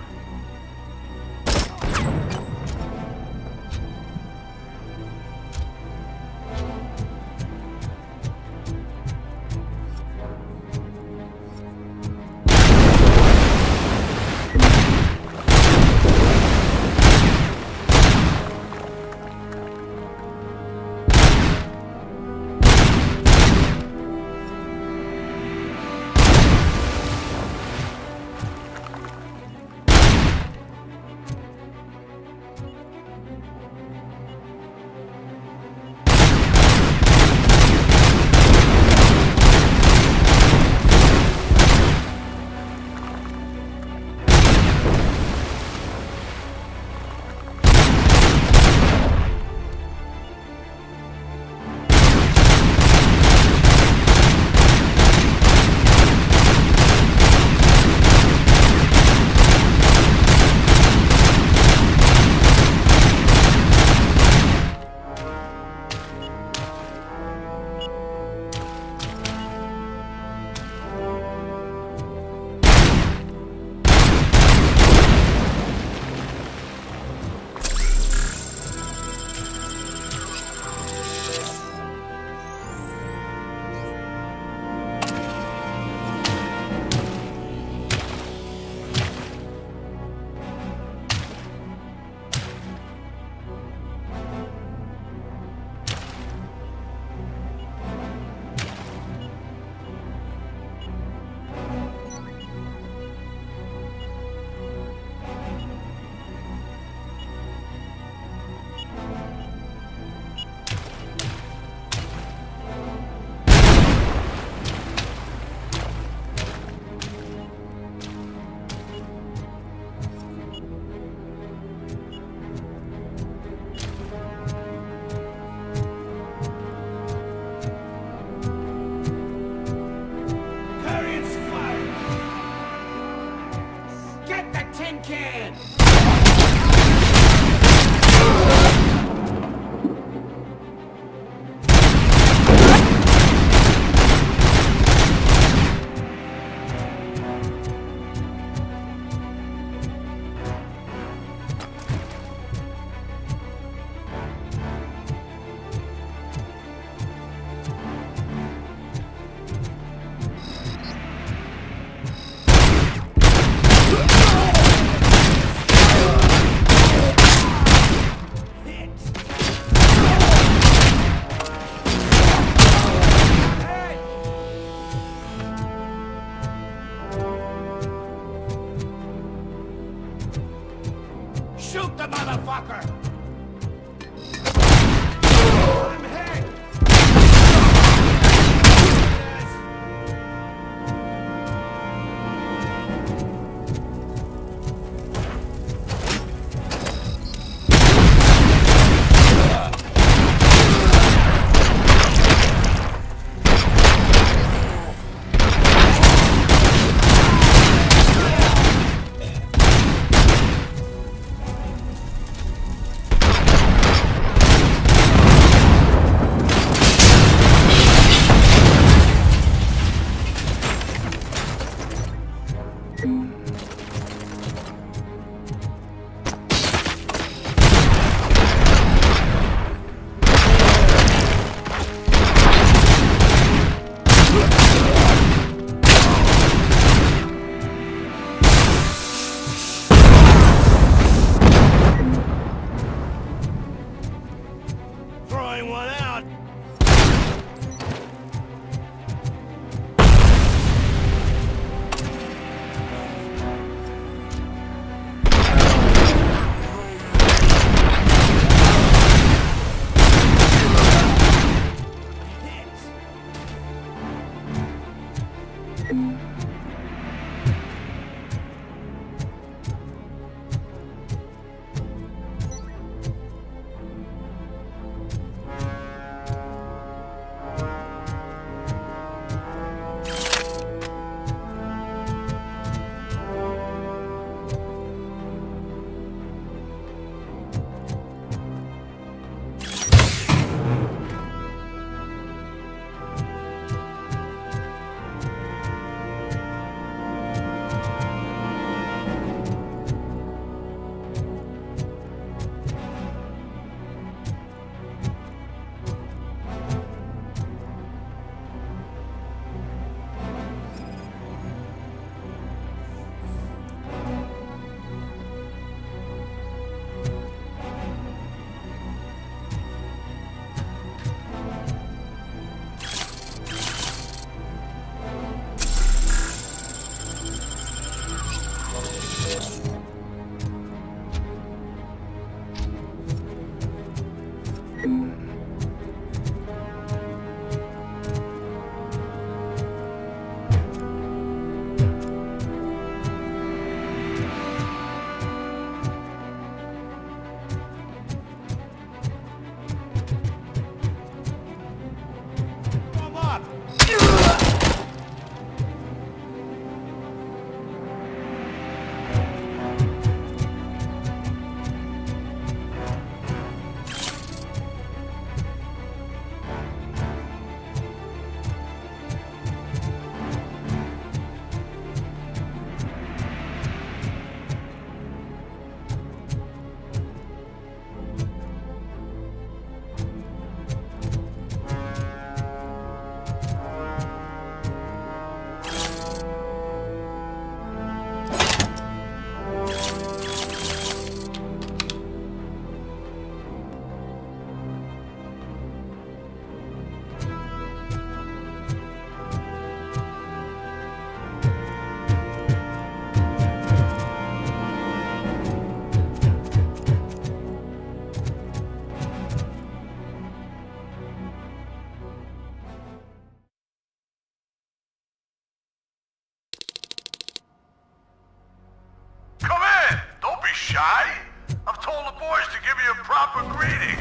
proper greeting.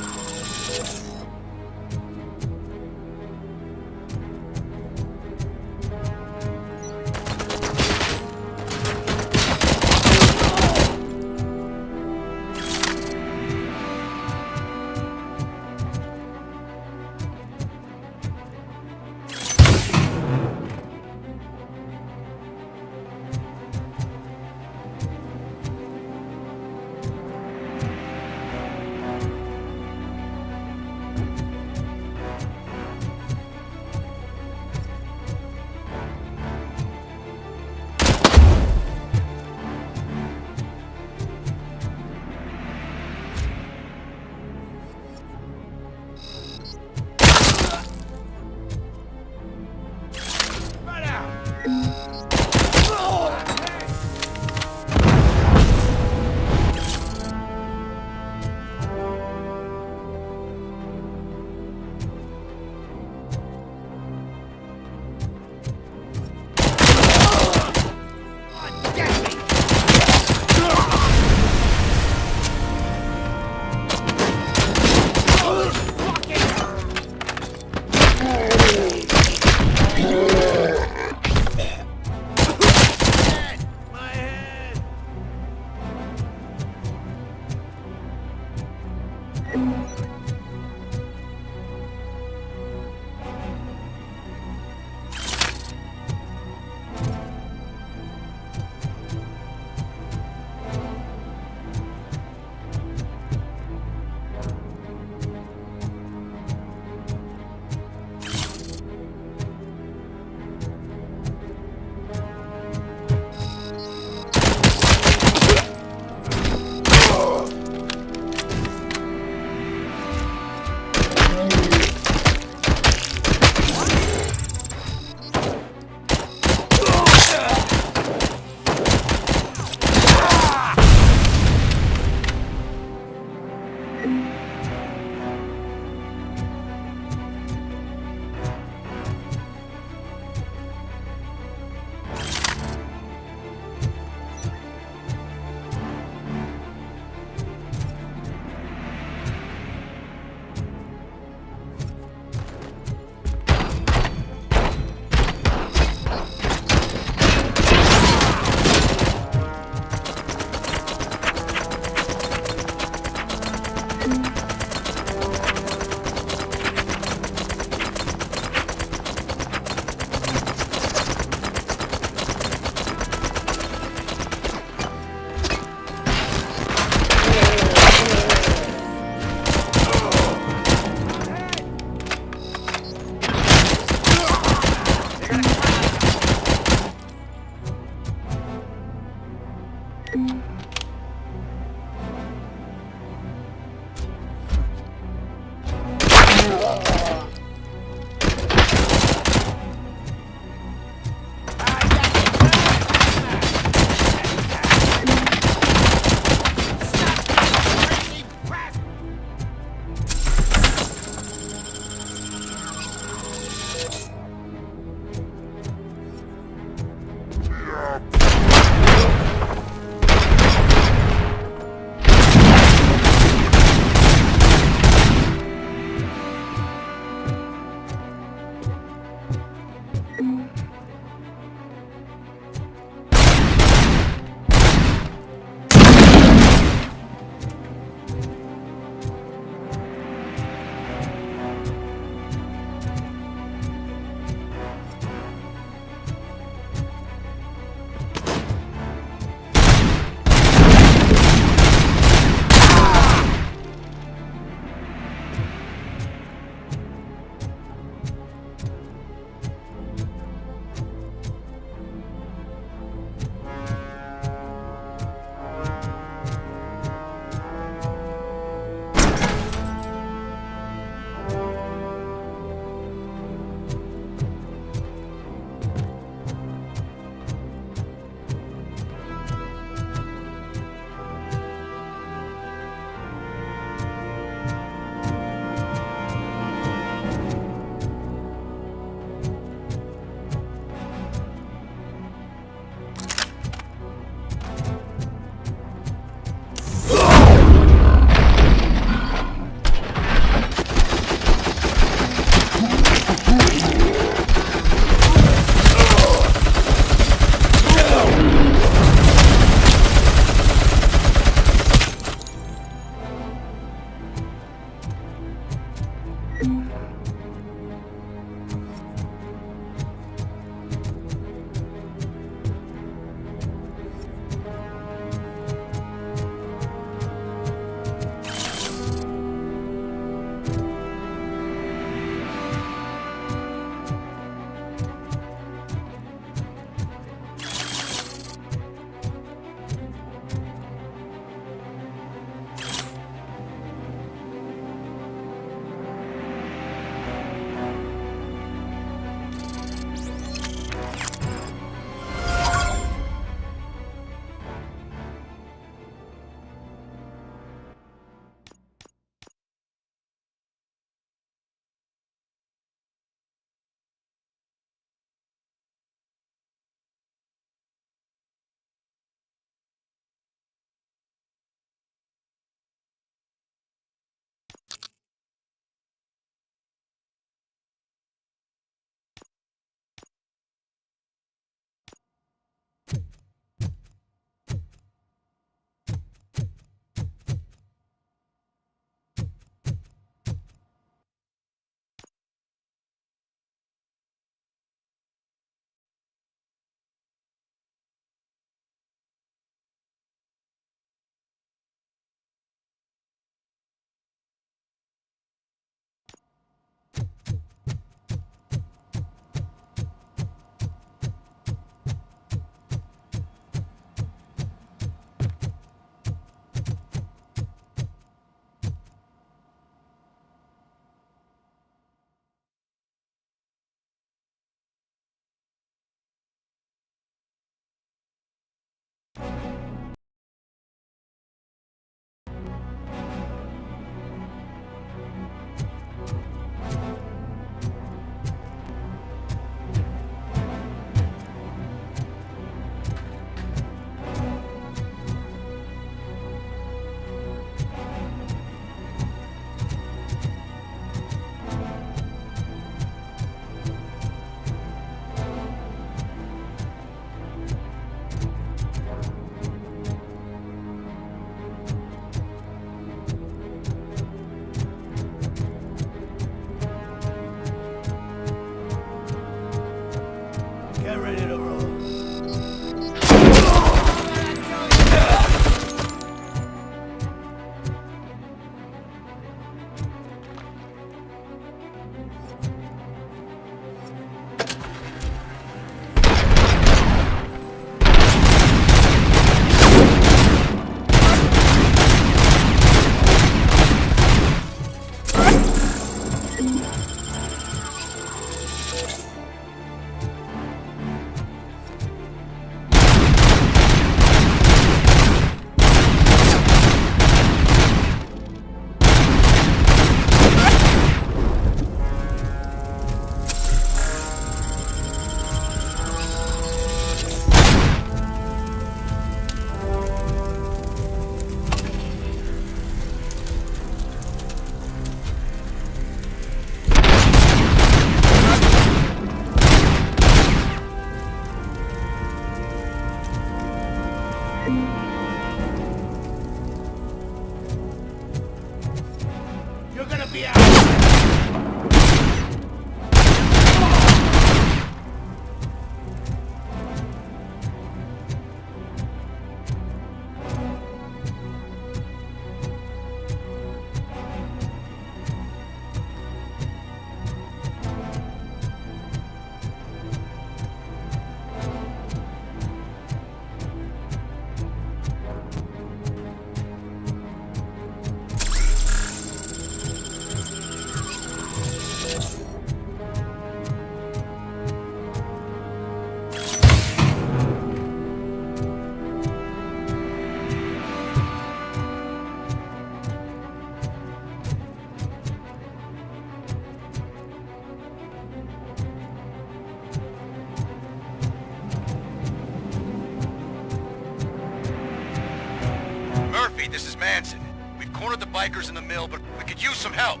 this is Manson. We've cornered the bikers in the mill, but we could use some help.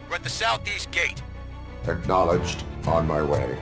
We're at the southeast gate. Acknowledged. On my way.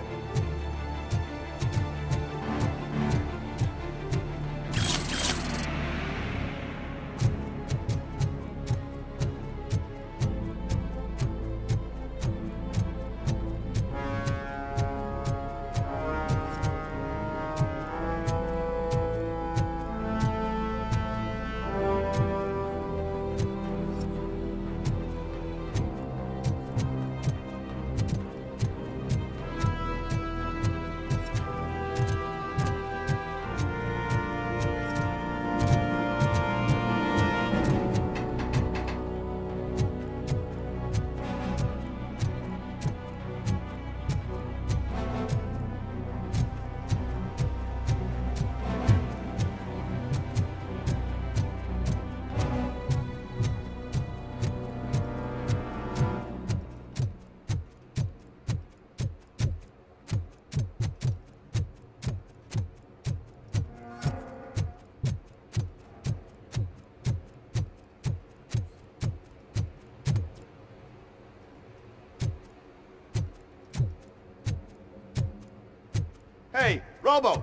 Hey, Robo!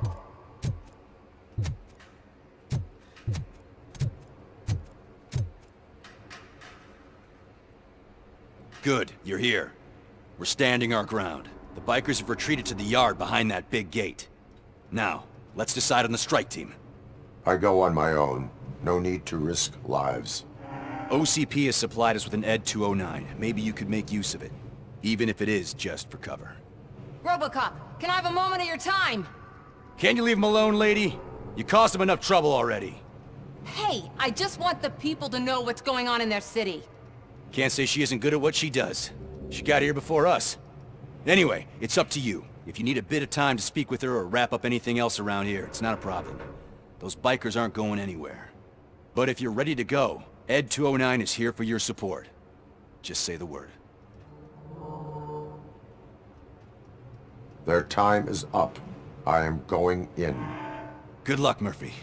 Good, you're here. We're standing our ground. The bikers have retreated to the yard behind that big gate. Now, let's decide on the strike team. I go on my own. No need to risk lives. OCP has supplied us with an ED 209. Maybe you could make use of it. Even if it is just for cover. RoboCop, can I have a moment of your time? Can't you leave him alone, lady? You caused him enough trouble already. Hey, I just want the people to know what's going on in their city. Can't say she isn't good at what she does. She got here before us. Anyway, it's up to you. If you need a bit of time to speak with her or wrap up anything else around here, it's not a problem. Those bikers aren't going anywhere. But if you're ready to go, ED 209 is here for your support. Just say the word. Their time is up. I am going in. Good luck, Murphy.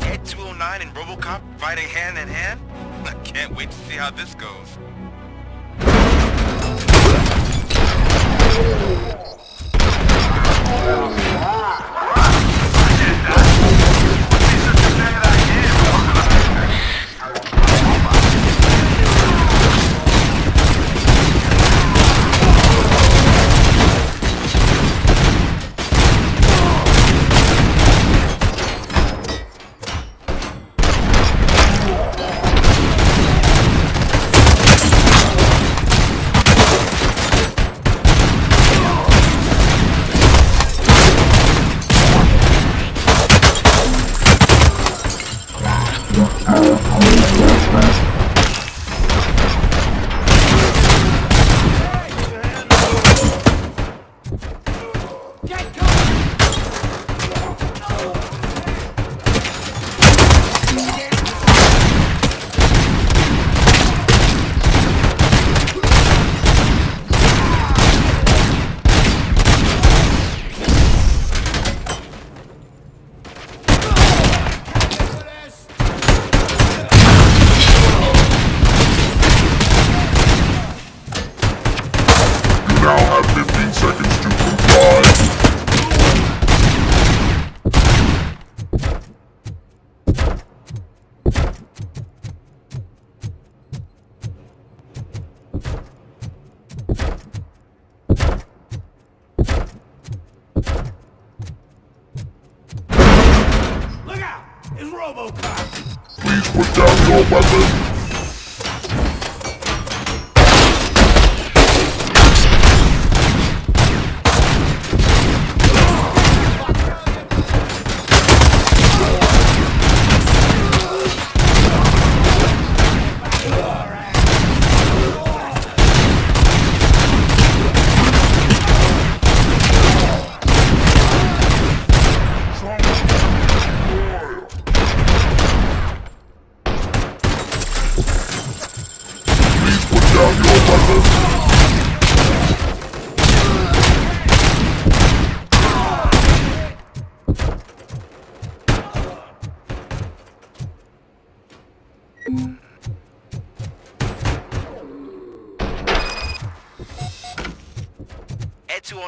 Ed 209 and RoboCop fighting hand in hand? I can't wait to see how this goes. It's RoboCop! Please put down your weapon!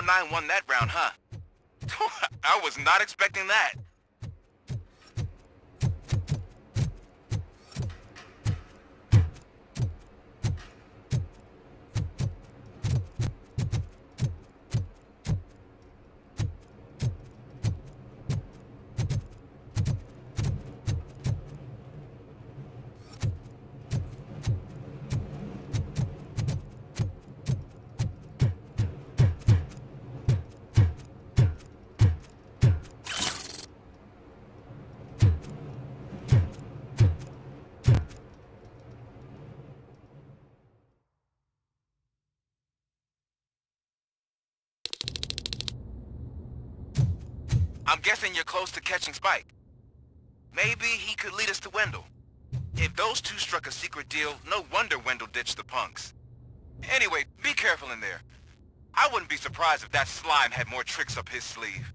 5-9 won that round, huh? I was not expecting that. I'm guessing you're close to catching Spike. Maybe he could lead us to Wendell. If those two struck a secret deal, no wonder Wendell ditched the punks. Anyway, be careful in there. I wouldn't be surprised if that slime had more tricks up his sleeve.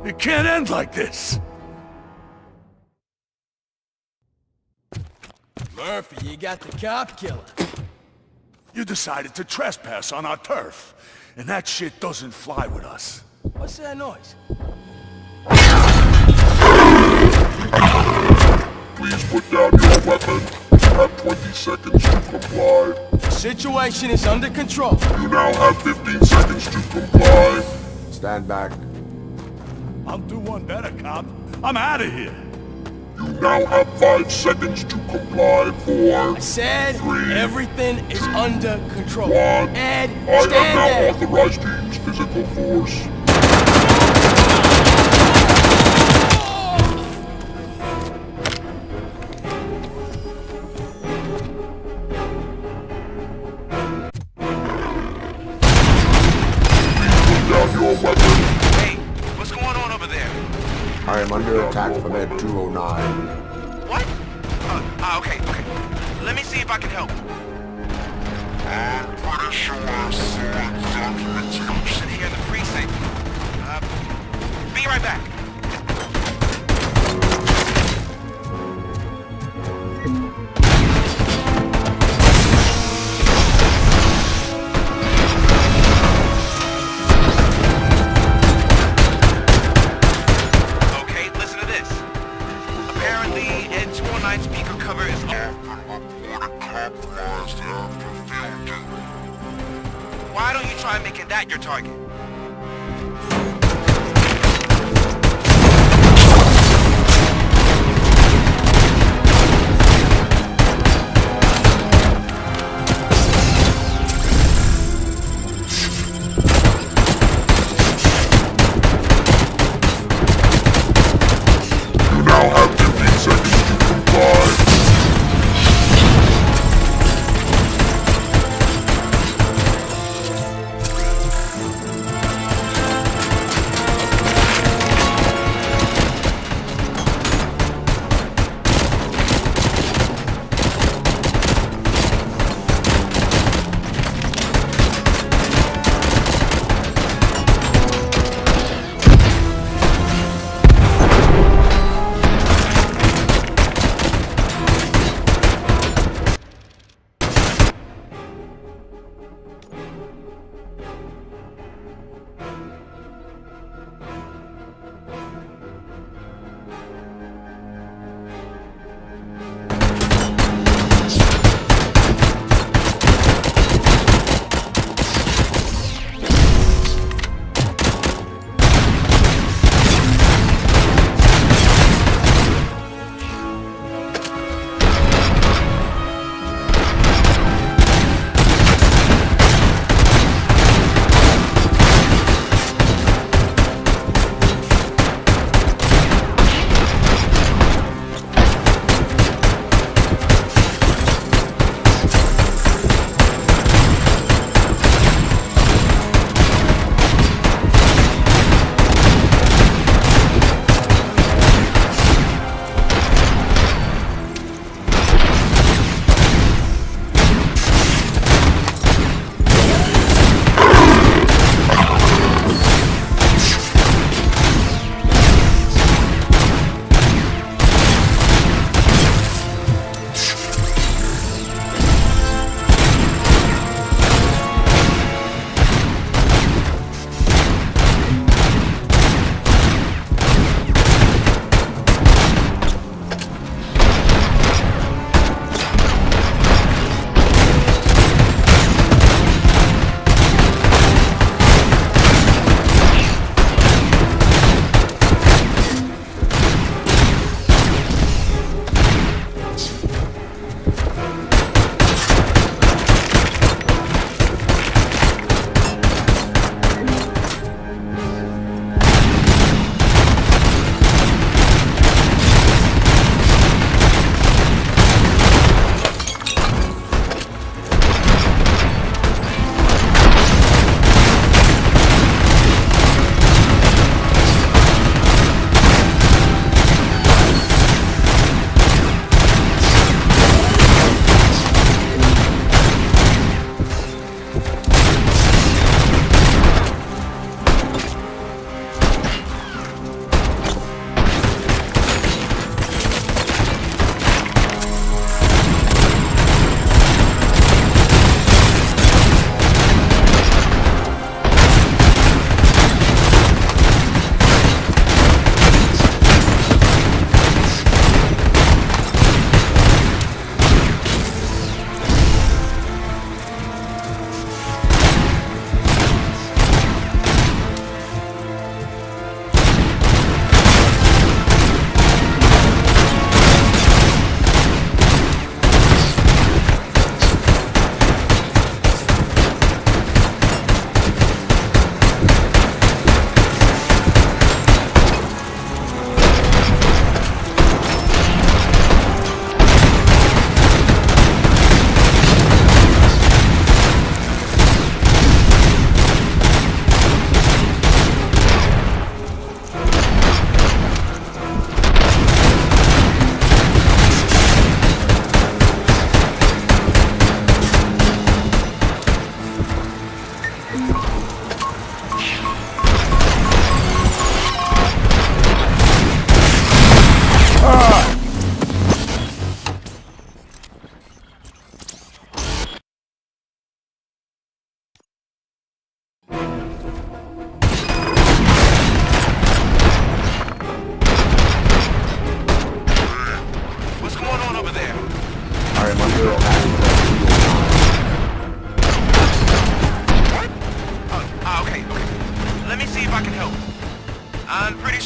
It can't end like this! Murphy, you got the cop killer. You decided to trespass on our turf, and that shit doesn't fly with us. What's that noise? Please put down your weapon. You have 20 seconds to comply. Situation is under control. You now have 15 seconds to comply. Stand back. I'll do one better, cop. I'm out of here. You now have 5 seconds to comply. 4, I said 3, everything is under control. 1. Ed, I stand am now there. authorized to use physical force. Hey, what's going on over there? I am under attack from Ed 209. What? Okay. Let me see if I can help. Sitting here in the precinct. Be right back. Okay, listen to this. Apparently, Ed 209 speaker cover is Why don't you try making that your target? You now have 15 seconds to comply.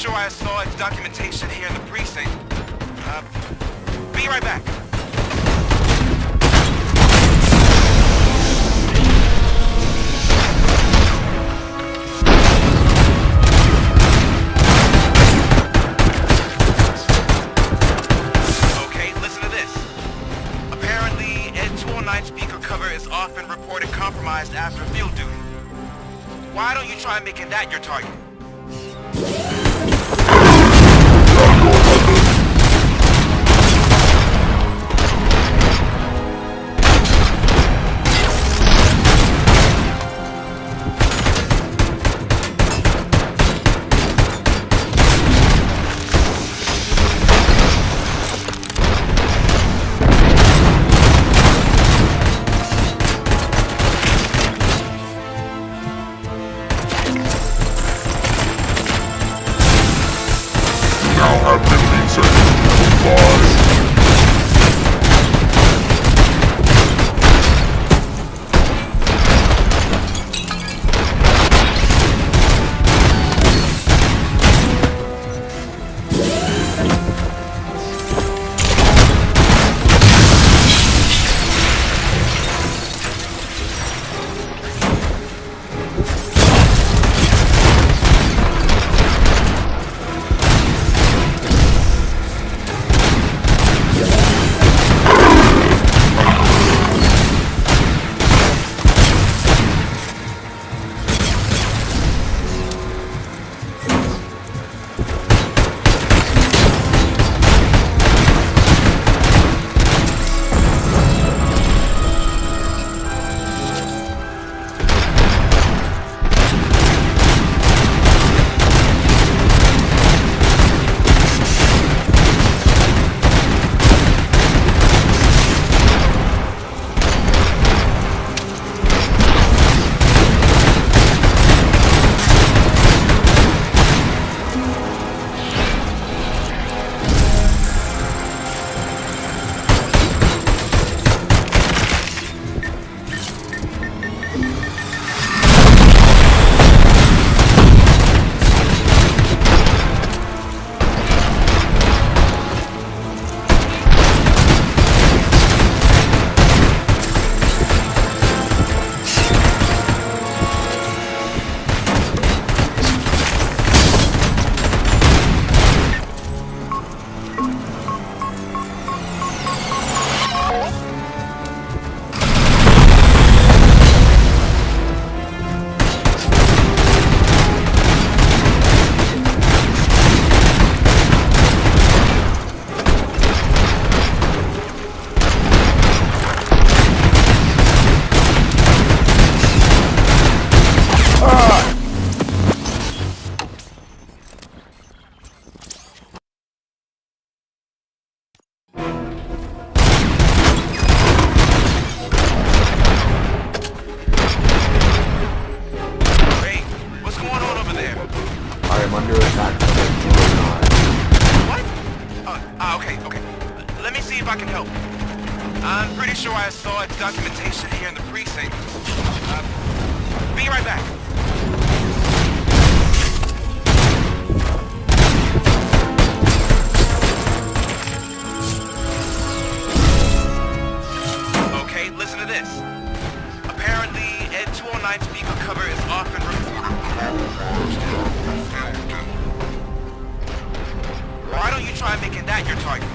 sure I saw its documentation here in the precinct. Be right back. Okay, listen to this. Apparently, Ed 209 speaker cover is often reported compromised after field duty. Why don't you try making that your target? I'm pretty sure I saw its documentation here in the precinct. Be right back. Okay, listen to this. Apparently, Ed 209 speaker cover is often reported. Why don't you try making that your target?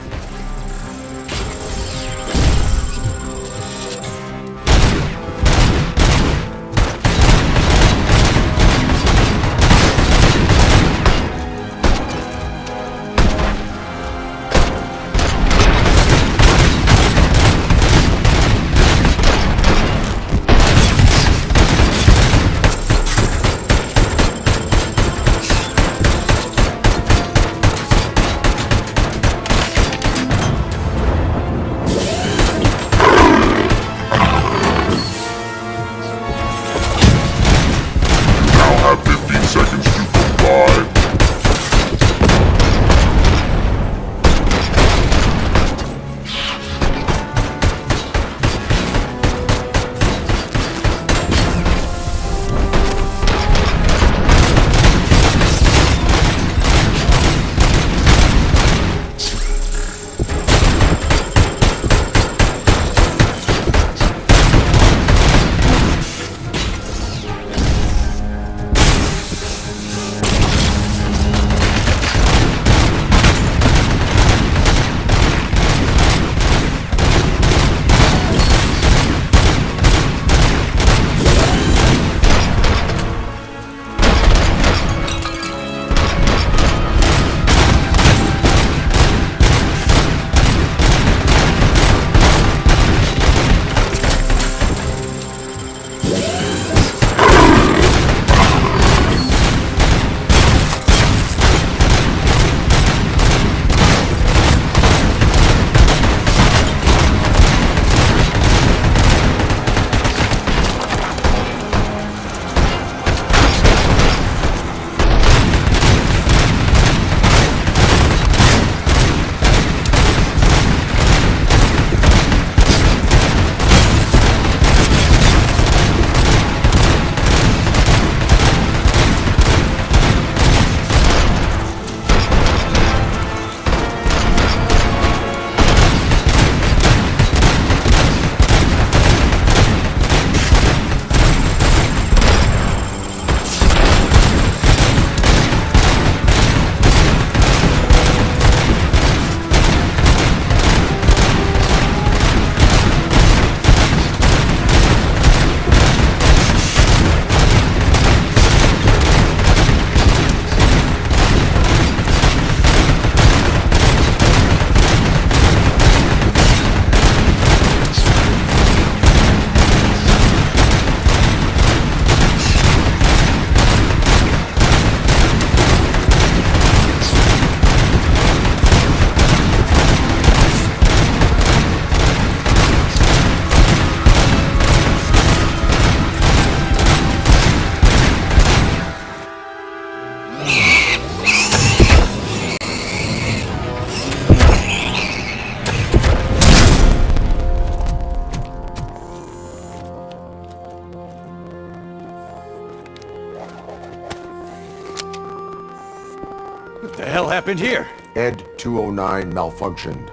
The hell happened here? Ed 209 malfunctioned.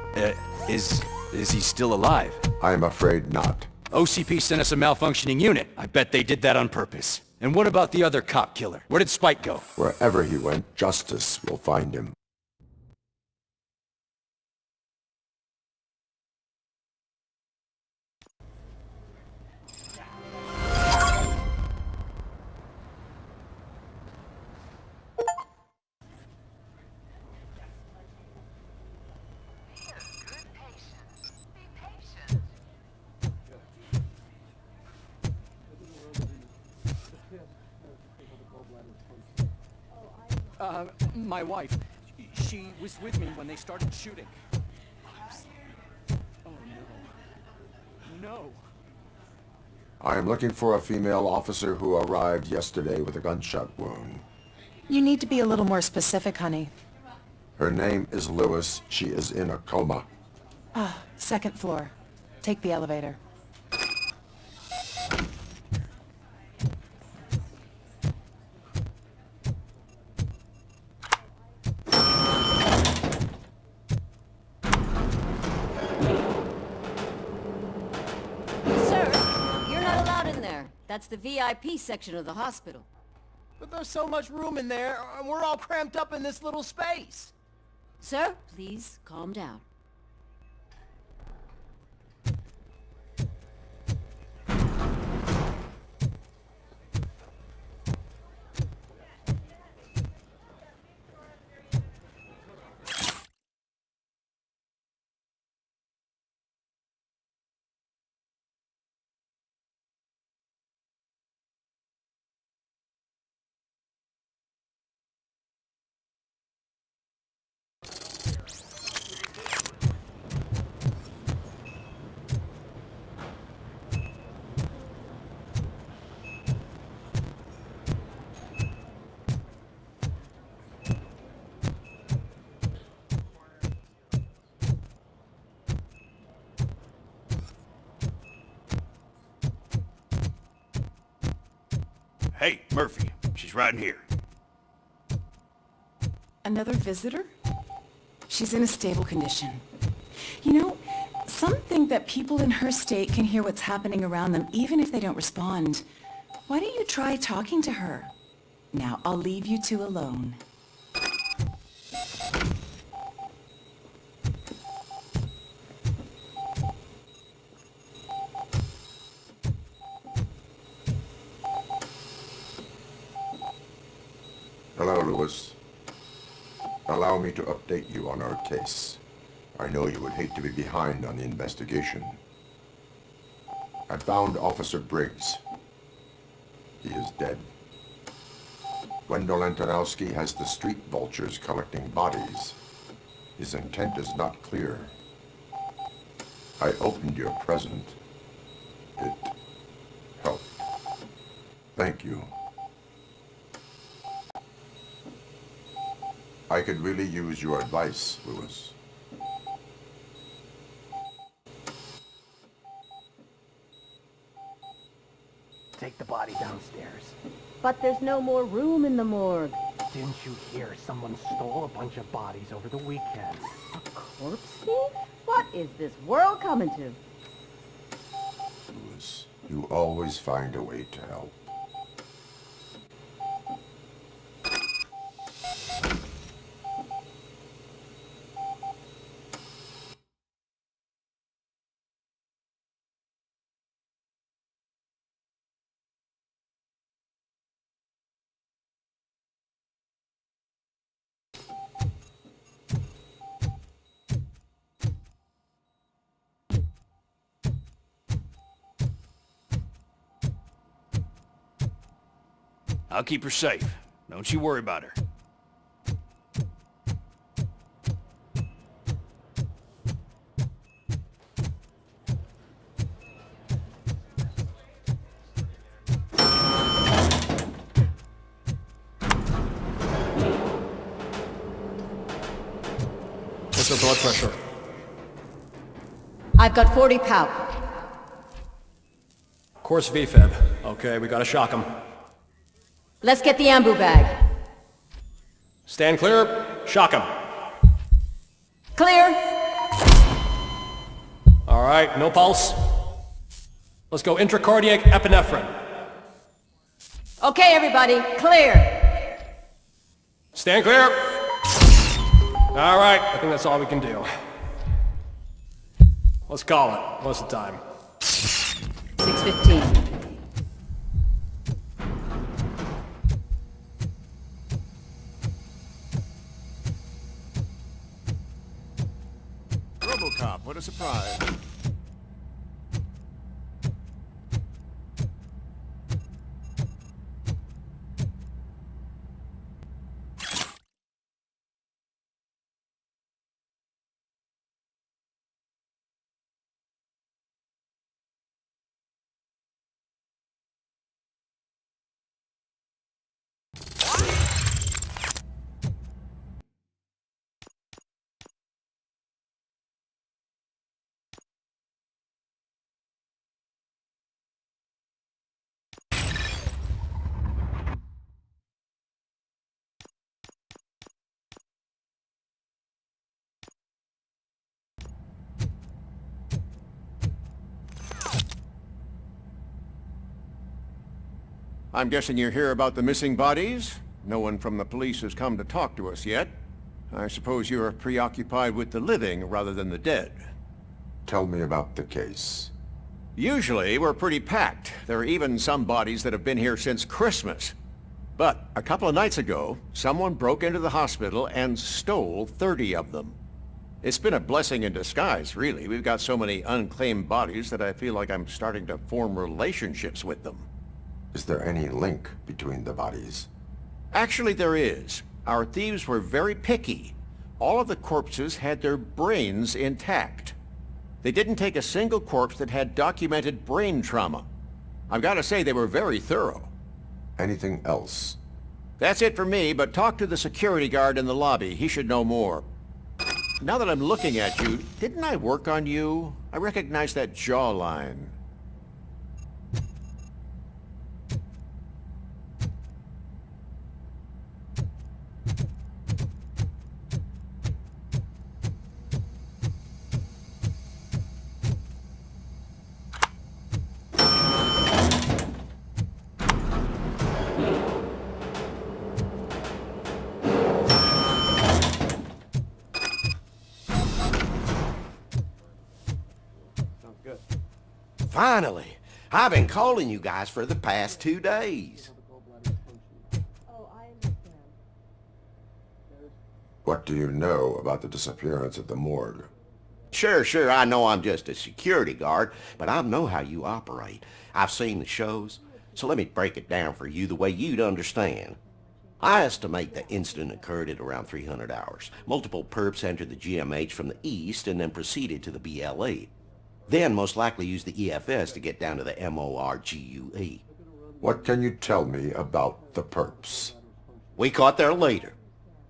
Is he still alive? I'm afraid not. OCP sent us a malfunctioning unit. I bet they did that on purpose. And what about the other cop killer? Where did Spike go? Wherever he went, justice will find him. My wife. She was with me when they started shooting. Oh, no. No. I am looking for a female officer who arrived yesterday with a gunshot wound. You need to be a little more specific, honey. Her name is Lewis. She is in a coma. Ah, second floor. Take the elevator. That's the VIP section of the hospital. But there's so much room in there, and we're all cramped up in this little space. Sir, please calm down. Hey, Murphy. She's right in here. Another visitor? She's in a stable condition. You know, some think that people in her state can hear what's happening around them even if they don't respond. Why don't you try talking to her? Now, I'll leave you two alone. Hello, Lewis. Allow me to update you on our case. I know you would hate to be behind on the investigation. I found Officer Briggs. He is dead. Wendell Antonowski has the street vultures collecting bodies. His intent is not clear. I opened your present. It helped. Thank you. I could really use your advice, Lewis. Take the body downstairs. But there's no more room in the morgue. Didn't you hear someone stole a bunch of bodies over the weekend? A corpse thief? What is this world coming to? Lewis, you always find a way to help. I'll keep her safe. Don't you worry about her. What's her blood pressure? I've got 40 pow. Course VFib. Okay, we gotta shock him. Let's get the ambu bag. Stand clear. Shock him. Clear. All right, no pulse. Let's go intracardiac epinephrine. Okay, everybody, clear. Stand clear. All right, I think that's all we can do. Let's call it. What's the time? 6:15. RoboCop, what a surprise. I'm guessing you're here about the missing bodies? No one from the police has come to talk to us yet. I suppose you're preoccupied with the living rather than the dead. Tell me about the case. Usually, we're pretty packed. There are even some bodies that have been here since Christmas. But a couple of nights ago, someone broke into the hospital and stole 30 of them. It's been a blessing in disguise, really. We've got so many unclaimed bodies that I feel like I'm starting to form relationships with them. Is there any link between the bodies? Actually, there is. Our thieves were very picky. All of the corpses had their brains intact. They didn't take a single corpse that had documented brain trauma. I've got to say they were very thorough. Anything else? That's it for me, but talk to the security guard in the lobby. He should know more. Now that I'm looking at you, didn't I work on you? I recognize that jawline. Finally! I've been calling you guys for the past 2 days. What do you know about the disappearance at the morgue? Sure, I know I'm just a security guard, but I know how you operate. I've seen the shows, so let me break it down for you the way you'd understand. I estimate the incident occurred at around 300 hours. Multiple perps entered the GMH from the east and then proceeded to the BLE. Then most likely used the EFS to get down to the MORGUE. What can you tell me about the perps? We caught their leader.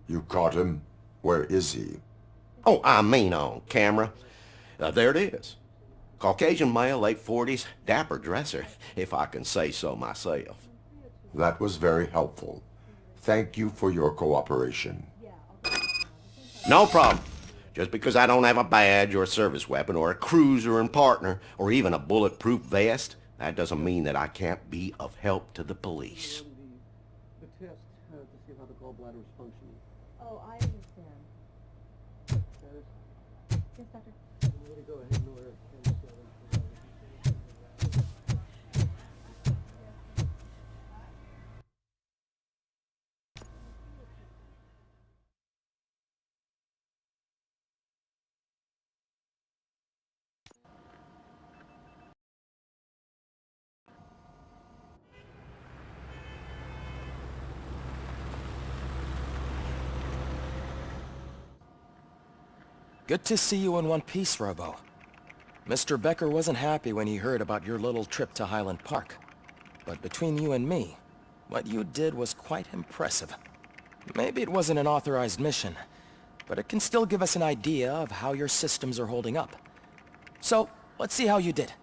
You caught him? Where is he? Oh, I mean on camera. There it is. Caucasian male, late 40s, dapper dresser, if I can say so myself. That was very helpful. Thank you for your cooperation. No problem. Just because I don't have a badge or a service weapon or a cruiser and partner or even a bulletproof vest, that doesn't mean that I can't be of help to the police. The test to see how the gallbladder is functioning. Oh, I understand. Yes, doctor. I'm going to go ahead and order Good to see you in one piece, Robo. Mr. Becker wasn't happy when he heard about your little trip to Highland Park. But between you and me, what you did was quite impressive. Maybe it wasn't an authorized mission, but it can still give us an idea of how your systems are holding up. So, let's see how you did.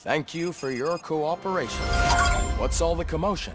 Thank you for your cooperation. What's all the commotion?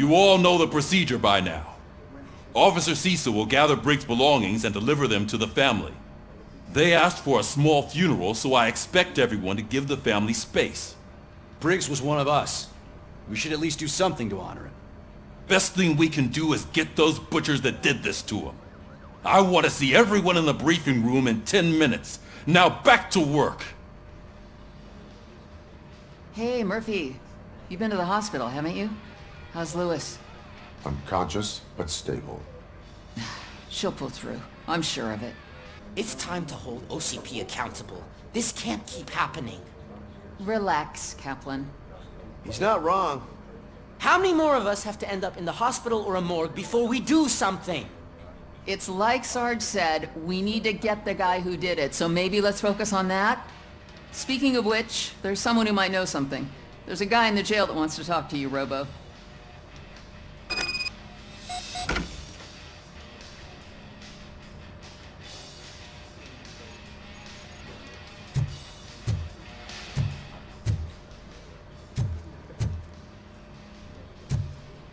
You all know the procedure by now. Officer Cecil will gather Briggs' belongings and deliver them to the family. They asked for a small funeral, so I expect everyone to give the family space. Briggs was one of us. We should at least do something to honor him. Best thing we can do is get those butchers that did this to him. I want to see everyone in the briefing room in 10 minutes. Now back to work. Hey, Murphy. You've been to the hospital, haven't you? How's Lewis? Unconscious, but stable. She'll pull through. I'm sure of it. It's time to hold OCP accountable. This can't keep happening. Relax, Kaplan. He's not wrong. How many more of us have to end up in the hospital or a morgue before we do something? It's like Sarge said, we need to get the guy who did it, so maybe let's focus on that? Speaking of which, there's someone who might know something. There's a guy in the jail that wants to talk to you, Robo.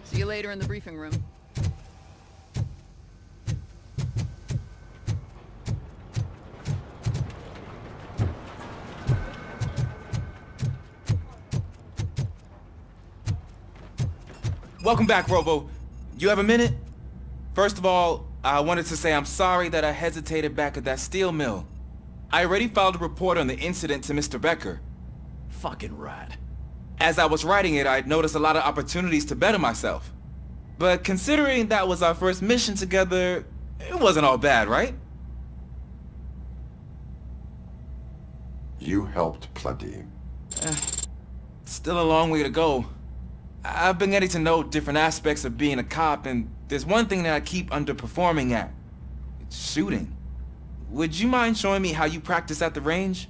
See you later in the briefing room. Welcome back, Robo. You have a minute? First of all, I wanted to say I'm sorry that I hesitated back at that steel mill. I already filed a report on the incident to Mr. Becker. Fucking rat. As I was writing it, I'd noticed a lot of opportunities to better myself. But considering that was our first mission together, it wasn't all bad, right? You helped plenty. Still a long way to go. I've been getting to know different aspects of being a cop, and there's one thing that I keep underperforming at. It's shooting. Would you mind showing me how you practice at the range?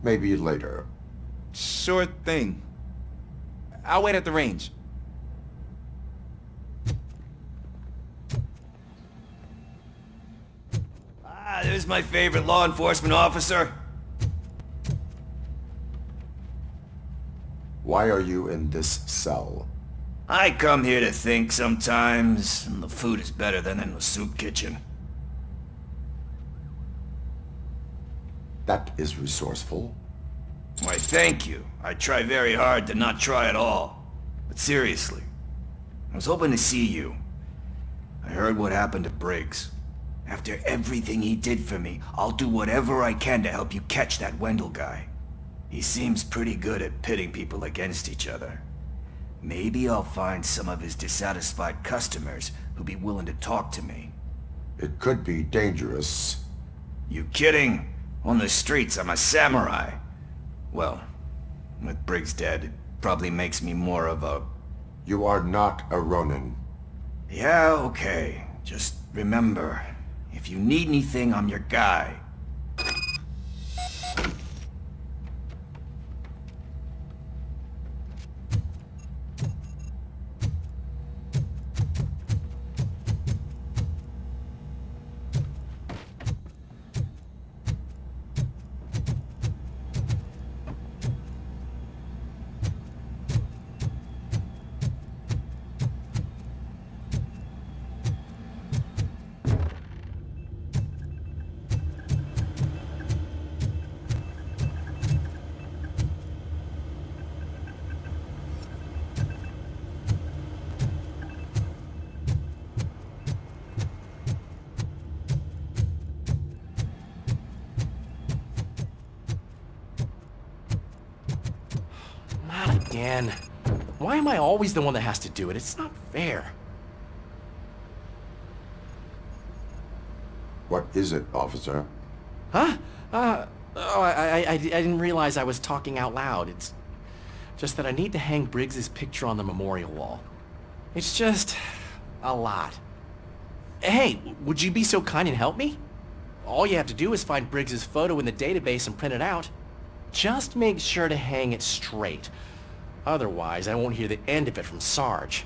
Maybe later. Sure thing. I'll wait at the range. Ah, there's my favorite law enforcement officer. Why are you in this cell? I come here to think sometimes, and the food is better than in the soup kitchen. That is resourceful. Why, thank you. I try very hard to not try at all. But seriously, I was hoping to see you. I heard what happened to Briggs. After everything he did for me, I'll do whatever I can to help you catch that Wendell guy. He seems pretty good at pitting people against each other. Maybe I'll find some of his dissatisfied customers who'd be willing to talk to me. It could be dangerous. You kidding? On the streets, I'm a samurai. Well, with Briggs dead, it probably makes me more of a... You are not a Ronin. Yeah, okay. Just remember, if you need anything, I'm your guy. Again. Why am I always the one that has to do it? It's not fair. What is it, officer? Huh? I didn't realize I was talking out loud. It's just that I need to hang Briggs's picture on the memorial wall. It's just a lot. Hey, would you be so kind and help me? All you have to do is find Briggs's photo in the database and print it out. Just make sure to hang it straight. Otherwise, I won't hear the end of it from Sarge.